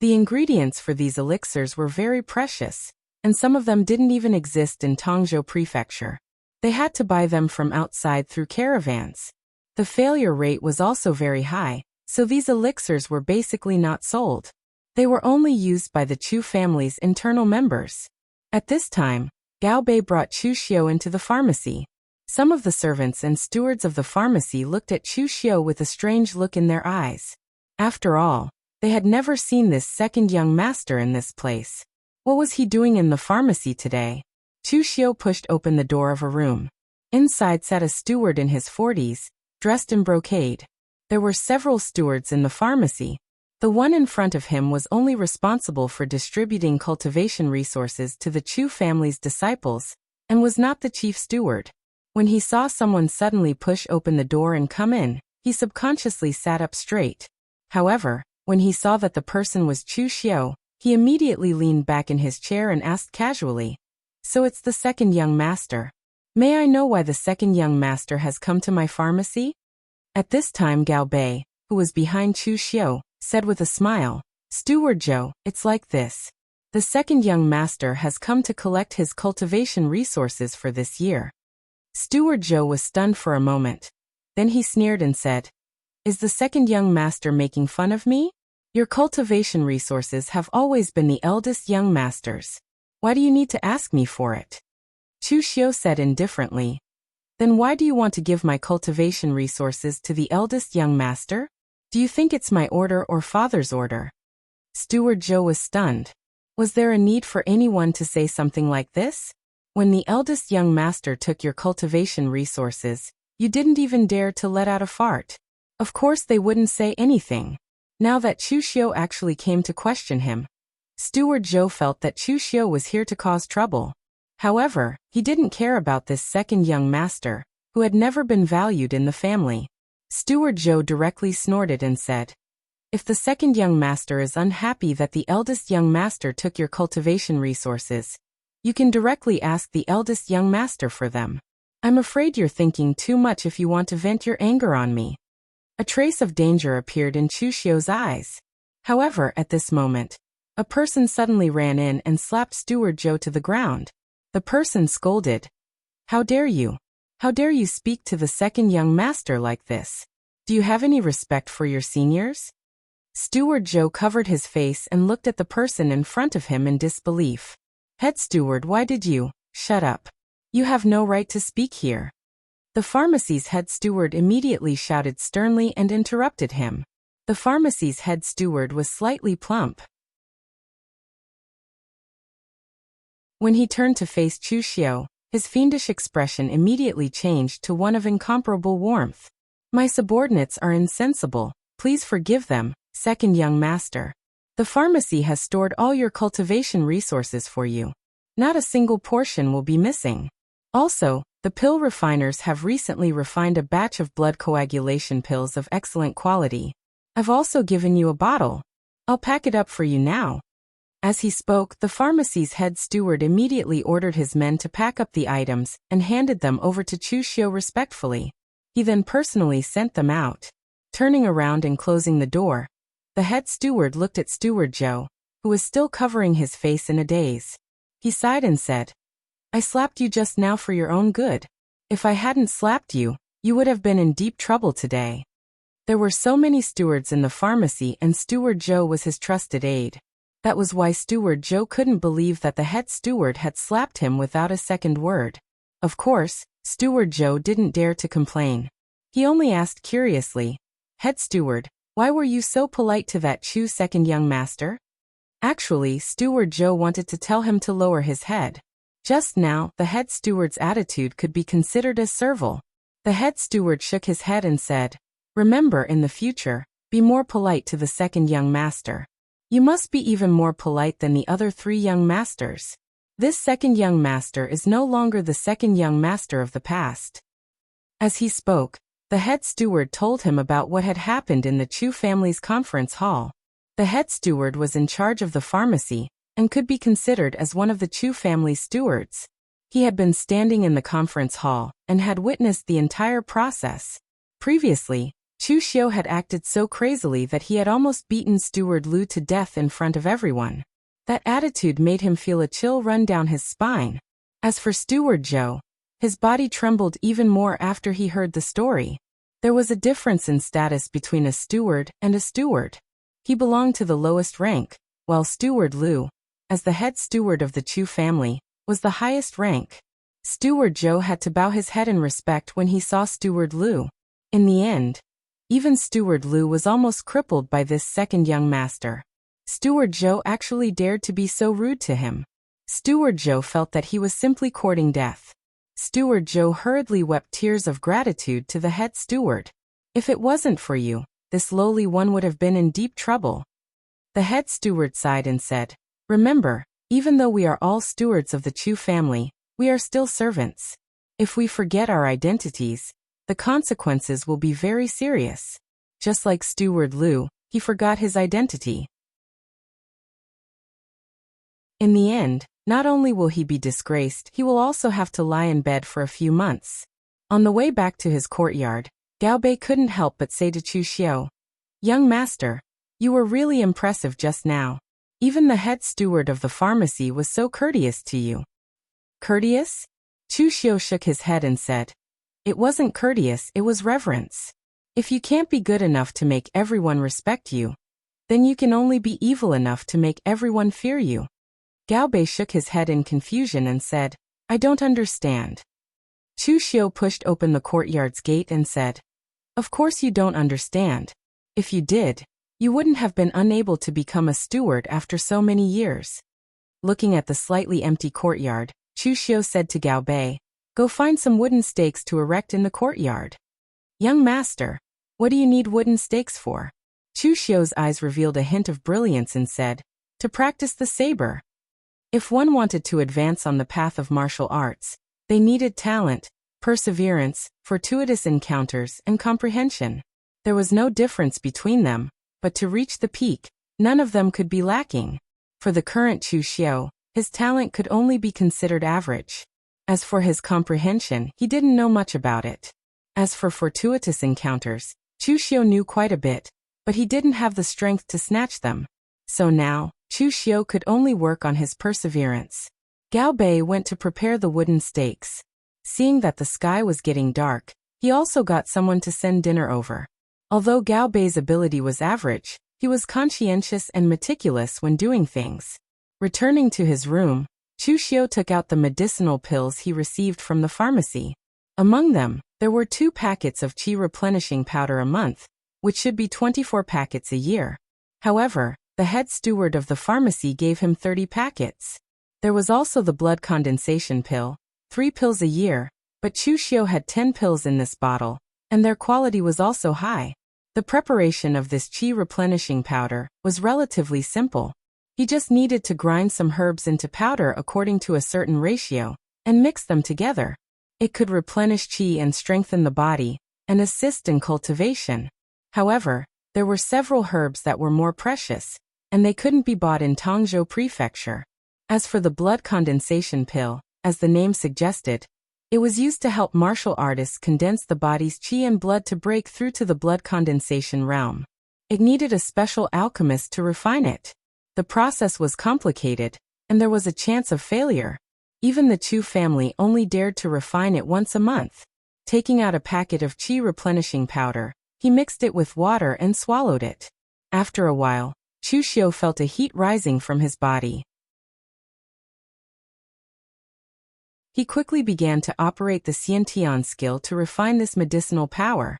The ingredients for these elixirs were very precious, and some of them didn't even exist in Tongzhou Prefecture. They had to buy them from outside through caravans. The failure rate was also very high, so these elixirs were basically not sold. They were only used by the Chu family's internal members. At this time, Gao Bei brought Chu Xiu into the pharmacy. Some of the servants and stewards of the pharmacy looked at Chu Xiu with a strange look in their eyes. After all, they had never seen this second young master in this place. What was he doing in the pharmacy today? Chu Xiu pushed open the door of a room. Inside sat a steward in his 40s, dressed in brocade. There were several stewards in the pharmacy. The one in front of him was only responsible for distributing cultivation resources to the Chu family's disciples, and was not the chief steward. When he saw someone suddenly push open the door and come in, he subconsciously sat up straight. However, when he saw that the person was Chu Xiu, he immediately leaned back in his chair and asked casually, "So it's the second young master. May I know why the second young master has come to my pharmacy?" At this time Gao Bei, who was behind Chu Xiu, said with a smile, "Steward Zhou, it's like this. The second young master has come to collect his cultivation resources for this year." Steward Zhou was stunned for a moment. Then he sneered and said, "Is the second young master making fun of me? Your cultivation resources have always been the eldest young master's. Why do you need to ask me for it?" Chu Xiu said indifferently, "Then why do you want to give my cultivation resources to the eldest young master? Do you think it's my order or father's order?" Steward Zhou was stunned. Was there a need for anyone to say something like this? When the eldest young master took your cultivation resources, you didn't even dare to let out a fart. Of course they wouldn't say anything. Now that Chu Xiu actually came to question him, Steward Zhou felt that Chu Xiu was here to cause trouble. However, he didn't care about this second young master, who had never been valued in the family. Steward Zhou directly snorted and said, "If the second young master is unhappy that the eldest young master took your cultivation resources, you can directly ask the eldest young master for them. I'm afraid you're thinking too much if you want to vent your anger on me." A trace of danger appeared in Chu Xiu's eyes. However, at this moment, a person suddenly ran in and slapped Steward Zhou to the ground. The person scolded, "How dare you? How dare you speak to the second young master like this? Do you have any respect for your seniors?" Steward Zhou covered his face and looked at the person in front of him in disbelief. "Head steward, why did you? Shut up. You have no right to speak here." The pharmacy's head steward immediately shouted sternly and interrupted him. The pharmacy's head steward was slightly plump. When he turned to face Chu Xiu, his fiendish expression immediately changed to one of incomparable warmth. "My subordinates are insensible. Please forgive them, second young master. The pharmacy has stored all your cultivation resources for you. Not a single portion will be missing. Also, the pill refiners have recently refined a batch of blood coagulation pills of excellent quality. I've also given you a bottle. I'll pack it up for you now." As he spoke, the pharmacy's head steward immediately ordered his men to pack up the items and handed them over to Chu Xiu respectfully. He then personally sent them out. Turning around and closing the door, the head steward looked at Steward Zhou, who was still covering his face in a daze. He sighed and said, "I slapped you just now for your own good. If I hadn't slapped you, you would have been in deep trouble today." There were so many stewards in the pharmacy and Steward Zhou was his trusted aide. That was why Steward Zhou couldn't believe that the head steward had slapped him without a second word. Of course, Steward Zhou didn't dare to complain. He only asked curiously, "Head steward, why were you so polite to that Chu second young master?" Actually, Steward Joe wanted to tell him to lower his head. Just now, the head steward's attitude could be considered as servile. The head steward shook his head and said, "Remember, in the future, be more polite to the second young master. You must be even more polite than the other 3 young masters. This second young master is no longer the second young master of the past." As he spoke, the head steward told him about what had happened in the Chu family's conference hall. The head steward was in charge of the pharmacy and could be considered as one of the Chu family's stewards. He had been standing in the conference hall and had witnessed the entire process. Previously, Chu Xiu had acted so crazily that he had almost beaten Steward Lu to death in front of everyone. That attitude made him feel a chill run down his spine. As for Steward Zhou, his body trembled even more after he heard the story. There was a difference in status between a steward and a steward. He belonged to the lowest rank, while Steward Lu, as the head steward of the Chu family, was the highest rank. Steward Zhou had to bow his head in respect when he saw Steward Lu. In the end, even Steward Lu was almost crippled by this second young master. Steward Zhou actually dared to be so rude to him. Steward Zhou felt that he was simply courting death. Steward Zhou hurriedly wept tears of gratitude to the head steward. "If it wasn't for you, this lowly one would have been in deep trouble." The head steward sighed and said, "Remember, even though we are all stewards of the Chu family, we are still servants. If we forget our identities, the consequences will be very serious." Just like Steward Lu, he forgot his identity. In the end, not only will he be disgraced, he will also have to lie in bed for a few months. On the way back to his courtyard, Gao Bei couldn't help but say to Chu Xiu, "Young master, you were really impressive just now. Even the head steward of the pharmacy was so courteous to you." "Courteous?" Chu Xiu shook his head and said, "It wasn't courteous, it was reverence. If you can't be good enough to make everyone respect you, then you can only be evil enough to make everyone fear you." Gao Bei shook his head in confusion and said, "I don't understand." Chu Xiu pushed open the courtyard's gate and said, "Of course you don't understand. If you did, you wouldn't have been unable to become a steward after so many years." Looking at the slightly empty courtyard, Chu Xiu said to Gao Bei, "Go find some wooden stakes to erect in the courtyard." "Young master, what do you need wooden stakes for?" Chu Xiu's eyes revealed a hint of brilliance and said, "To practice the saber." If one wanted to advance on the path of martial arts, they needed talent, perseverance, fortuitous encounters, and comprehension. There was no difference between them, but to reach the peak, none of them could be lacking. For the current Chu Xiu, his talent could only be considered average. As for his comprehension, he didn't know much about it. As for fortuitous encounters, Chu Xiu knew quite a bit, but he didn't have the strength to snatch them. So now, Chu Xiu could only work on his perseverance. Gao Bei went to prepare the wooden stakes. Seeing that the sky was getting dark, he also got someone to send dinner over. Although Gao Bei's ability was average, he was conscientious and meticulous when doing things. Returning to his room, Chu Xiu took out the medicinal pills he received from the pharmacy. Among them, there were 2 packets of qi replenishing powder a month, which should be 24 packets a year. However, the head steward of the pharmacy gave him 30 packets. There was also the blood condensation pill, 3 pills a year, but Chu Xiu had 10 pills in this bottle, and their quality was also high. The preparation of this qi replenishing powder was relatively simple. He just needed to grind some herbs into powder according to a certain ratio, and mix them together. It could replenish qi and strengthen the body, and assist in cultivation. However, there were several herbs that were more precious, and they couldn't be bought in Tongzhou Prefecture. As for the blood condensation pill, as the name suggested, it was used to help martial artists condense the body's qi and blood to break through to the blood condensation realm. It needed a special alchemist to refine it. The process was complicated, and there was a chance of failure. Even the Chu family only dared to refine it once a month. Taking out a packet of qi replenishing powder, he mixed it with water and swallowed it. After a while, Chu Xiu felt a heat rising from his body. He quickly began to operate the Xiantian skill to refine this medicinal power.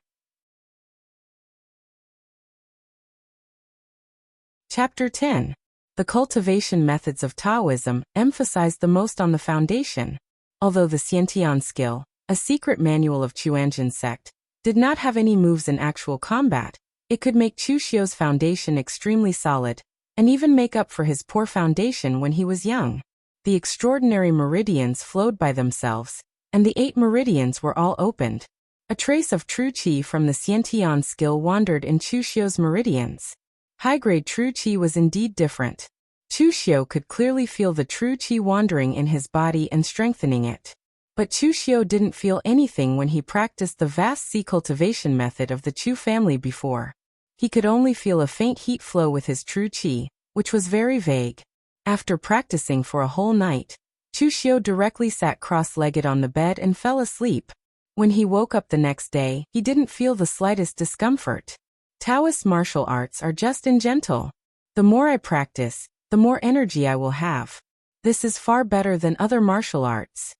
Chapter 10. The cultivation methods of Taoism emphasized the most on the foundation. Although the Xiantian skill, a secret manual of Chuanjin sect, did not have any moves in actual combat, it could make Chu Xiu's foundation extremely solid, and even make up for his poor foundation when he was young. The extraordinary meridians flowed by themselves, and the 8 meridians were all opened. A trace of true qi from the Xiantian skill wandered in Chu Xiu's meridians. High-grade true qi was indeed different. Chu Xiu could clearly feel the true qi wandering in his body and strengthening it. But Chu Xiu didn't feel anything when he practiced the vast sea cultivation method of the Chu family before. He could only feel a faint heat flow with his true qi, which was very vague. After practicing for a whole night, Chu Xiu directly sat cross-legged on the bed and fell asleep. When he woke up the next day, he didn't feel the slightest discomfort. Taoist martial arts are just and gentle. The more I practice, the more energy I will have. This is far better than other martial arts.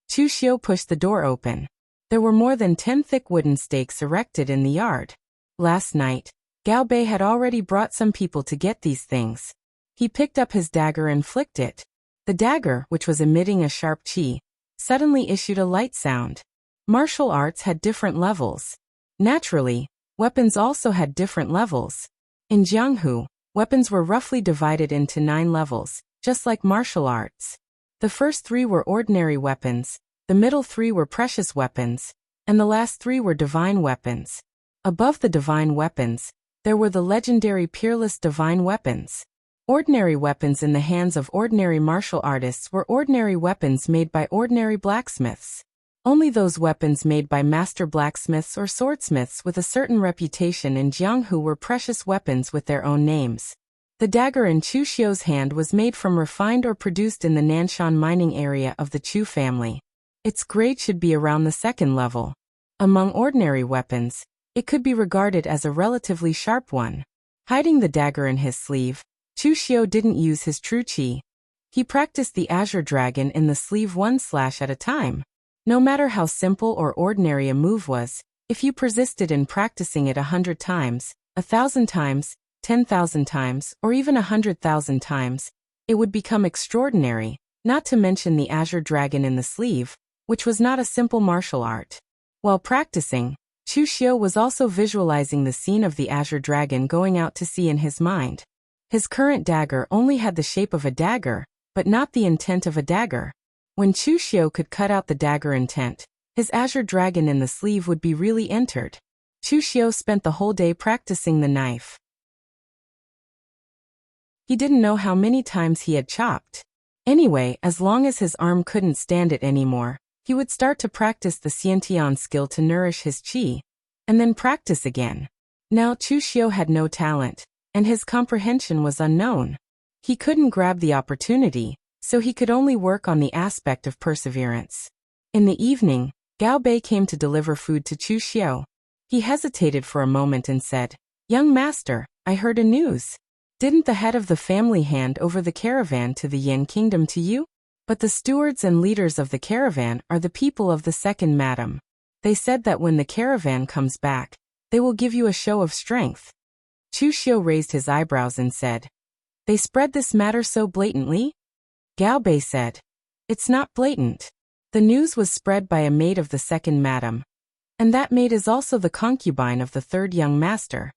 Chu Xiu pushed the door open. There were more than 10 thick wooden stakes erected in the yard. Last night, Gao Bei had already brought some people to get these things. He picked up his dagger and flicked it. The dagger, which was emitting a sharp qi, suddenly issued a light sound. Martial arts had different levels. Naturally, weapons also had different levels. In Jianghu, weapons were roughly divided into 9 levels, just like martial arts. The first 3 were ordinary weapons, the middle 3 were precious weapons, and the last 3 were divine weapons. Above the divine weapons, there were the legendary peerless divine weapons. Ordinary weapons in the hands of ordinary martial artists were ordinary weapons made by ordinary blacksmiths. Only those weapons made by master blacksmiths or swordsmiths with a certain reputation in Jianghu were precious weapons with their own names. The dagger in Chu Xiu's hand was made from refined or produced in the Nanshan mining area of the Chu family. Its grade should be around the 2nd level. Among ordinary weapons, it could be regarded as a relatively sharp one. Hiding the dagger in his sleeve, Chu Xiu didn't use his true qi. He practiced the Azure Dragon in the sleeve 1 slash at a time. No matter how simple or ordinary a move was, if you persisted in practicing it 100 times, 1,000 times, 10,000 times, or even 100,000 times, it would become extraordinary, not to mention the Azure Dragon in the sleeve, which was not a simple martial art. While practicing, Chu Xiu was also visualizing the scene of the Azure Dragon going out to sea in his mind. His current dagger only had the shape of a dagger, but not the intent of a dagger. When Chu Xiu could cut out the dagger intent, his Azure Dragon in the sleeve would be really entered. Chu Xiu spent the whole day practicing the knife. He didn't know how many times he had chopped. Anyway, as long as his arm couldn't stand it anymore, he would start to practice the Xiantian skill to nourish his qi, and then practice again. Now Chu Xiu had no talent, and his comprehension was unknown. He couldn't grab the opportunity, so he could only work on the aspect of perseverance. In the evening, Gao Bei came to deliver food to Chu Xiu. He hesitated for a moment and said, "Young master, I heard a news. Didn't the head of the family hand over the caravan to the Yin kingdom to you? But the stewards and leaders of the caravan are the people of the 2nd madam. They said that when the caravan comes back, they will give you a show of strength." Chu Xiu raised his eyebrows and said, "They spread this matter so blatantly?" Gao Bei said, "It's not blatant. The news was spread by a maid of the 2nd madam. And that maid is also the concubine of the 3rd young master."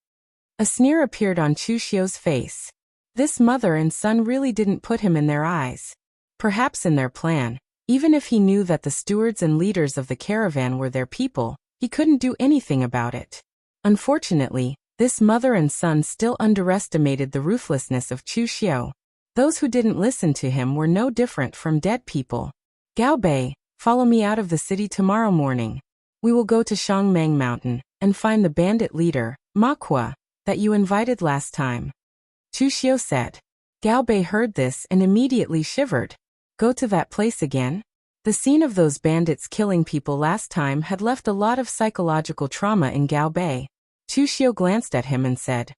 A sneer appeared on Chu Xiu's face. This mother and son really didn't put him in their eyes. Perhaps in their plan, even if he knew that the stewards and leaders of the caravan were their people, he couldn't do anything about it. Unfortunately, this mother and son still underestimated the ruthlessness of Chu Xiu. Those who didn't listen to him were no different from dead people. "Gao Bei, follow me out of the city tomorrow morning. We will go to Shangmeng Mountain and find the bandit leader, Ma Kuo, that you invited last time." Chu Xiu said. Gao Bei heard this and immediately shivered. Go to that place again? The scene of those bandits killing people last time had left a lot of psychological trauma in Gao Bei. Chu Xiu glanced at him and said,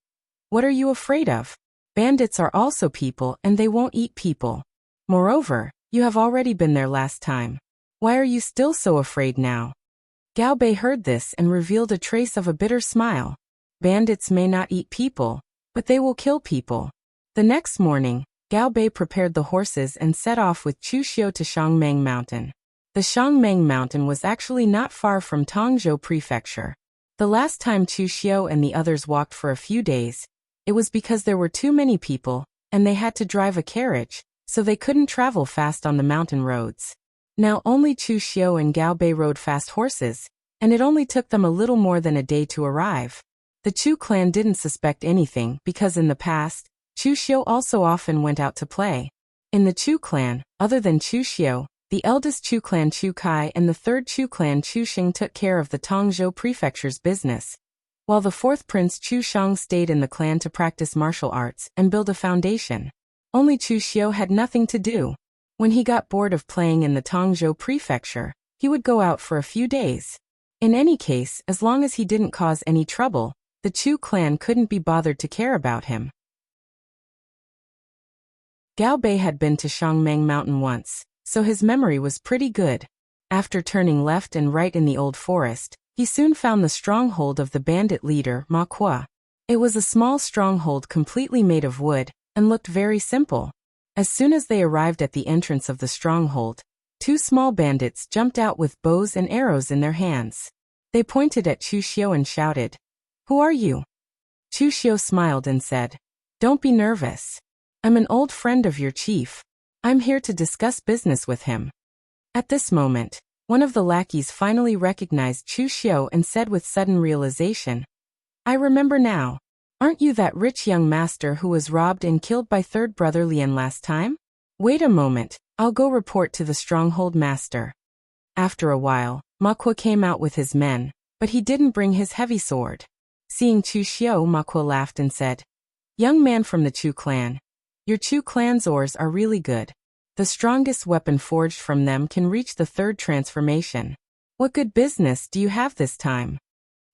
"What are you afraid of? Bandits are also people and they won't eat people. Moreover, you have already been there last time. Why are you still so afraid now?" Gao Bei heard this and revealed a trace of a bitter smile. "Bandits may not eat people, but they will kill people. The next morning, Gao Bei prepared the horses and set off with Chu Xiu to Shangmeng Mountain. The Shangmeng Mountain was actually not far from Tongzhou Prefecture. The last time Chu Xiu and the others walked for a few days, it was because there were too many people, and they had to drive a carriage, so they couldn't travel fast on the mountain roads. Now only Chu Xiu and Gao Bei rode fast horses, and it only took them a little more than a day to arrive. The Chu clan didn't suspect anything because in the past, Chu Xiu also often went out to play. In the Chu clan, other than Chu Xiu, the eldest Chu clan Chu Kai and the third Chu clan Chu Xing took care of the Tongzhou Prefecture's business, while the fourth prince Chu Shang stayed in the clan to practice martial arts and build a foundation. Only Chu Xiu had nothing to do. When he got bored of playing in the Tongzhou Prefecture, he would go out for a few days. In any case, as long as he didn't cause any trouble, the Chu clan couldn't be bothered to care about him. Gao Bei had been to Shangmeng Mountain once, so his memory was pretty good. After turning left and right in the old forest, he soon found the stronghold of the bandit leader, Ma Kuo. It was a small stronghold completely made of wood, and looked very simple. As soon as they arrived at the entrance of the stronghold, two small bandits jumped out with bows and arrows in their hands. They pointed at Chu Xiu and shouted, "Who are you?" Chu Xiu smiled and said, "Don't be nervous. I'm an old friend of your chief. I'm here to discuss business with him." At this moment, one of the lackeys finally recognized Chu Xiu and said with sudden realization, "I remember now. Aren't you that rich young master who was robbed and killed by third brother Lian last time? Wait a moment, I'll go report to the stronghold master." After a while, Ma Kuo came out with his men, but he didn't bring his heavy sword. Seeing Chu Xiu, Ma Kuo laughed and said, "Young man from the Chu clan, your Chu clan's oars are really good. The strongest weapon forged from them can reach the third transformation. What good business do you have this time?"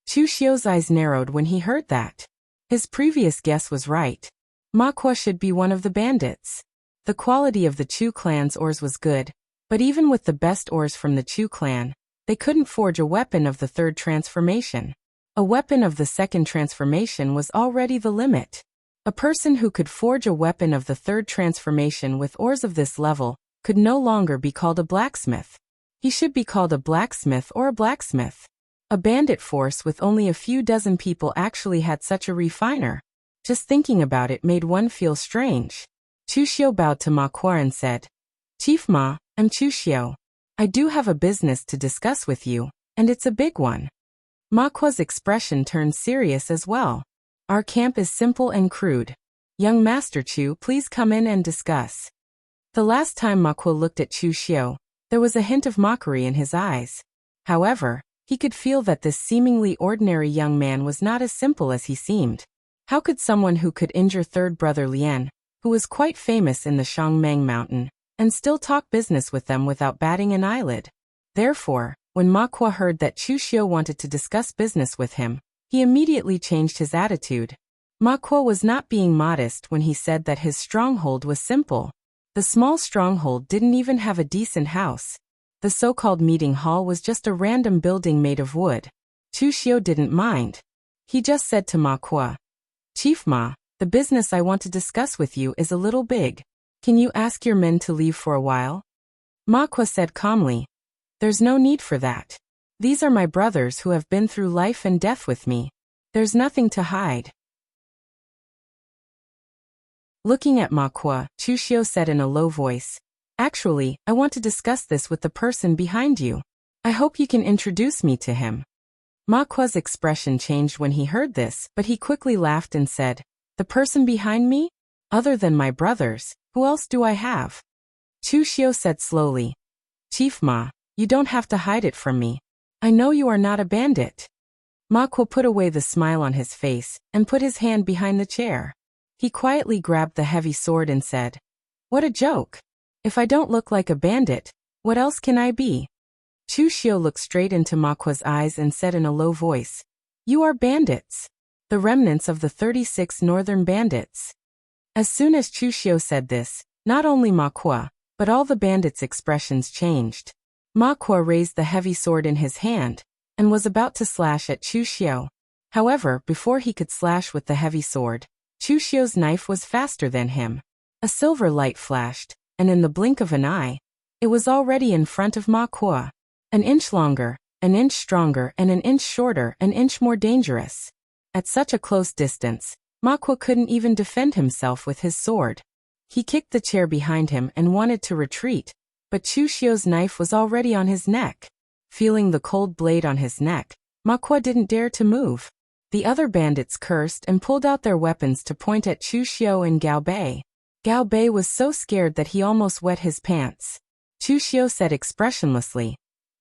Chu Xiu's eyes narrowed when he heard that. His previous guess was right. Ma Kuo should be one of the bandits. The quality of the Chu clan's oars was good, but even with the best oars from the Chu clan, they couldn't forge a weapon of the third transformation. A weapon of the second transformation was already the limit. A person who could forge a weapon of the third transformation with oars of this level could no longer be called a blacksmith. He should be called a blacksmith or a blacksmith. A bandit force with only a few dozen people actually had such a refiner. Just thinking about it made one feel strange. Chu Xiu bowed to Ma Kuo and said, "Chief Ma, I'm Chu Xiu. I do have a business to discuss with you, and it's a big one." Ma Kuo's expression turned serious as well. "Our camp is simple and crude. Young Master Chu, please come in and discuss." The last time Ma Kuo looked at Chu Xiu, there was a hint of mockery in his eyes. However, he could feel that this seemingly ordinary young man was not as simple as he seemed. How could someone who could injure third brother Lian, who was quite famous in the Shangmeng Mountain, and still talk business with them without batting an eyelid? Therefore, when Ma Kuo heard that Chu Xiu wanted to discuss business with him, he immediately changed his attitude. Ma Kuo was not being modest when he said that his stronghold was simple. The small stronghold didn't even have a decent house. The so-called meeting hall was just a random building made of wood. Chu Xiu didn't mind. He just said to Ma Kuo, "Chief Ma, the business I want to discuss with you is a little big. Can you ask your men to leave for a while?" Ma Kuo said calmly, "There's no need for that. These are my brothers who have been through life and death with me. There's nothing to hide." Looking at Ma Kuo, Chu Xiu said in a low voice, "Actually, I want to discuss this with the person behind you. I hope you can introduce me to him." Ma Kuo's expression changed when he heard this, but he quickly laughed and said, "The person behind me? Other than my brothers, who else do I have?" Chu Xiu said slowly, "Chief Ma, you don't have to hide it from me. I know you are not a bandit." Ma Kuo put away the smile on his face and put his hand behind the chair. He quietly grabbed the heavy sword and said, "What a joke! If I don't look like a bandit, what else can I be?" Chu Xiu looked straight into Ma Kuo's eyes and said in a low voice, "You are bandits. The remnants of the 36 northern bandits." As soon as Chu Xiu said this, not only Ma Kuo, but all the bandits' expressions changed. Ma Kuo raised the heavy sword in his hand, and was about to slash at Chu Xiu. However, before he could slash with the heavy sword, Chu Xiu's knife was faster than him. A silver light flashed, and in the blink of an eye, it was already in front of Ma Kuo. An inch longer, an inch stronger, and an inch shorter, an inch more dangerous. At such a close distance, Ma Kuo couldn't even defend himself with his sword. He kicked the chair behind him and wanted to retreat, but Chu Xiu's knife was already on his neck. Feeling the cold blade on his neck, Ma Kuo didn't dare to move. The other bandits cursed and pulled out their weapons to point at Chu Xiu and Gao Bei. Gao Bei was so scared that he almost wet his pants. Chu Xiu said expressionlessly,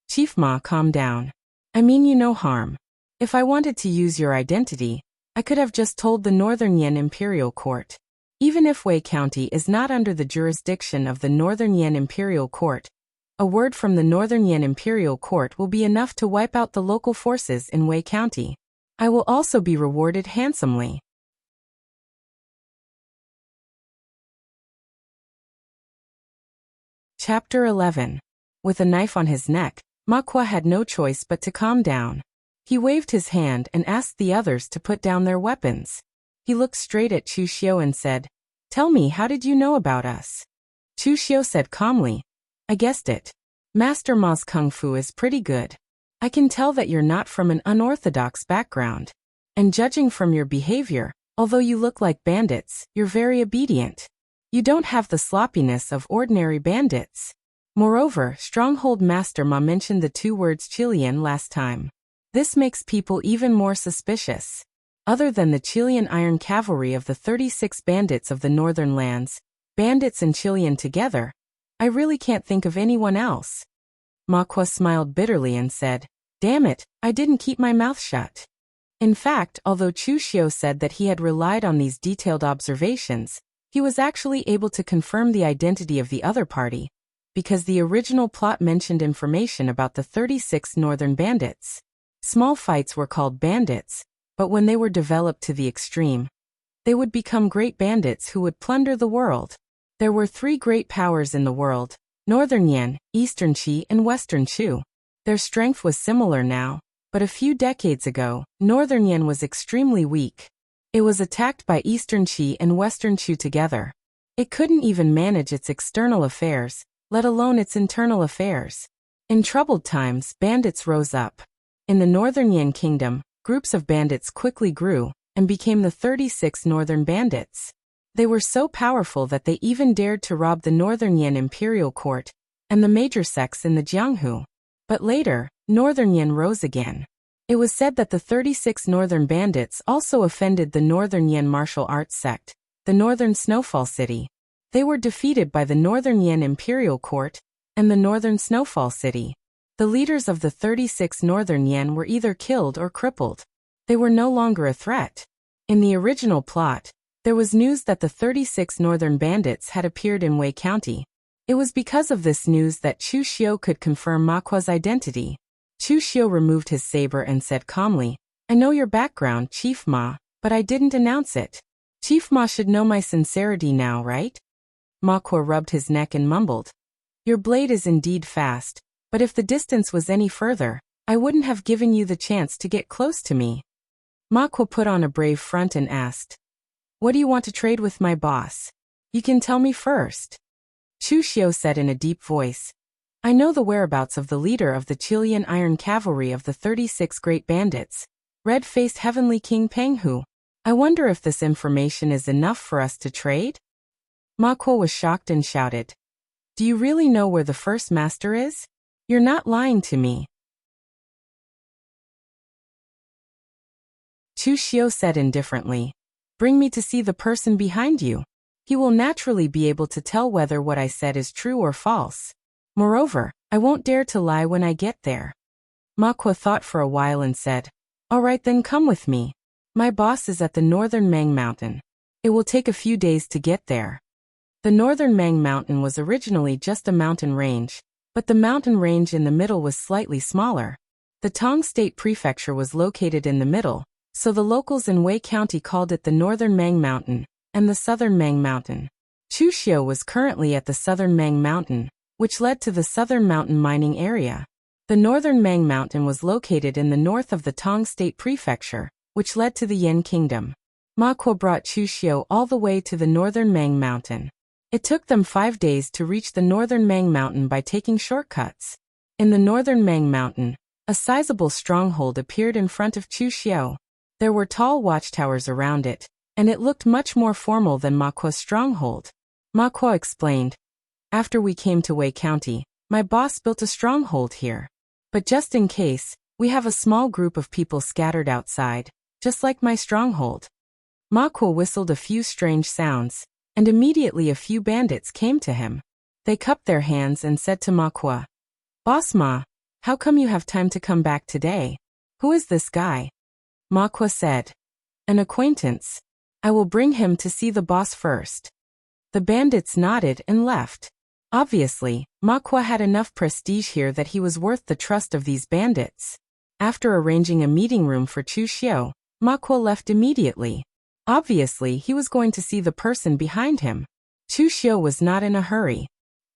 "Chief Ma, calm down. I mean you no harm. If I wanted to use your identity, I could have just told the Northern Yan Imperial Court. Even if Wei County is not under the jurisdiction of the Northern Yan Imperial Court, a word from the Northern Yan Imperial Court will be enough to wipe out the local forces in Wei County. I will also be rewarded handsomely." Chapter 11. With a knife on his neck, Ma Kuo had no choice but to calm down. He waved his hand and asked the others to put down their weapons. He looked straight at Chu Xiu and said, "Tell me, how did you know about us?" Chu Xiu said calmly, "I guessed it. Master Ma's kung fu is pretty good. I can tell that you're not from an unorthodox background. And judging from your behavior, although you look like bandits, you're very obedient. You don't have the sloppiness of ordinary bandits. Moreover, Stronghold Master Ma mentioned the two words Chilean last time. This makes people even more suspicious. Other than the Chilean Iron Cavalry of the 36 bandits of the Northern Lands, bandits and Chilean together, I really can't think of anyone else." Ma Kuo smiled bitterly and said, "Damn it, I didn't keep my mouth shut." In fact, although Chu Xiu said that he had relied on these detailed observations, he was actually able to confirm the identity of the other party, because the original plot mentioned information about the 36 northern bandits. Small fights were called bandits, but when they were developed to the extreme, they would become great bandits who would plunder the world. There were three great powers in the world: Northern Yan, Eastern Qi, and Western Chu. Their strength was similar now, but a few decades ago, Northern Yan was extremely weak. It was attacked by Eastern Qi and Western Chu together. It couldn't even manage its external affairs, let alone its internal affairs. In troubled times, bandits rose up. In the Northern Yan Kingdom, groups of bandits quickly grew and became the 36 Northern Bandits. They were so powerful that they even dared to rob the Northern Yan Imperial Court and the major sects in the Jianghu. But later, Northern Yan rose again. It was said that the 36 Northern Bandits also offended the Northern Yan martial arts sect, the Northern Snowfall City. They were defeated by the Northern Yan Imperial Court and the Northern Snowfall City. The leaders of the 36 Northern Yan were either killed or crippled. They were no longer a threat. In the original plot, there was news that the 36 Northern Bandits had appeared in Wei County. It was because of this news that Chu Xiu could confirm Ma Kuo's identity. Chu Xiu removed his saber and said calmly, "I know your background, Chief Ma, but I didn't announce it. Chief Ma should know my sincerity now, right?" Ma Kuo rubbed his neck and mumbled, "Your blade is indeed fast, but if the distance was any further, I wouldn't have given you the chance to get close to me." Ma Kuo put on a brave front and asked, "What do you want to trade with my boss? You can tell me first." Chu Xiu said in a deep voice, "I know the whereabouts of the leader of the Chilean Iron Cavalry of the 36 Great Bandits, Red-Faced Heavenly King Penghu. I wonder if this information is enough for us to trade?" Ma Kuo was shocked and shouted, "Do you really know where the first master is? You're not lying to me." Chu Xiu said indifferently, "Bring me to see the person behind you. He will naturally be able to tell whether what I said is true or false. Moreover, I won't dare to lie when I get there." Ma Kuo thought for a while and said, "All right then, come with me. My boss is at the Northern Mang Mountain. It will take a few days to get there." The Northern Mang Mountain was originally just a mountain range, but the mountain range in the middle was slightly smaller. The Tong State Prefecture was located in the middle, so the locals in Wei County called it the Northern Mang Mountain and the Southern Mang Mountain. Chu Xiu was currently at the Southern Mang Mountain, which led to the Southern Mountain mining area. The Northern Mang Mountain was located in the north of the Tong State Prefecture, which led to the Yan Kingdom. Ma Kuo brought Chu Xiu all the way to the northern Mang Mountain. It took them 5 days to reach the northern Mang Mountain by taking shortcuts. In the northern Mang Mountain, a sizable stronghold appeared in front of Chu Xiu. There were tall watchtowers around it, and it looked much more formal than Ma Kuo's stronghold. Ma Kuo explained, "After we came to Wei County, my boss built a stronghold here. But just in case, we have a small group of people scattered outside, just like my stronghold." Ma Kuo whistled a few strange sounds, and immediately a few bandits came to him. They cupped their hands and said to Ma Kuo, "Boss Ma, how come you have time to come back today? Who is this guy?" Ma Kuo said, "An acquaintance. I will bring him to see the boss first." The bandits nodded and left. Obviously, Ma Kuo had enough prestige here that he was worth the trust of these bandits. After arranging a meeting room for Chu Xiu, Ma Kuo left immediately. Obviously, he was going to see the person behind him. Chu Xiu was not in a hurry.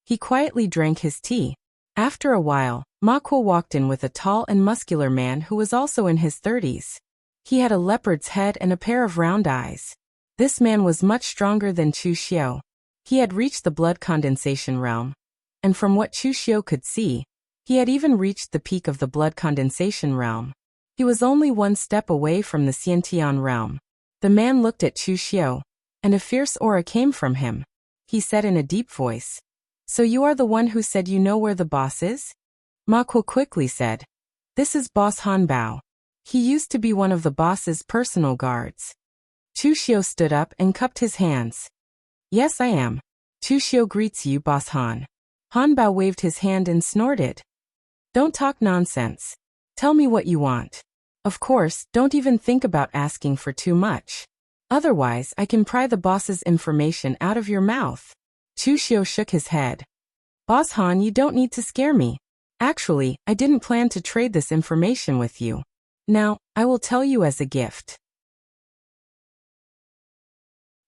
He quietly drank his tea. After a while, Ma Kuo walked in with a tall and muscular man who was also in his 30s. He had a leopard's head and a pair of round eyes. This man was much stronger than Chu Xiu. He had reached the blood condensation realm. And from what Chu Xiu could see, he had even reached the peak of the blood condensation realm. He was only 1 step away from the Xiantian realm. The man looked at Chu Xiu, and a fierce aura came from him. He said in a deep voice, "So you are the one who said you know where the boss is?" Ma Kuo quickly said, "This is Boss Han Bao. He used to be one of the boss's personal guards." Chu Xiu stood up and cupped his hands. "Yes, I am. Chu Xiu greets you, Boss Han." Han Bao waved his hand and snorted. "Don't talk nonsense. Tell me what you want. Of course, don't even think about asking for too much. Otherwise, I can pry the boss's information out of your mouth." Chu Xiu shook his head. "Boss Han, you don't need to scare me. Actually, I didn't plan to trade this information with you. Now, I will tell you as a gift.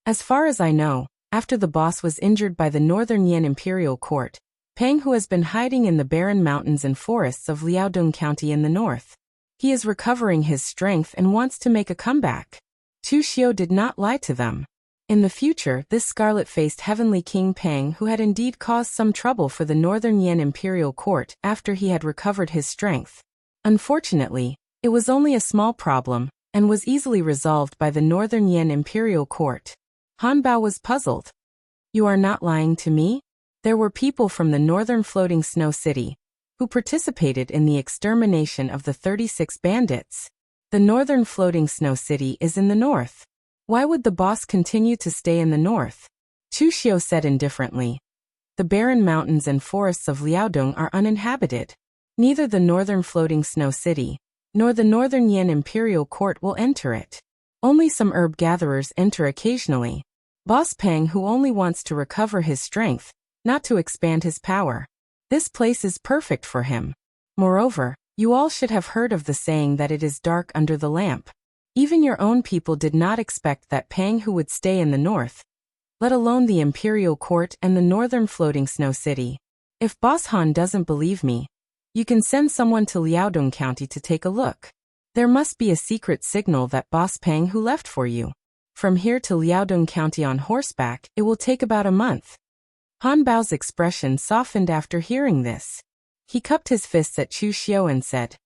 As far as I know, after the boss was injured by the Northern Yan Imperial Court, Peng Hu has been hiding in the barren mountains and forests of Liaodong County in the north. He is recovering his strength and wants to make a comeback." Chu Xiu did not lie to them. In the future, this scarlet-faced heavenly king Peng, who had indeed caused some trouble for the Northern Yan Imperial Court after he had recovered his strength. Unfortunately, it was only a small problem, and was easily resolved by the Northern Yan Imperial Court. Han Bao was puzzled. "You are not lying to me?" There were people from the Northern Floating Snow City who participated in the extermination of the 36 bandits. The Northern Floating Snow City is in the north. Why would the boss continue to stay in the north? Chu Xiu said indifferently. "The barren mountains and forests of Liaodong are uninhabited. Neither the Northern Floating Snow City nor the Northern Yan Imperial Court will enter it. Only some herb gatherers enter occasionally. Boss Peng, who only wants to recover his strength, not to expand his power. This place is perfect for him. Moreover, you all should have heard of the saying that it is dark under the lamp. Even your own people did not expect that Peng Hu would stay in the north, let alone the Imperial Court and the Northern Floating Snow City. If Boss Han doesn't believe me, you can send someone to Liaodong County to take a look. There must be a secret signal that Boss Peng Hu left for you. From here to Liaodong County on horseback, it will take about a month." Han Bao's expression softened after hearing this. He cupped his fists at Chu Xiu and said,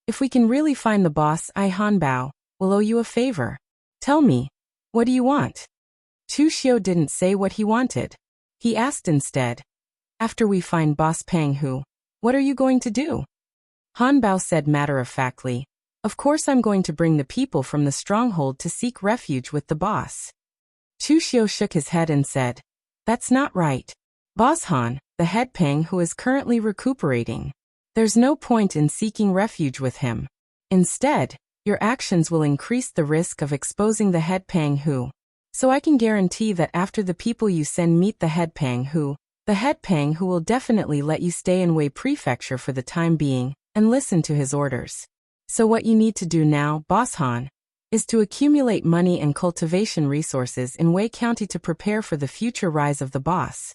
"If we can really find the boss, I, Han Bao, will owe you a favor. Tell me, what do you want?" Chu Xiu didn't say what he wanted. He asked instead, "After we find Boss Peng Hu, what are you going to do?" Han Bao said matter-of-factly, "Of course I'm going to bring the people from the stronghold to seek refuge with the boss." Chu Xiu shook his head and said, "That's not right. Boss Han, the head Peng Hu is currently recuperating. There's no point in seeking refuge with him. Instead, your actions will increase the risk of exposing the head Peng Hu. So I can guarantee that after the people you send meet the head Peng Hu will definitely let you stay in Wei Prefecture for the time being and listen to his orders. So what you need to do now, Boss Han, is to accumulate money and cultivation resources in Wei County to prepare for the future rise of the boss."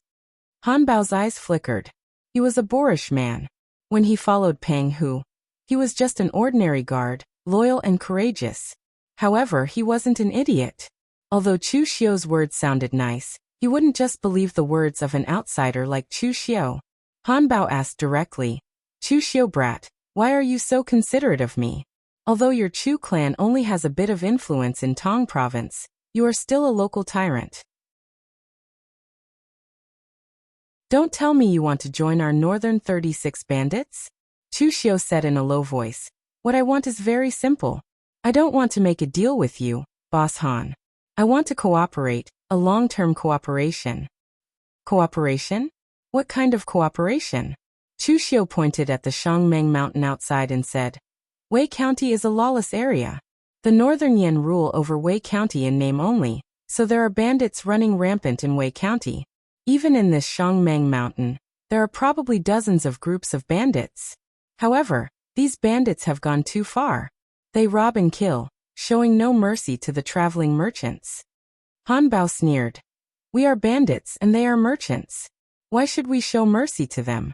Han Bao's eyes flickered. He was a boorish man. When he followed Peng Hu, he was just an ordinary guard, loyal and courageous. However, he wasn't an idiot. Although Chu Xiu's words sounded nice, he wouldn't just believe the words of an outsider like Chu Xiu. Han Bao asked directly, Chu Xiu brat, why are you so considerate of me? Although your Chu clan only has a bit of influence in Tong province, you are still a local tyrant. Don't tell me you want to join our northern 36 bandits? Chu Xiu said in a low voice. What I want is very simple. I don't want to make a deal with you, Boss Han. I want to cooperate, a long-term cooperation. Cooperation? What kind of cooperation? Chu Xiu pointed at the Shangmeng mountain outside and said, Wei County is a lawless area. The Northern Yan rule over Wei County in name only, so there are bandits running rampant in Wei County. Even in this Shangmeng mountain, there are probably dozens of groups of bandits. However, these bandits have gone too far. They rob and kill, showing no mercy to the traveling merchants. Han Bao sneered. We are bandits and they are merchants. Why should we show mercy to them?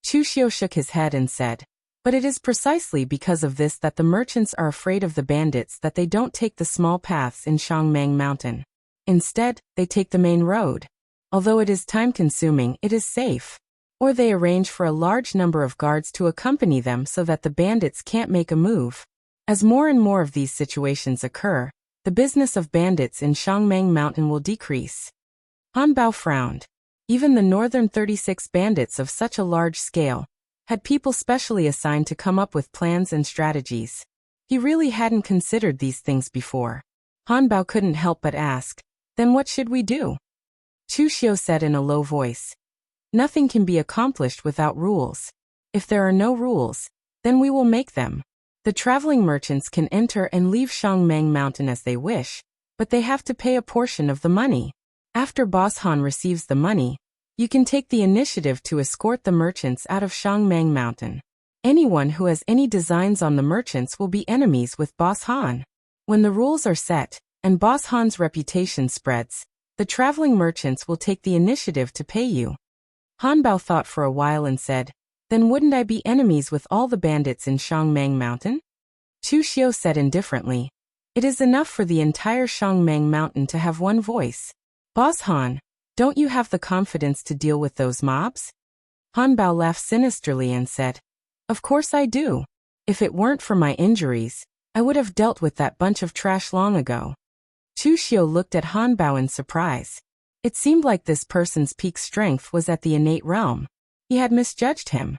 Chu Xiu shook his head and said, But it is precisely because of this that the merchants are afraid of the bandits that they don't take the small paths in Shangmeng Mountain. Instead, they take the main road. Although it is time-consuming, it is safe. Or they arrange for a large number of guards to accompany them so that the bandits can't make a move. As more and more of these situations occur, the business of bandits in Shangmeng Mountain will decrease. Han Bao frowned. Even the northern 36 bandits of such a large scale had people specially assigned to come up with plans and strategies. He really hadn't considered these things before. Han Bao couldn't help but ask, Then what should we do? Chu Xiu said in a low voice. Nothing can be accomplished without rules. If there are no rules, then we will make them. The traveling merchants can enter and leave Shangmeng Mountain as they wish, but they have to pay a portion of the money. After Boss Han receives the money, you can take the initiative to escort the merchants out of Shangmeng Mountain. Anyone who has any designs on the merchants will be enemies with Boss Han. When the rules are set, and Boss Han's reputation spreads, the traveling merchants will take the initiative to pay you. Han Bao thought for a while and said, Then wouldn't I be enemies with all the bandits in Shangmeng Mountain? Chu Xiu said indifferently, It is enough for the entire Shangmeng Mountain to have one voice. Boss Han, don't you have the confidence to deal with those mobs? Han Bao laughed sinisterly and said, Of course I do. If it weren't for my injuries, I would have dealt with that bunch of trash long ago. Chu Xiu looked at Han Bao in surprise. It seemed like this person's peak strength was at the innate realm. He had misjudged him.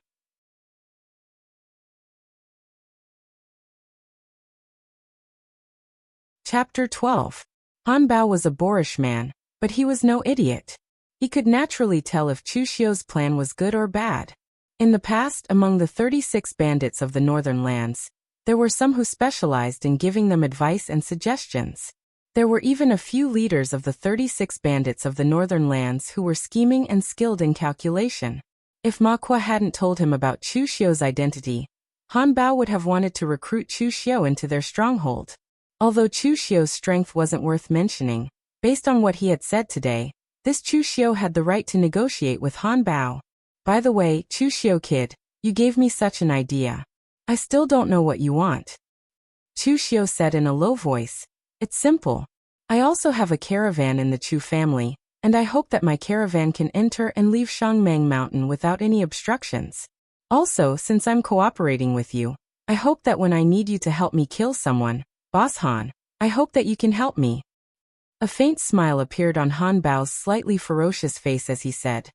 Chapter 12. Han Bao was a boorish man, but he was no idiot. He could naturally tell if Chu Xiu's plan was good or bad. In the past, among the 36 bandits of the northern lands, there were some who specialized in giving them advice and suggestions. There were even a few leaders of the 36 bandits of the northern lands who were scheming and skilled in calculation. If Ma Kuo hadn't told him about Chu Xiu's identity, Han Bao would have wanted to recruit Chu Xiu into their stronghold. Although Chu Xiu's strength wasn't worth mentioning, based on what he had said today, this Chu Xiu had the right to negotiate with Han Bao. By the way, Chu Xiu kid, you gave me such an idea. I still don't know what you want. Chu Xiu said in a low voice. It's simple. I also have a caravan in the Chu family, and I hope that my caravan can enter and leave Shangmeng Mountain without any obstructions. Also, since I'm cooperating with you, I hope that when I need you to help me kill someone, Boss Han, I hope that you can help me. A faint smile appeared on Han Bao's slightly ferocious face as he said,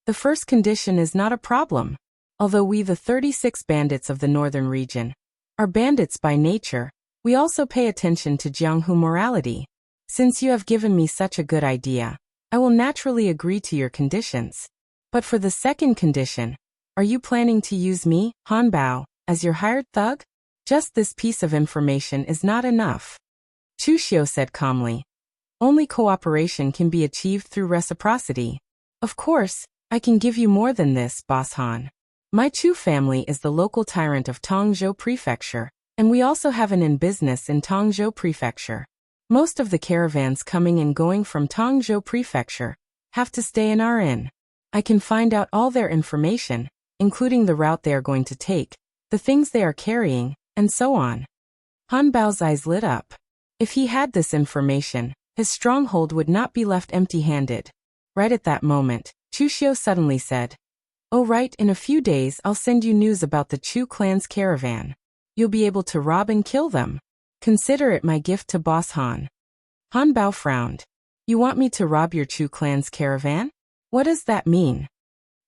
The first condition is not a problem. Although we the 36 bandits of the northern region are bandits by nature, we also pay attention to Jianghu morality. Since you have given me such a good idea, I will naturally agree to your conditions. But for the second condition, are you planning to use me, Han Bao, as your hired thug? Just this piece of information is not enough. Chu Xiu said calmly. Only cooperation can be achieved through reciprocity. Of course, I can give you more than this, Boss Han. My Chu family is the local tyrant of Tongzhou Prefecture, and we also have an inn business in Tongzhou Prefecture. Most of the caravans coming and going from Tongzhou Prefecture have to stay in our inn. I can find out all their information, including the route they are going to take, the things they are carrying, and so on. Han Bao's eyes lit up. If he had this information, His stronghold would not be left empty-handed. Right at that moment, Chu Xiu suddenly said, "Oh right, in a few days I'll send you news about the Chu clan's caravan. You'll be able to rob and kill them. Consider it my gift to Boss Han." Han Bao frowned. "You want me to rob your Chu clan's caravan? What does that mean?"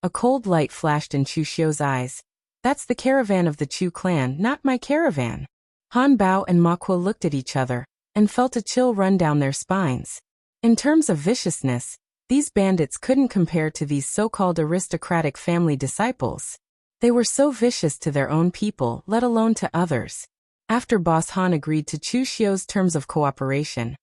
A cold light flashed in Chu Xiu's eyes. "That's the caravan of the Chu clan, not my caravan." Han Bao and Ma Kuo looked at each other and felt a chill run down their spines. In terms of viciousness, these bandits couldn't compare to these so-called aristocratic family disciples. They were so vicious to their own people, let alone to others. After Boss Han agreed to Chu Xiu's terms of cooperation,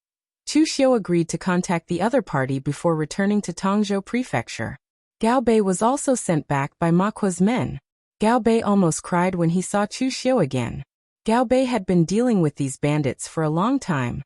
Chu Xiu agreed to contact the other party before returning to Tongzhou Prefecture. Gao Bei was also sent back by Ma Kuo's men. Gao Bei almost cried when he saw Chu Xiu again. Gao Bei had been dealing with these bandits for a long time.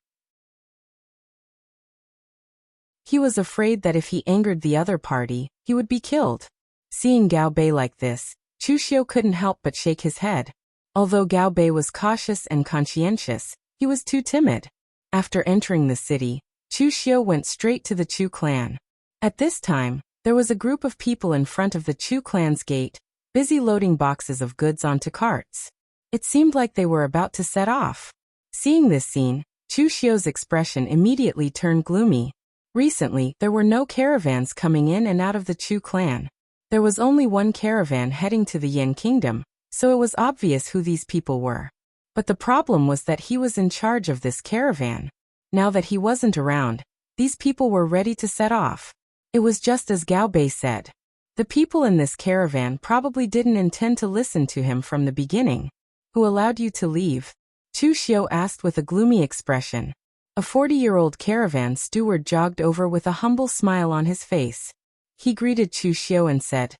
He was afraid that if he angered the other party, he would be killed. Seeing Gao Bei like this, Chu Xiu couldn't help but shake his head. Although Gao Bei was cautious and conscientious, he was too timid. After entering the city, Chu Xiu went straight to the Chu clan. At this time, there was a group of people in front of the Chu clan's gate, busy loading boxes of goods onto carts. It seemed like they were about to set off. Seeing this scene, Chu Xiu's expression immediately turned gloomy. Recently, there were no caravans coming in and out of the Chu clan. There was only one caravan heading to the Yan kingdom, so it was obvious who these people were. But the problem was that he was in charge of this caravan. Now that he wasn't around, these people were ready to set off. It was just as Gao Bei said. The people in this caravan probably didn't intend to listen to him from the beginning. "Who allowed you to leave?" Chu Xiu asked with a gloomy expression. A 40-year-old caravan steward jogged over with a humble smile on his face. He greeted Chu Xiu and said,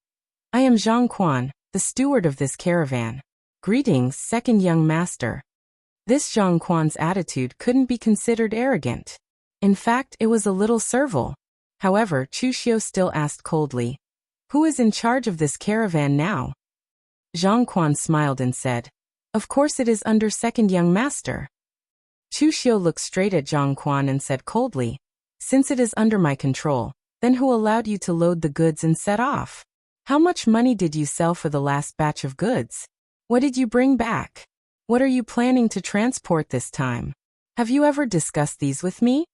"I am Zhang Quan, the steward of this caravan." "Greetings, second young master." This Zhang Quan's attitude couldn't be considered arrogant. In fact, it was a little servile. However, Chu Xiu still asked coldly, "Who is in charge of this caravan now?" Zhang Quan smiled and said, "Of course it is under second young master." Chu Xiu looked straight at Zhang Quan and said coldly, "Since it is under my control, then who allowed you to load the goods and set off? How much money did you sell for the last batch of goods? What did you bring back? What are you planning to transport this time? Have you ever discussed these with me?"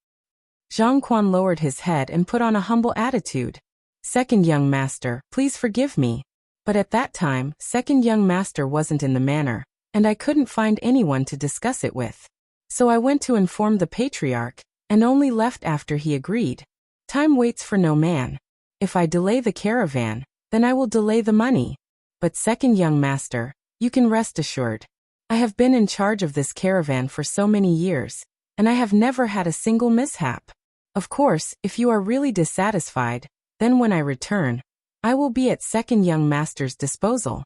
Zhang Quan lowered his head and put on a humble attitude. "Second young master, please forgive me." But at that time, second young master wasn't in the manor, and I couldn't find anyone to discuss it with. So I went to inform the patriarch, and only left after he agreed. Time waits for no man. If I delay the caravan, then I will delay the money. But second young master, you can rest assured. I have been in charge of this caravan for so many years, and I have never had a single mishap. Of course, if you are really dissatisfied, then when I return, I will be at second young master's disposal.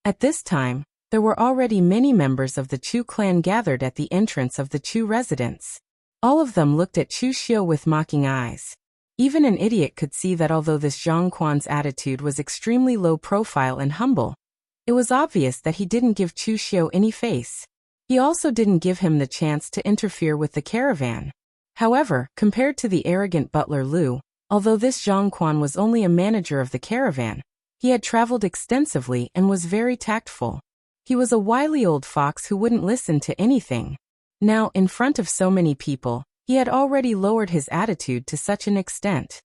At this time, there were already many members of the Chu clan gathered at the entrance of the Chu residence. All of them looked at Chu Xiu with mocking eyes. Even an idiot could see that although this Zhang Quan's attitude was extremely low profile and humble, it was obvious that he didn't give Chu Xiu any face. He also didn't give him the chance to interfere with the caravan. However, compared to the arrogant butler Lu, although this Zhang Quan was only a manager of the caravan, he had traveled extensively and was very tactful. He was a wily old fox who wouldn't listen to anything. Now, in front of so many people, he had already lowered his attitude to such an extent.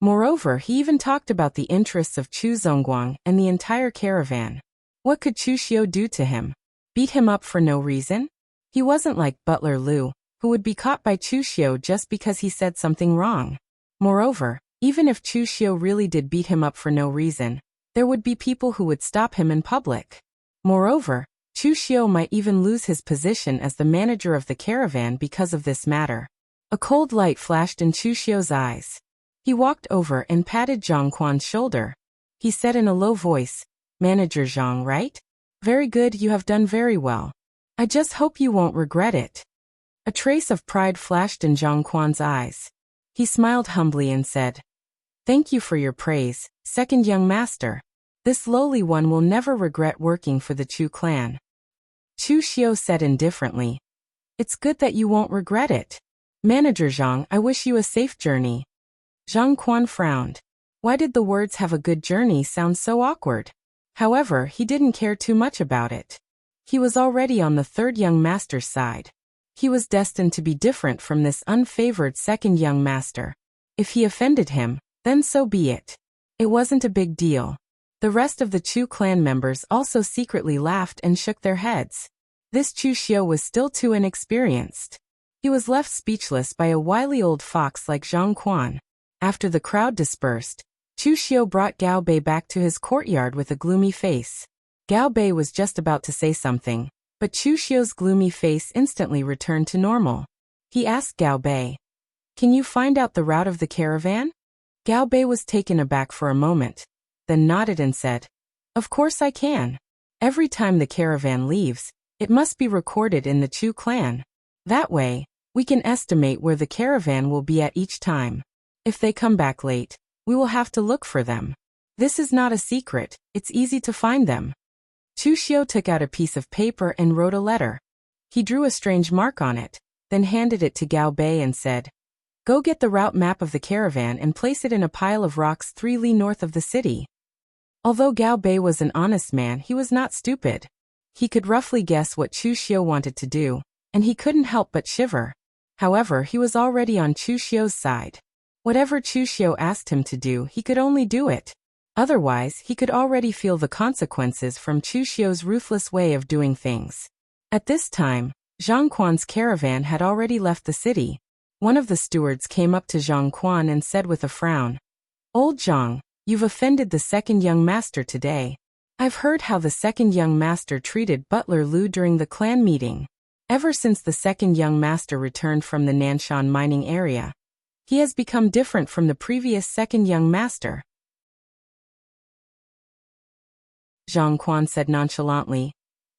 Moreover, he even talked about the interests of Chu Zongguang and the entire caravan. What could Chu Xiu do to him? Beat him up for no reason? He wasn't like Butler Lu, who would be caught by Chu Xiu just because he said something wrong. Moreover, even if Chu Xiu really did beat him up for no reason, there would be people who would stop him in public. Moreover, Chu Xiu might even lose his position as the manager of the caravan because of this matter. A cold light flashed in Chu Xiu's eyes. He walked over and patted Zhang Quan's shoulder. He said in a low voice, "Manager Zhang, right? Very good, you have done very well. I just hope you won't regret it." A trace of pride flashed in Zhang Quan's eyes. He smiled humbly and said, "Thank you for your praise, second young master. This lowly one will never regret working for the Chu clan." Chu Xiu said indifferently, It's good that you won't regret it. Manager Zhang, I wish you a safe journey. Zhang Quan frowned. Why did the words "have a good journey" sound so awkward? However, he didn't care too much about it. He was already on the third young master's side. He was destined to be different from this unfavored second young master. If he offended him, then so be it. It wasn't a big deal. The rest of the Chu clan members also secretly laughed and shook their heads. This Chu Xiu was still too inexperienced. He was left speechless by a wily old fox like Zhang Quan. After the crowd dispersed, Chu Xiu brought Gao Bei back to his courtyard with a gloomy face. Gao Bei was just about to say something, but Chu Xiu's gloomy face instantly returned to normal. He asked Gao Bei, "Can you find out the route of the caravan?" Gao Bei was taken aback for a moment, then nodded and said, "Of course I can. Every time the caravan leaves, it must be recorded in the Chu clan. That way, we can estimate where the caravan will be at each time. If they come back late, we will have to look for them. This is not a secret, it's easy to find them." Chu Xiu took out a piece of paper and wrote a letter. He drew a strange mark on it, then handed it to Gao Bei and said, "Go get the route map of the caravan and place it in a pile of rocks 3 li north of the city." Although Gao Bei was an honest man, he was not stupid. He could roughly guess what Chu Xiu wanted to do, and he couldn't help but shiver. However, he was already on Chu Xiu's side. Whatever Chu Xiu asked him to do, he could only do it. Otherwise, he could already feel the consequences from Chu Xiu's ruthless way of doing things. At this time, Zhang Quan's caravan had already left the city. One of the stewards came up to Zhang Quan and said with a frown, "Old Zhang, you've offended the second young master today. I've heard how the second young master treated Butler Lu during the clan meeting. Ever since the second young master returned from the Nanshan mining area, he has become different from the previous second young master." Zhang Quan said nonchalantly,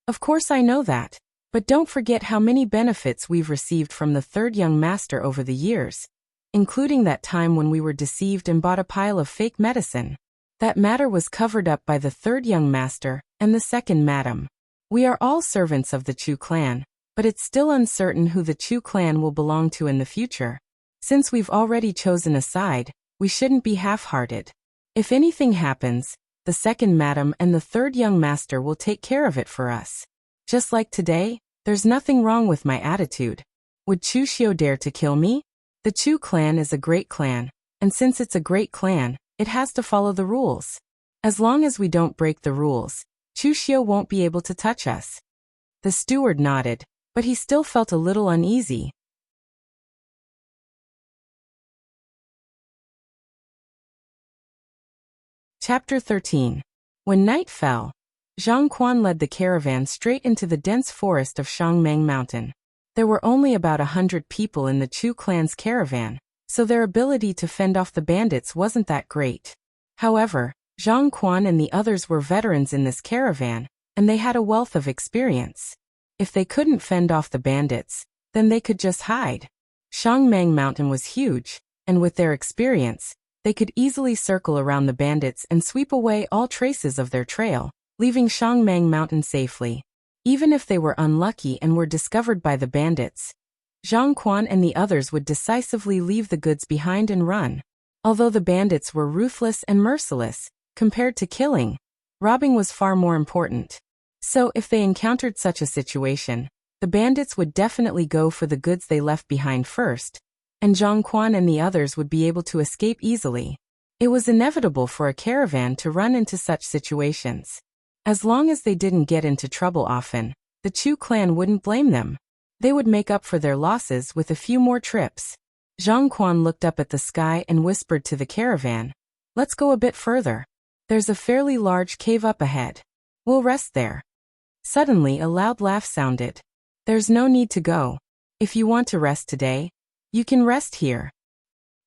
"Of course I know that, but don't forget how many benefits we've received from the third young master over the years, including that time when we were deceived and bought a pile of fake medicine. That matter was covered up by the third young master and the second madam. We are all servants of the Chu clan, but it's still uncertain who the Chu clan will belong to in the future. Since we've already chosen a side, we shouldn't be half-hearted. If anything happens, the second madam and the third young master will take care of it for us. Just like today, there's nothing wrong with my attitude. Would Chu Xiu dare to kill me? The Chu clan is a great clan, and since it's a great clan, it has to follow the rules. As long as we don't break the rules, Chu Xiu won't be able to touch us." The steward nodded, but he still felt a little uneasy. Chapter 13. When night fell, Zhang Quan led the caravan straight into the dense forest of Shangmeng Mountain. There were only about 100 people in the Chu clan's caravan, so their ability to fend off the bandits wasn't that great. However, Zhang Quan and the others were veterans in this caravan, and they had a wealth of experience. If they couldn't fend off the bandits, then they could just hide. Shangmeng Mountain was huge, and with their experience, they could easily circle around the bandits and sweep away all traces of their trail, leaving Shangmeng Mountain safely. Even if they were unlucky and were discovered by the bandits, Zhang Quan and the others would decisively leave the goods behind and run. Although the bandits were ruthless and merciless, compared to killing, robbing was far more important. So if they encountered such a situation, the bandits would definitely go for the goods they left behind first, and Zhang Quan and the others would be able to escape easily. It was inevitable for a caravan to run into such situations. As long as they didn't get into trouble often, the Chu clan wouldn't blame them. They would make up for their losses with a few more trips. Zhang Quan looked up at the sky and whispered to the caravan, "Let's go a bit further. There's a fairly large cave up ahead. We'll rest there." Suddenly a loud laugh sounded. "There's no need to go. If you want to rest today, you can rest here."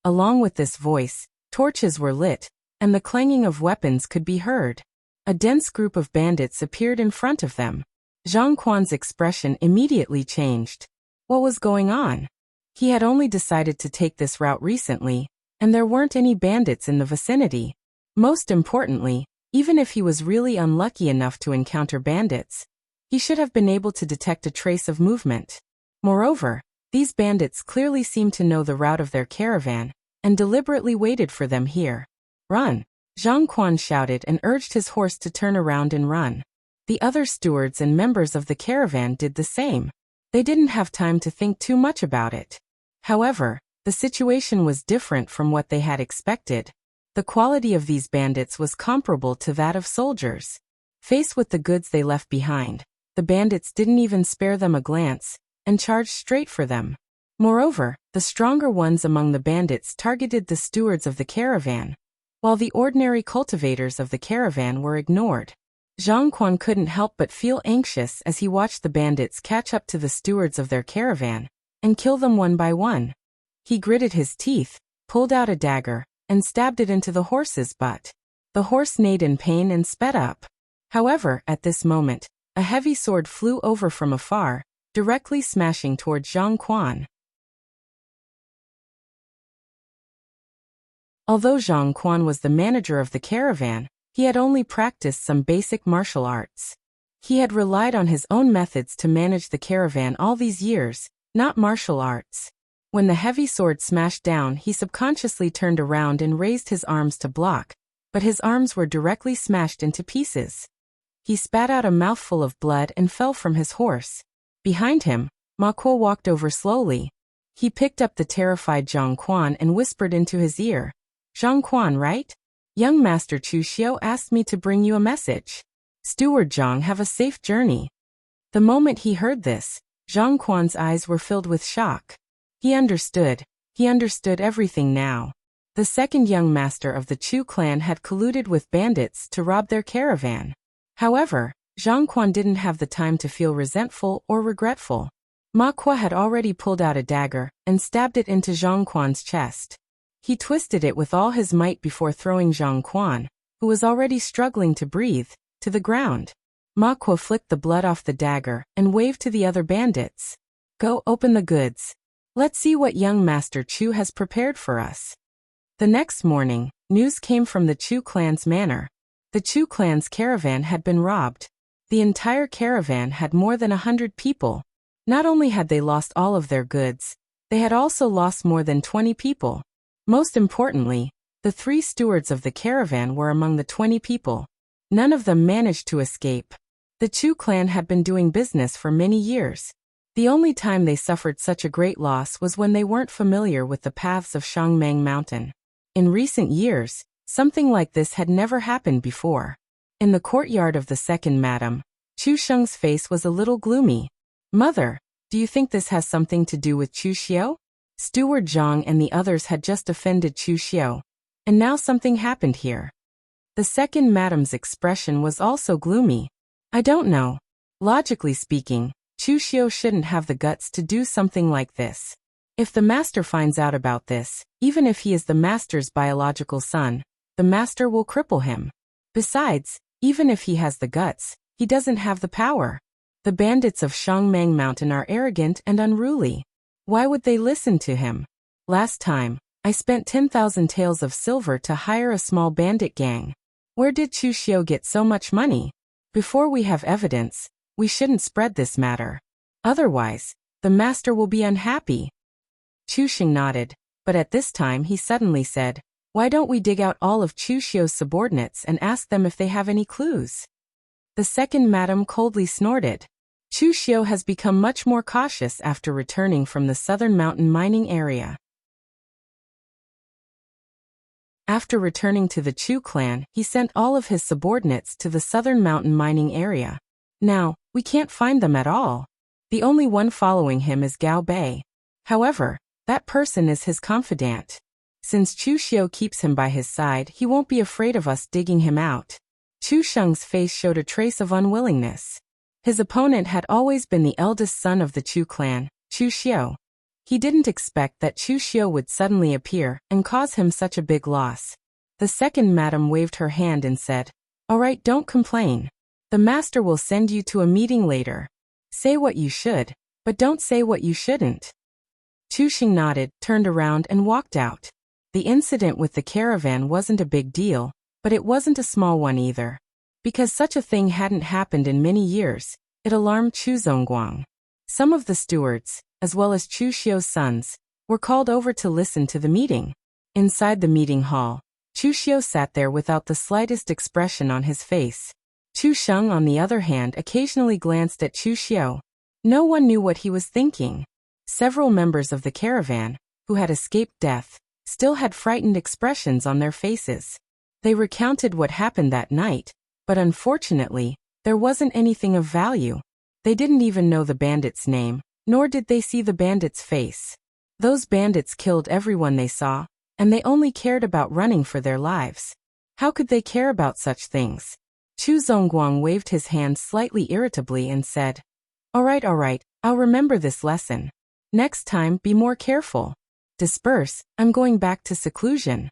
Along with this voice, torches were lit, and the clanging of weapons could be heard. A dense group of bandits appeared in front of them. Zhang Quan's expression immediately changed. What was going on? He had only decided to take this route recently, and there weren't any bandits in the vicinity. Most importantly, even if he was really unlucky enough to encounter bandits, he should have been able to detect a trace of movement. Moreover, these bandits clearly seemed to know the route of their caravan, and deliberately waited for them here. Run! Zhang Quan shouted and urged his horse to turn around and run. The other stewards and members of the caravan did the same. They didn't have time to think too much about it. However, the situation was different from what they had expected. The quality of these bandits was comparable to that of soldiers. Faced with the goods they left behind, the bandits didn't even spare them a glance, and charged straight for them. Moreover, the stronger ones among the bandits targeted the stewards of the caravan, while the ordinary cultivators of the caravan were ignored. Zhang Quan couldn't help but feel anxious as he watched the bandits catch up to the stewards of their caravan, and kill them one by one. He gritted his teeth, pulled out a dagger, and stabbed it into the horse's butt. The horse neighed in pain and sped up. However, at this moment, a heavy sword flew over from afar, directly smashing toward Zhang Quan. Although Zhang Quan was the manager of the caravan, he had only practiced some basic martial arts. He had relied on his own methods to manage the caravan all these years, not martial arts. When the heavy sword smashed down, he subconsciously turned around and raised his arms to block, but his arms were directly smashed into pieces. He spat out a mouthful of blood and fell from his horse. Behind him, Ma Kuo walked over slowly. He picked up the terrified Zhang Quan and whispered into his ear, "Zhang Quan, right? Young Master Chu Xiu asked me to bring you a message. Steward Zhang, have a safe journey." The moment he heard this, Zhang Quan's eyes were filled with shock. He understood everything now. The second young master of the Chu clan had colluded with bandits to rob their caravan. However, Zhang Quan didn't have the time to feel resentful or regretful. Ma Kuo had already pulled out a dagger and stabbed it into Zhang Quan's chest. He twisted it with all his might before throwing Zhang Quan, who was already struggling to breathe, to the ground. Ma Kuo flicked the blood off the dagger and waved to the other bandits. "Go open the goods. Let's see what young Master Chu has prepared for us." The next morning, news came from the Chu clan's manor. The Chu clan's caravan had been robbed. The entire caravan had more than 100 people. Not only had they lost all of their goods, they had also lost more than 20 people. Most importantly, the 3 stewards of the caravan were among the 20 people. None of them managed to escape. The Chu clan had been doing business for many years. The only time they suffered such a great loss was when they weren't familiar with the paths of Shangmeng Mountain. In recent years, something like this had never happened before. In the courtyard of the second madam, Chu Sheng's face was a little gloomy. "Mother, do you think this has something to do with Chu Xiu?" Steward Zhang and the others had just offended Chu Xiu, and now something happened here. The second madam's expression was also gloomy. "I don't know. Logically speaking, Chu Xiu shouldn't have the guts to do something like this. If the master finds out about this, even if he is the master's biological son, the master will cripple him. Besides, even if he has the guts, he doesn't have the power. The bandits of Shangmeng Mountain are arrogant and unruly. Why would they listen to him? Last time, I spent 10,000 taels of silver to hire a small bandit gang. Where did Chu Xiu get so much money? Before we have evidence, we shouldn't spread this matter. Otherwise, the master will be unhappy." Chu Xing nodded, but at this time he suddenly said, "Why don't we dig out all of Chu Xiu's subordinates and ask them if they have any clues?" The second madam coldly snorted. Chu Xiu has become much more cautious after returning from the southern mountain mining area. After returning to the Chu clan, he sent all of his subordinates to the southern mountain mining area. Now, we can't find them at all. The only one following him is Gao Bei. However, that person is his confidant. Since Chu Xiu keeps him by his side, he won't be afraid of us digging him out. Chu Sheng's face showed a trace of unwillingness. His opponent had always been the eldest son of the Chu clan, Chu Xiu. He didn't expect that Chu Xiu would suddenly appear and cause him such a big loss. The second madam waved her hand and said, "All right, don't complain. The master will send you to a meeting later. Say what you should, but don't say what you shouldn't." Chu Xing nodded, turned around and walked out. The incident with the caravan wasn't a big deal, but it wasn't a small one either. Because such a thing hadn't happened in many years, it alarmed Chu Zongguang. Some of the stewards, as well as Chu Xiu's sons, were called over to listen to the meeting. Inside the meeting hall, Chu Xiu sat there without the slightest expression on his face. Chu Sheng, on the other hand, occasionally glanced at Chu Xiu. No one knew what he was thinking. Several members of the caravan, who had escaped death, still had frightened expressions on their faces. They recounted what happened that night, but unfortunately, there wasn't anything of value. They didn't even know the bandit's name, nor did they see the bandit's face. Those bandits killed everyone they saw, and they only cared about running for their lives. How could they care about such things? Chu Zongguang waved his hand slightly irritably and said, all right, I'll remember this lesson. Next time, be more careful. Disperse, I'm going back to seclusion.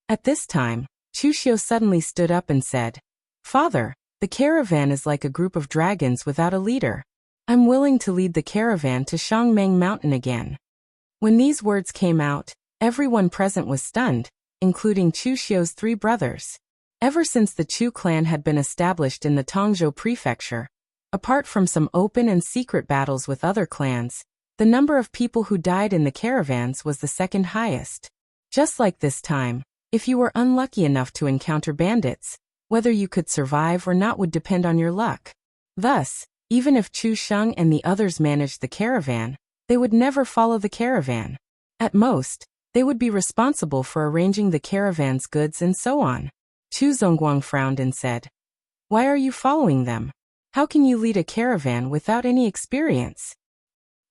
At this time, Chu Xiu suddenly stood up and said, Father, the caravan is like a group of dragons without a leader. I'm willing to lead the caravan to Shangmeng Mountain again. When these words came out, everyone present was stunned, including Chu Xiu's 3 brothers. Ever since the Chu clan had been established in the Tongzhou prefecture, apart from some open and secret battles with other clans, the number of people who died in the caravans was the second highest. Just like this time, if you were unlucky enough to encounter bandits, whether you could survive or not would depend on your luck. Thus, even if Chu Sheng and the others managed the caravan, they would never follow the caravan. At most, they would be responsible for arranging the caravan's goods and so on. Chu Zongguang frowned and said, Why are you following them? How can you lead a caravan without any experience?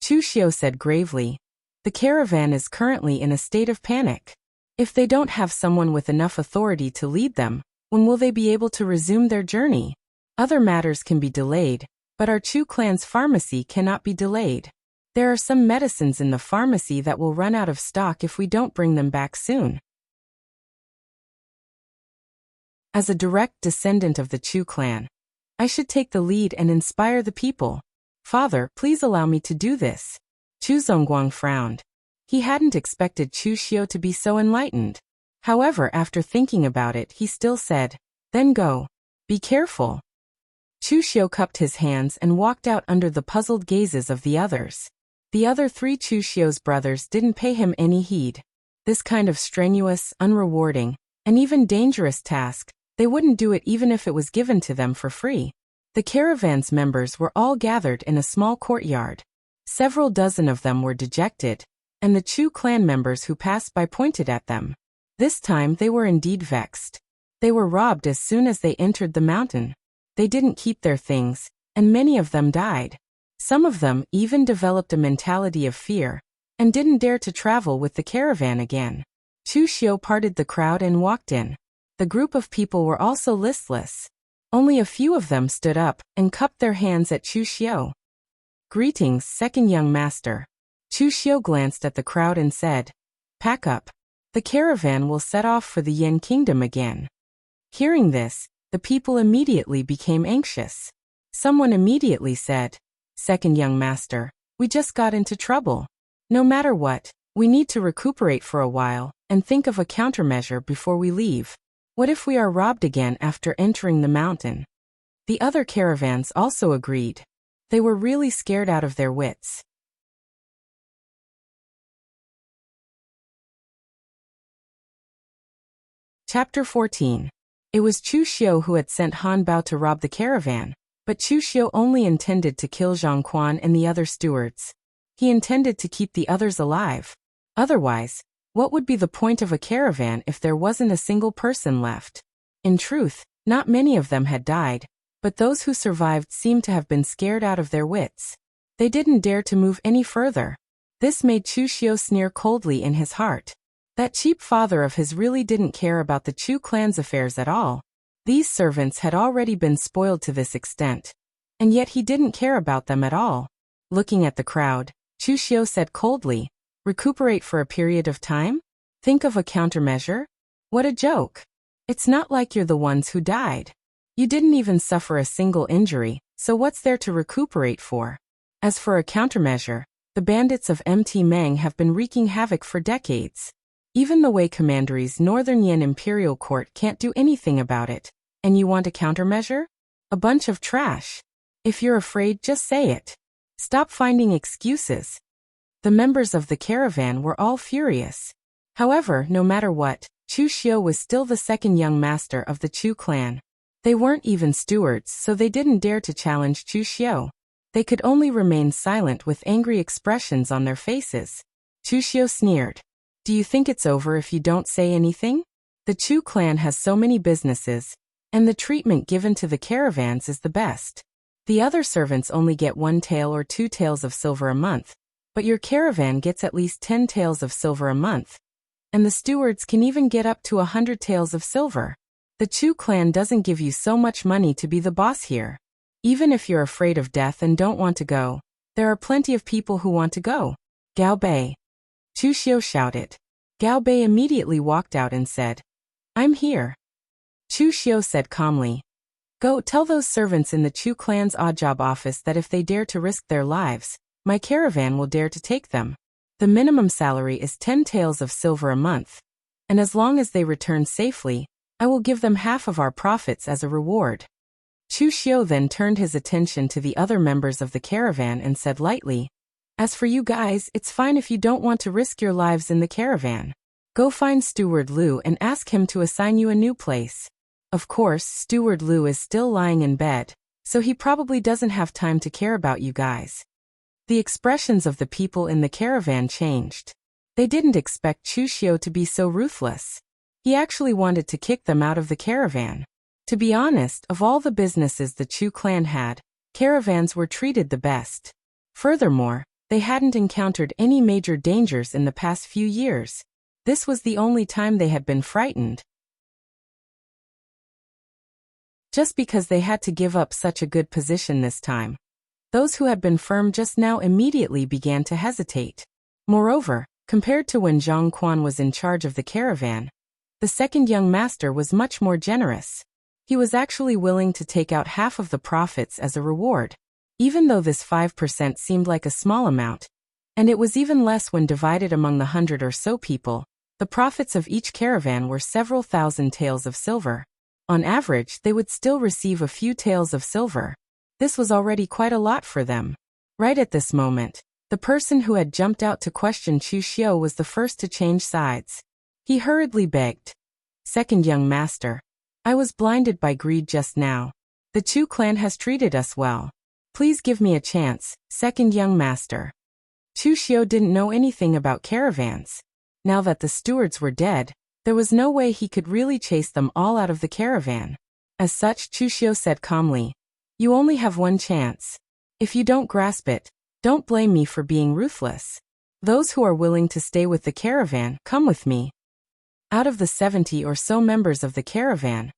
Chu Xiu said gravely, The caravan is currently in a state of panic. If they don't have someone with enough authority to lead them, when will they be able to resume their journey? Other matters can be delayed, but our Chu clan's pharmacy cannot be delayed. There are some medicines in the pharmacy that will run out of stock if we don't bring them back soon. As a direct descendant of the Chu clan, I should take the lead and inspire the people. Father, please allow me to do this. Chu Zongguang frowned. He hadn't expected Chu Xiu to be so enlightened. However, after thinking about it, he still said, Then go. Be careful. Chu Xiu cupped his hands and walked out under the puzzled gazes of the others. The other 3 Chu Xiu's brothers didn't pay him any heed. This kind of strenuous, unrewarding, and even dangerous task, they wouldn't do it even if it was given to them for free. The caravan's members were all gathered in a small courtyard. Several dozen of them were dejected, and the Chu clan members who passed by pointed at them. This time they were indeed vexed. They were robbed as soon as they entered the mountain. They didn't keep their things, and many of them died. Some of them even developed a mentality of fear, and didn't dare to travel with the caravan again. Chu Xiu parted the crowd and walked in. The group of people were also listless. Only a few of them stood up and cupped their hands at Chu Xiu. Greetings, second young master. Chu Xiu glanced at the crowd and said, Pack up. The caravan will set off for the Yan Kingdom again. Hearing this, the people immediately became anxious. Someone immediately said, Second young master, we just got into trouble. No matter what, we need to recuperate for a while and think of a countermeasure before we leave. What if we are robbed again after entering the mountain? The other caravans also agreed. They were really scared out of their wits. Chapter 14. It was Chu Xiu who had sent Han Bao to rob the caravan, but Chu Xiu only intended to kill Zhang Quan and the other stewards. He intended to keep the others alive. Otherwise, what would be the point of a caravan if there wasn't a single person left? In truth, not many of them had died, but those who survived seemed to have been scared out of their wits. They didn't dare to move any further. This made Chu Xiu sneer coldly in his heart. That cheap father of his really didn't care about the Chu clan's affairs at all. These servants had already been spoiled to this extent, and yet he didn't care about them at all. Looking at the crowd, Chu Xiu said coldly, Recuperate for a period of time? Think of a countermeasure? What a joke. It's not like you're the ones who died. You didn't even suffer a single injury, so what's there to recuperate for? As for a countermeasure, the bandits of MT Meng have been wreaking havoc for decades. Even the Wei Commandery's Northern Yan Imperial Court can't do anything about it. And you want a countermeasure? A bunch of trash. If you're afraid, just say it. Stop finding excuses. The members of the caravan were all furious. However, no matter what, Chu Xiu was still the second young master of the Chu clan. They weren't even stewards, so they didn't dare to challenge Chu Xiu. They could only remain silent with angry expressions on their faces. Chu Xiu sneered. Do you think it's over if you don't say anything? The Chu clan has so many businesses, and the treatment given to the caravans is the best. The other servants only get 1 tael or 2 taels of silver a month, but your caravan gets at least 10 taels of silver a month, and the stewards can even get up to 100 taels of silver. The Chu clan doesn't give you so much money to be the boss here. Even if you're afraid of death and don't want to go, there are plenty of people who want to go. Gao Bei. Chu Xiu shouted. Gao Bei immediately walked out and said, I'm here. Chu Xiu said calmly, Go tell those servants in the Chu clan's odd job office that if they dare to risk their lives, my caravan will dare to take them. The minimum salary is 10 taels of silver a month, and as long as they return safely, I will give them half of our profits as a reward. Chu Xiu then turned his attention to the other members of the caravan and said lightly, As for you guys, it's fine if you don't want to risk your lives in the caravan. Go find Steward Liu and ask him to assign you a new place. Of course, Steward Liu is still lying in bed, so he probably doesn't have time to care about you guys. The expressions of the people in the caravan changed. They didn't expect Chu Xiu to be so ruthless. He actually wanted to kick them out of the caravan. To be honest, of all the businesses the Chu clan had, caravans were treated the best. Furthermore, they hadn't encountered any major dangers in the past few years. This was the only time they had been frightened. Just because they had to give up such a good position this time. Those who had been firm just now immediately began to hesitate. Moreover, compared to when Zhang Quan was in charge of the caravan, the second young master was much more generous. He was actually willing to take out half of the profits as a reward, even though this 5% seemed like a small amount, and it was even less when divided among the 100 or so people. The profits of each caravan were several thousand taels of silver. On average, they would still receive a few taels of silver. This was already quite a lot for them. Right at this moment, the person who had jumped out to question Chu Xiu was the first to change sides. He hurriedly begged, Second young master, I was blinded by greed just now. The Chu clan has treated us well. Please give me a chance, second young master. Chu Xiu didn't know anything about caravans. Now that the stewards were dead, there was no way he could really chase them all out of the caravan. As such, Chu Xiu said calmly, You only have one chance. If you don't grasp it, don't blame me for being ruthless. Those who are willing to stay with the caravan, come with me. Out of the 70 or so members of the caravan,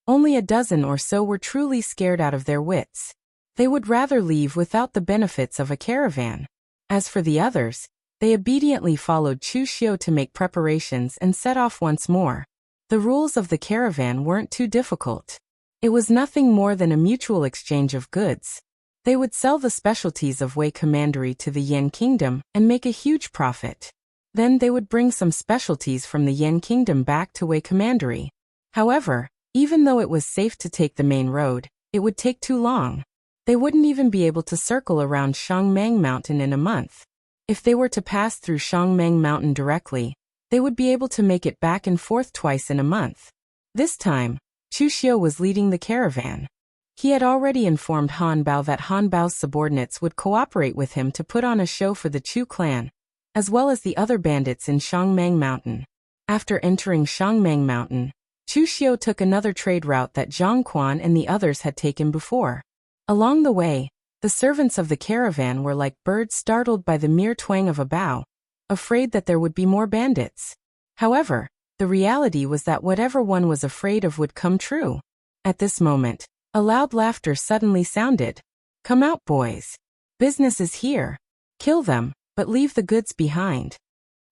only a dozen or so were truly scared out of their wits. They would rather leave without the benefits of a caravan. As for the others, they obediently followed Chu Xiu to make preparations and set off once more. The rules of the caravan weren't too difficult. It was nothing more than a mutual exchange of goods. They would sell the specialties of Wei Commandery to the Yan Kingdom and make a huge profit. Then they would bring some specialties from the Yan Kingdom back to Wei Commandery. However, even though it was safe to take the main road, it would take too long. They wouldn't even be able to circle around Shangmeng Mountain in a month. If they were to pass through Shangmeng Mountain directly, they would be able to make it back and forth twice in a month. This time, Chu Xiu was leading the caravan. He had already informed Han Bao that Han Bao's subordinates would cooperate with him to put on a show for the Chu clan, as well as the other bandits in Shangmeng Mountain. After entering Shangmeng Mountain, Chu Xiu took another trade route that Zhang Quan and the others had taken before. Along the way, the servants of the caravan were like birds startled by the mere twang of a bow, afraid that there would be more bandits. However, the reality was that whatever one was afraid of would come true. At this moment, a loud laughter suddenly sounded. Come out, boys. Business is here. Kill them, but leave the goods behind.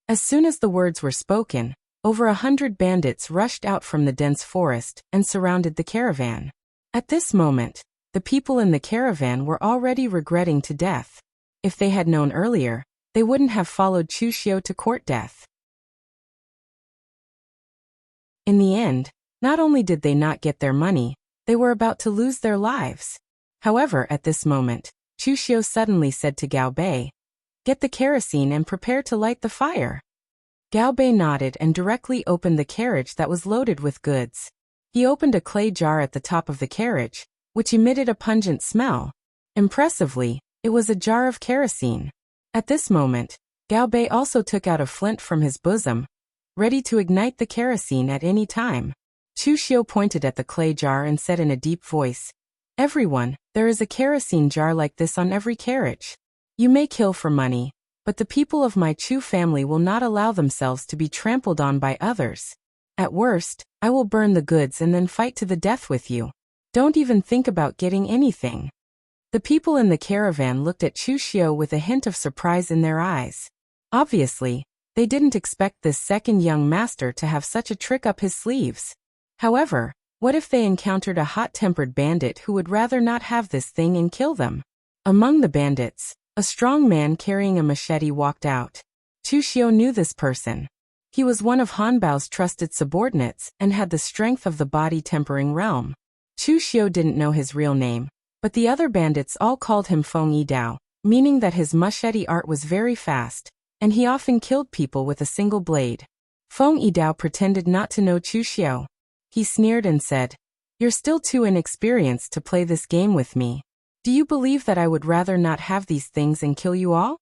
As soon as the words were spoken, over 100 bandits rushed out from the dense forest and surrounded the caravan. At this moment, the people in the caravan were already regretting to death. If they had known earlier, they wouldn't have followed Chu Xiu to court death. In the end, not only did they not get their money, they were about to lose their lives. However, at this moment, Chu Xiu suddenly said to Gao Bei, Get the kerosene and prepare to light the fire. Gao Bei nodded and directly opened the carriage that was loaded with goods. He opened a clay jar at the top of the carriage, which emitted a pungent smell. Impressively, it was a jar of kerosene. At this moment, Gao Bei also took out a flint from his bosom, ready to ignite the kerosene at any time. Chu Xiu pointed at the clay jar and said in a deep voice, "Everyone, there is a kerosene jar like this on every carriage. You may kill for money, but the people of my Chu family will not allow themselves to be trampled on by others. At worst, I will burn the goods and then fight to the death with you. Don't even think about getting anything." The people in the caravan looked at Chu Xiu with a hint of surprise in their eyes. Obviously, they didn't expect this second young master to have such a trick up his sleeves. However, what if they encountered a hot-tempered bandit who would rather not have this thing and kill them? Among the bandits, a strong man carrying a machete walked out. Chu Xiu knew this person. He was one of Han Bao's trusted subordinates and had the strength of the body-tempering realm. Chu Xiu didn't know his real name, but the other bandits all called him Feng Yidao, meaning that his machete art was very fast, and he often killed people with a single blade. Feng Yidao pretended not to know Chu Xiu. He sneered and said, "You're still too inexperienced to play this game with me. Do you believe that I would rather not have these things and kill you all?"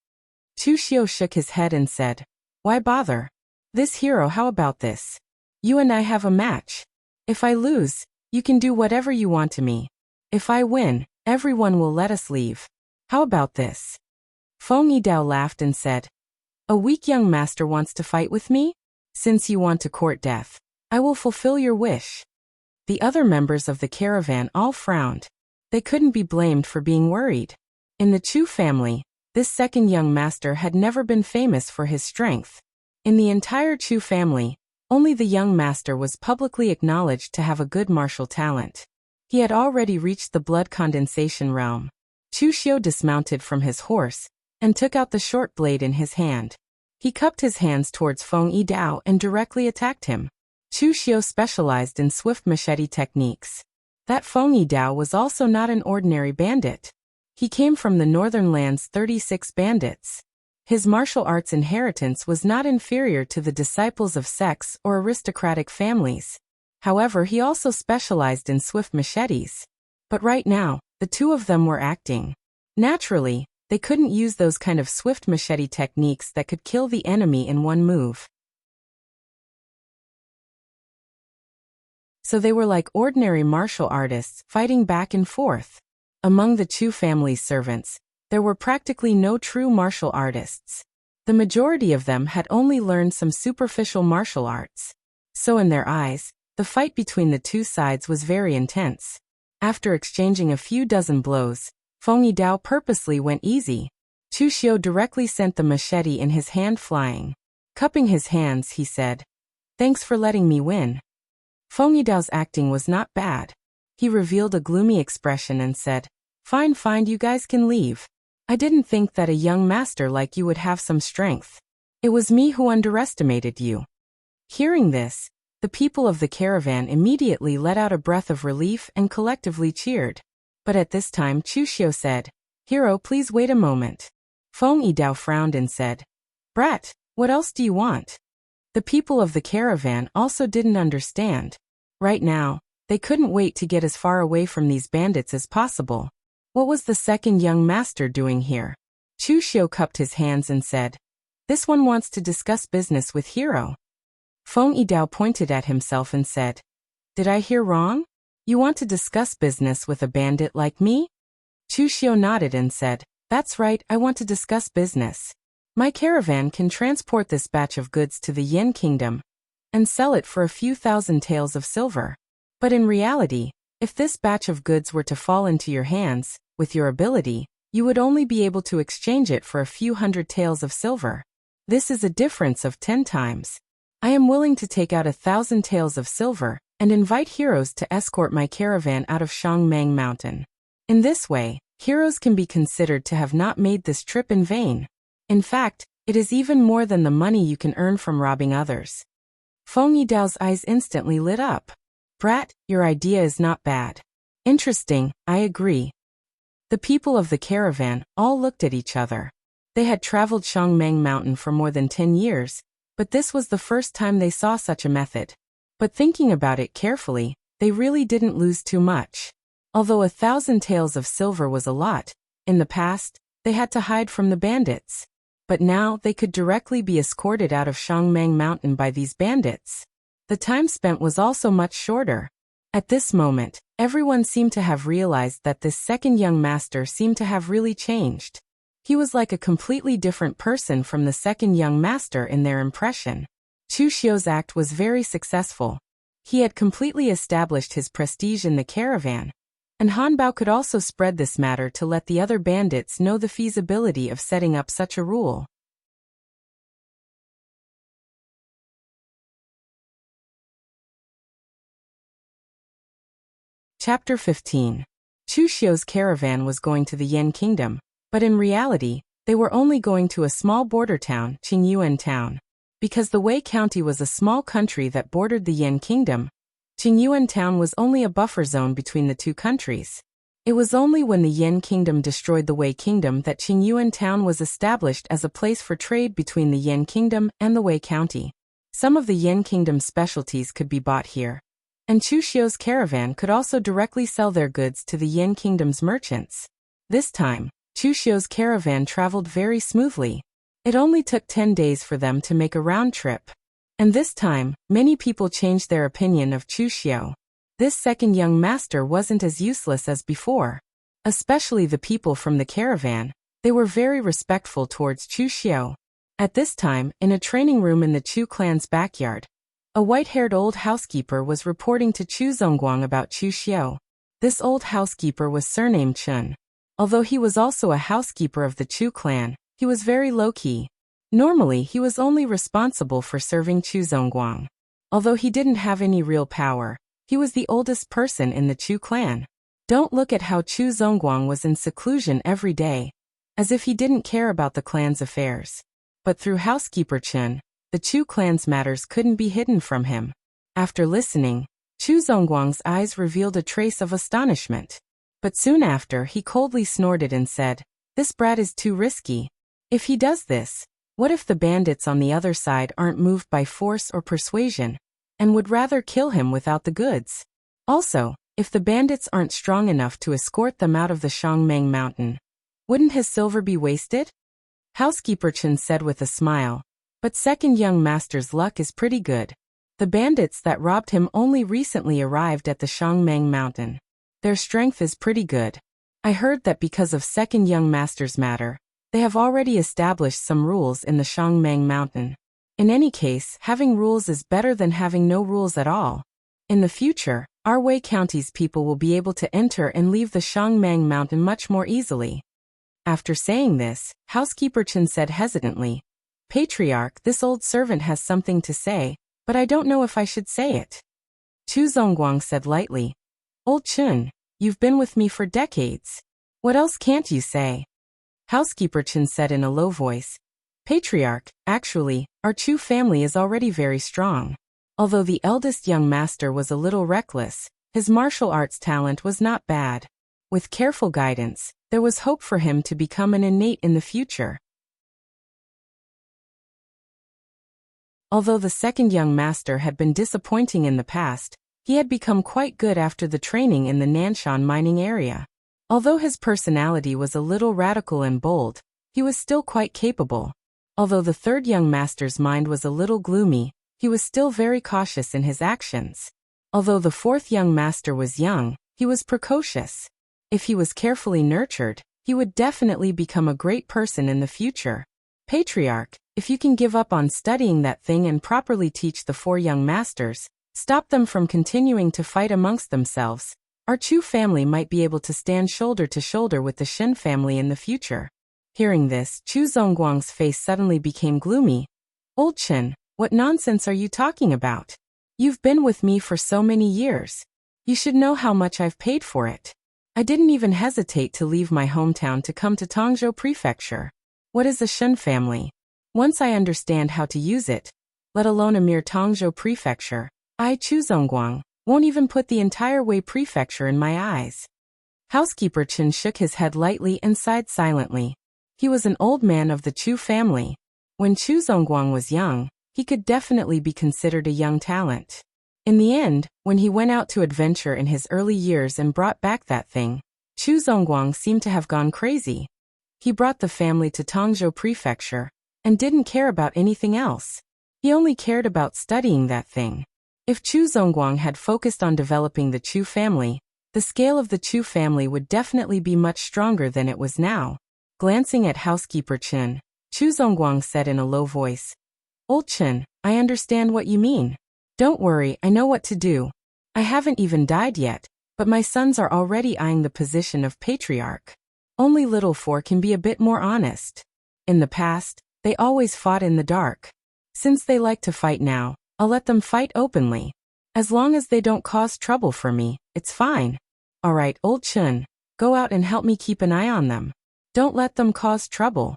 Chu Xiu shook his head and said, "Why bother? This hero, how about this? You and I have a match. If I lose, you can do whatever you want to me. If I win, everyone will let us leave. How about this?" Feng Yidao laughed and said, "A weak young master wants to fight with me? Since you want to court death, I will fulfill your wish." The other members of the caravan all frowned. They couldn't be blamed for being worried. In the Chu family, this second young master had never been famous for his strength. In the entire Chu family, only the young master was publicly acknowledged to have a good martial talent. He had already reached the blood condensation realm. Chu Xiu dismounted from his horse and took out the short blade in his hand. He cupped his hands towards Feng Yidao and directly attacked him. Chu Xiu specialized in swift machete techniques. That Feng Yidao was also not an ordinary bandit. He came from the Northern Land's 36 bandits. His martial arts inheritance was not inferior to the disciples of sects or aristocratic families. However, he also specialized in swift machetes. But right now, the two of them were acting. Naturally, they couldn't use those kind of swift machete techniques that could kill the enemy in one move. So they were like ordinary martial artists fighting back and forth. Among the Chu family's servants, there were practically no true martial artists. The majority of them had only learned some superficial martial arts. So in their eyes, the fight between the two sides was very intense. After exchanging a few dozen blows, Feng Yidao purposely went easy. Chu Xiu directly sent the machete in his hand flying. Cupping his hands, he said, "Thanks for letting me win." Feng Yidao's acting was not bad. He revealed a gloomy expression and said, Fine, you guys can leave. I didn't think that a young master like you would have some strength. It was me who underestimated you." Hearing this, the people of the caravan immediately let out a breath of relief and collectively cheered. But at this time Chu Xiu said, "Hero, please wait a moment." Feng Yidao frowned and said, "Brat, what else do you want?" The people of the caravan also didn't understand. Right now, they couldn't wait to get as far away from these bandits as possible. What was the second young master doing here? Chu Xiu cupped his hands and said, "This one wants to discuss business with Hero." Feng Yidao pointed at himself and said, "Did I hear wrong? You want to discuss business with a bandit like me?" Chu Xiu nodded and said, "That's right, I want to discuss business. My caravan can transport this batch of goods to the Yin Kingdom and sell it for a few thousand taels of silver. But in reality, if this batch of goods were to fall into your hands, with your ability, you would only be able to exchange it for a few hundred taels of silver. This is a difference of 10 times. I am willing to take out 1,000 taels of silver and invite heroes to escort my caravan out of Shangmeng Mountain. In this way, heroes can be considered to have not made this trip in vain. In fact, it is even more than the money you can earn from robbing others." Feng Yidao's eyes instantly lit up. "Brat, your idea is not bad. Interesting, I agree." The people of the caravan all looked at each other. They had traveled Shangmeng Mountain for more than 10 years, but this was the first time they saw such a method. But thinking about it carefully, they really didn't lose too much. Although 1,000 taels of silver was a lot, in the past, they had to hide from the bandits. But now they could directly be escorted out of Shangmeng Mountain by these bandits. The time spent was also much shorter. At this moment, everyone seemed to have realized that this second young master seemed to have really changed. He was like a completely different person from the second young master in their impression. Chu Xiu's act was very successful. He had completely established his prestige in the caravan, and Han Bao could also spread this matter to let the other bandits know the feasibility of setting up such a rule. Chapter 15. Chu Xiu's caravan was going to the Yan Kingdom, but in reality, they were only going to a small border town, Qingyuan Town. Because the Wei County was a small country that bordered the Yan Kingdom, Qingyuan Town was only a buffer zone between the two countries. It was only when the Yan Kingdom destroyed the Wei Kingdom that Qingyuan Town was established as a place for trade between the Yan Kingdom and the Wei County. Some of the Yan Kingdom's specialties could be bought here, and Chu Xiu's caravan could also directly sell their goods to the Yan Kingdom's merchants. This time, Chu Xiu's caravan traveled very smoothly. It only took 10 days for them to make a round trip. And this time, many people changed their opinion of Chu Xiu. This second young master wasn't as useless as before. Especially the people from the caravan, they were very respectful towards Chu Xiu. At this time, in a training room in the Chu clan's backyard, a white-haired old housekeeper was reporting to Chu Zongguang about Chu Xiu. This old housekeeper was surnamed Chun. Although he was also a housekeeper of the Chu clan, he was very low-key. Normally, he was only responsible for serving Chu Zongguang. Although he didn't have any real power, he was the oldest person in the Chu clan. Don't look at how Chu Zongguang was in seclusion every day, as if he didn't care about the clan's affairs. But through housekeeper Chun, the Chu clan's matters couldn't be hidden from him. After listening, Chu Zongguang's eyes revealed a trace of astonishment. But soon after, he coldly snorted and said, "This brat is too risky. If he does this, what if the bandits on the other side aren't moved by force or persuasion, and would rather kill him without the goods? Also, if the bandits aren't strong enough to escort them out of the Shangmeng Mountain, wouldn't his silver be wasted?" Housekeeper Chen said with a smile, "But second young master's luck is pretty good. The bandits that robbed him only recently arrived at the Shangmeng Mountain. Their strength is pretty good. I heard that because of second young master's matter, they have already established some rules in the Shangmeng Mountain. In any case, having rules is better than having no rules at all. In the future, our Wei County's people will be able to enter and leave the Shangmeng Mountain much more easily." After saying this, housekeeper Chen said hesitantly, "Patriarch, this old servant has something to say, but I don't know if I should say it." Chu Zongguang said lightly, "Old Chun, you've been with me for decades. What else can't you say?" Housekeeper Chen said in a low voice, "Patriarch, actually, our Chu family is already very strong. Although the eldest young master was a little reckless, his martial arts talent was not bad. With careful guidance, there was hope for him to become an innate in the future." Although the second young master had been disappointing in the past, he had become quite good after the training in the Nanshan mining area. Although his personality was a little radical and bold, he was still quite capable. Although the third young master's mind was a little gloomy, he was still very cautious in his actions. Although the fourth young master was young, he was precocious. If he was carefully nurtured, he would definitely become a great person in the future. Patriarch, if you can give up on studying that thing and properly teach the four young masters, stop them from continuing to fight amongst themselves, our Chu family might be able to stand shoulder to shoulder with the Shen family in the future." Hearing this, Chu Zongguang's face suddenly became gloomy. "Old Chen, what nonsense are you talking about? You've been with me for so many years. You should know how much I've paid for it. I didn't even hesitate to leave my hometown to come to Tongzhou Prefecture. What is the Shen family? Once I understand how to use it, let alone a mere Tongzhou Prefecture, I, Chu Zongguang, won't even put the entire Wei Prefecture in my eyes." Housekeeper Chen shook his head lightly and sighed silently. He was an old man of the Chu family. When Chu Zongguang was young, he could definitely be considered a young talent. In the end, when he went out to adventure in his early years and brought back that thing, Chu Zongguang seemed to have gone crazy. He brought the family to Tongzhou Prefecture and didn't care about anything else. He only cared about studying that thing. If Chu Zongguang had focused on developing the Chu family, the scale of the Chu family would definitely be much stronger than it was now. Glancing at housekeeper Chen, Chu Zongguang said in a low voice, "Old Chen, I understand what you mean. Don't worry, I know what to do. I haven't even died yet, but my sons are already eyeing the position of patriarch. Only little four can be a bit more honest. In the past, they always fought in the dark. Since they like to fight now, I'll let them fight openly. As long as they don't cause trouble for me, it's fine. Alright, old Chen, go out and help me keep an eye on them. Don't let them cause trouble."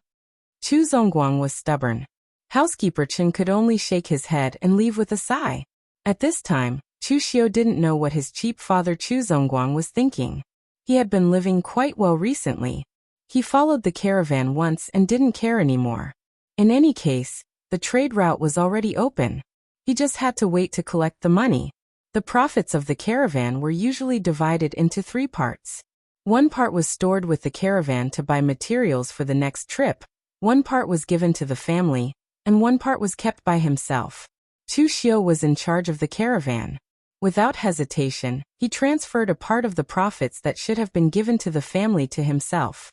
Chu Zongguang was stubborn. Housekeeper Chen could only shake his head and leave with a sigh. At this time, Chu Xiu didn't know what his cheap father Chu Zongguang was thinking. He had been living quite well recently. He followed the caravan once and didn't care anymore. In any case, the trade route was already open. He just had to wait to collect the money. The profits of the caravan were usually divided into 3 parts. One part was stored with the caravan to buy materials for the next trip, one part was given to the family, and one part was kept by himself. Chu Xiu was in charge of the caravan. Without hesitation, he transferred a part of the profits that should have been given to the family to himself.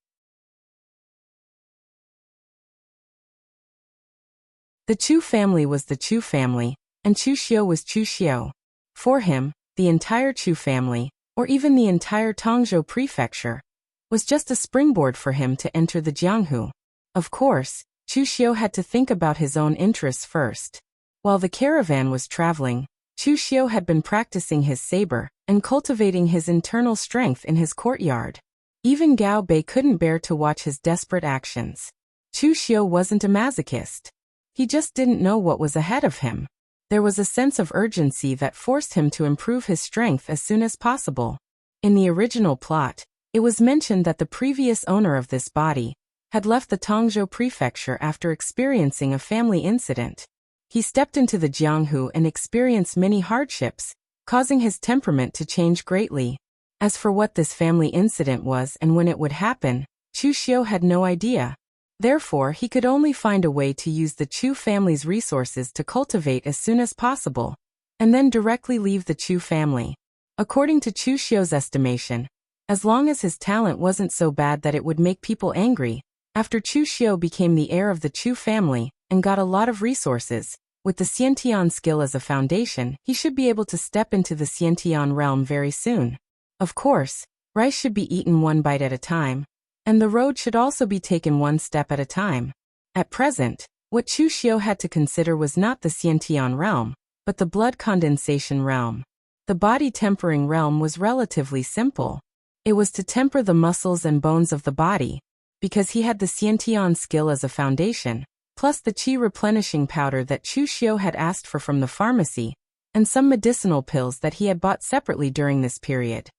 The Chu family was the Chu family, and Chu Xiu was Chu Xiu. For him, the entire Chu family, or even the entire Tongzhou Prefecture, was just a springboard for him to enter the Jianghu. Of course, Chu Xiu had to think about his own interests first. While the caravan was traveling, Chu Xiu had been practicing his saber and cultivating his internal strength in his courtyard. Even Gao Bei couldn't bear to watch his desperate actions. Chu Xiu wasn't a masochist. He just didn't know what was ahead of him. There was a sense of urgency that forced him to improve his strength as soon as possible. In the original plot, it was mentioned that the previous owner of this body had left the Tongzhou Prefecture after experiencing a family incident. He stepped into the Jianghu and experienced many hardships, causing his temperament to change greatly. As for what this family incident was and when it would happen, Chu Xiu had no idea. Therefore, he could only find a way to use the Chu family's resources to cultivate as soon as possible, and then directly leave the Chu family. According to Chu Xiu's estimation, as long as his talent wasn't so bad that it would make people angry, after Chu Xiu became the heir of the Chu family and got a lot of resources, with the Xiantian skill as a foundation, he should be able to step into the Xiantian realm very soon. Of course, rice should be eaten one bite at a time, and the road should also be taken one step at a time. At present, what Chu Xiu had to consider was not the Xiantian realm, but the blood condensation realm. The body tempering realm was relatively simple. It was to temper the muscles and bones of the body, because he had the Xiantian skill as a foundation, plus the qi replenishing powder that Chu Xiu had asked for from the pharmacy, and some medicinal pills that he had bought separately during this period.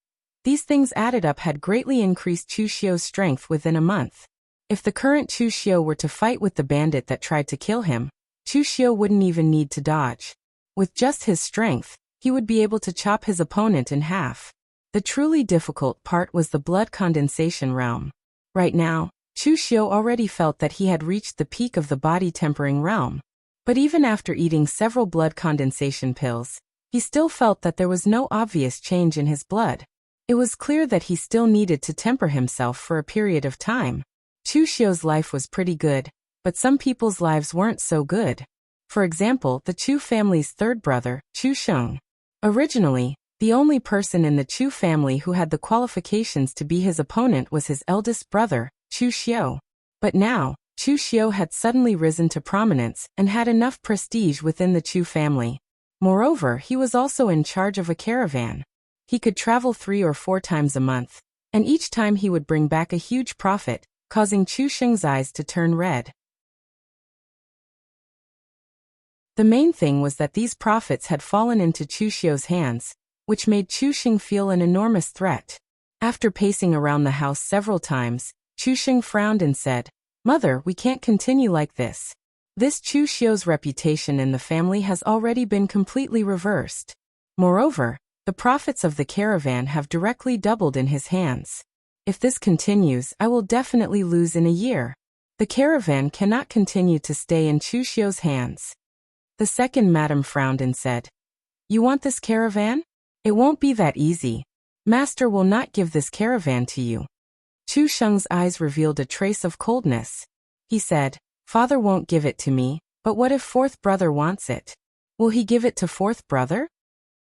These things added up had greatly increased Chu Xiu's strength within a month. If the current Chu Xiu were to fight with the bandit that tried to kill him, Chu Xiu wouldn't even need to dodge. With just his strength, he would be able to chop his opponent in half. The truly difficult part was the blood condensation realm. Right now, Chu Xiu already felt that he had reached the peak of the body tempering realm. But even after eating several blood condensation pills, he still felt that there was no obvious change in his blood. It was clear that he still needed to temper himself for a period of time. Chu Xiu's life was pretty good, but some people's lives weren't so good. For example, the Chu family's third brother, Chu Sheng. Originally, the only person in the Chu family who had the qualifications to be his opponent was his eldest brother, Chu Xiu. But now, Chu Xiu had suddenly risen to prominence and had enough prestige within the Chu family. Moreover, he was also in charge of a caravan. He could travel 3 or 4 times a month, and each time he would bring back a huge profit, causing Chu Sheng's eyes to turn red. The main thing was that these profits had fallen into Chu Xiu's hands, which made Chu Sheng feel an enormous threat. After pacing around the house several times, Chu Sheng frowned and said, "Mother, we can't continue like this. This Chu Xiu's reputation in the family has already been completely reversed. Moreover, the profits of the caravan have directly doubled in his hands. If this continues, I will definitely lose in a year. The caravan cannot continue to stay in Chu Xiu's hands." The second madam frowned and said, "You want this caravan? It won't be that easy. Master will not give this caravan to you." Chu Sheng's eyes revealed a trace of coldness. He said, "Father won't give it to me, but what if fourth brother wants it? Will he give it to fourth brother?"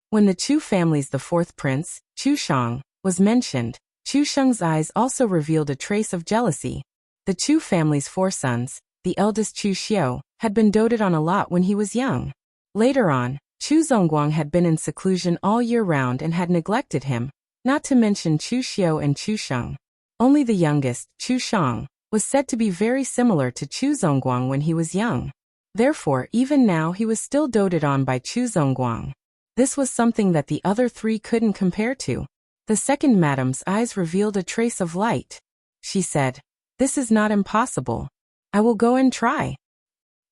When the Chu family's the fourth prince, Chu Sheng, was mentioned, Chu Sheng's eyes also revealed a trace of jealousy. The Chu family's four sons, the eldest Chu Xiu, had been doted on a lot when he was young. Later on, Chu Zongguang had been in seclusion all year round and had neglected him, not to mention Chu Xiu and Chu Sheng. Only the youngest, Chu Sheng, was said to be very similar to Chu Zongguang when he was young. Therefore, even now he was still doted on by Chu Zongguang. This was something that the other three couldn't compare to. The second madam's eyes revealed a trace of light. She said, "This is not impossible. I will go and try."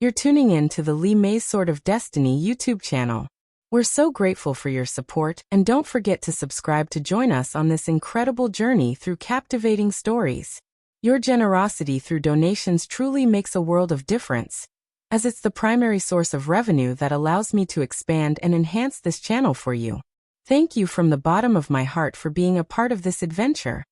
You're tuning in to the Li Mei's Sword of Destiny YouTube channel. We're so grateful for your support, and don't forget to subscribe to join us on this incredible journey through captivating stories. Your generosity through donations truly makes a world of difference, as it's the primary source of revenue that allows me to expand and enhance this channel for you. Thank you from the bottom of my heart for being a part of this adventure.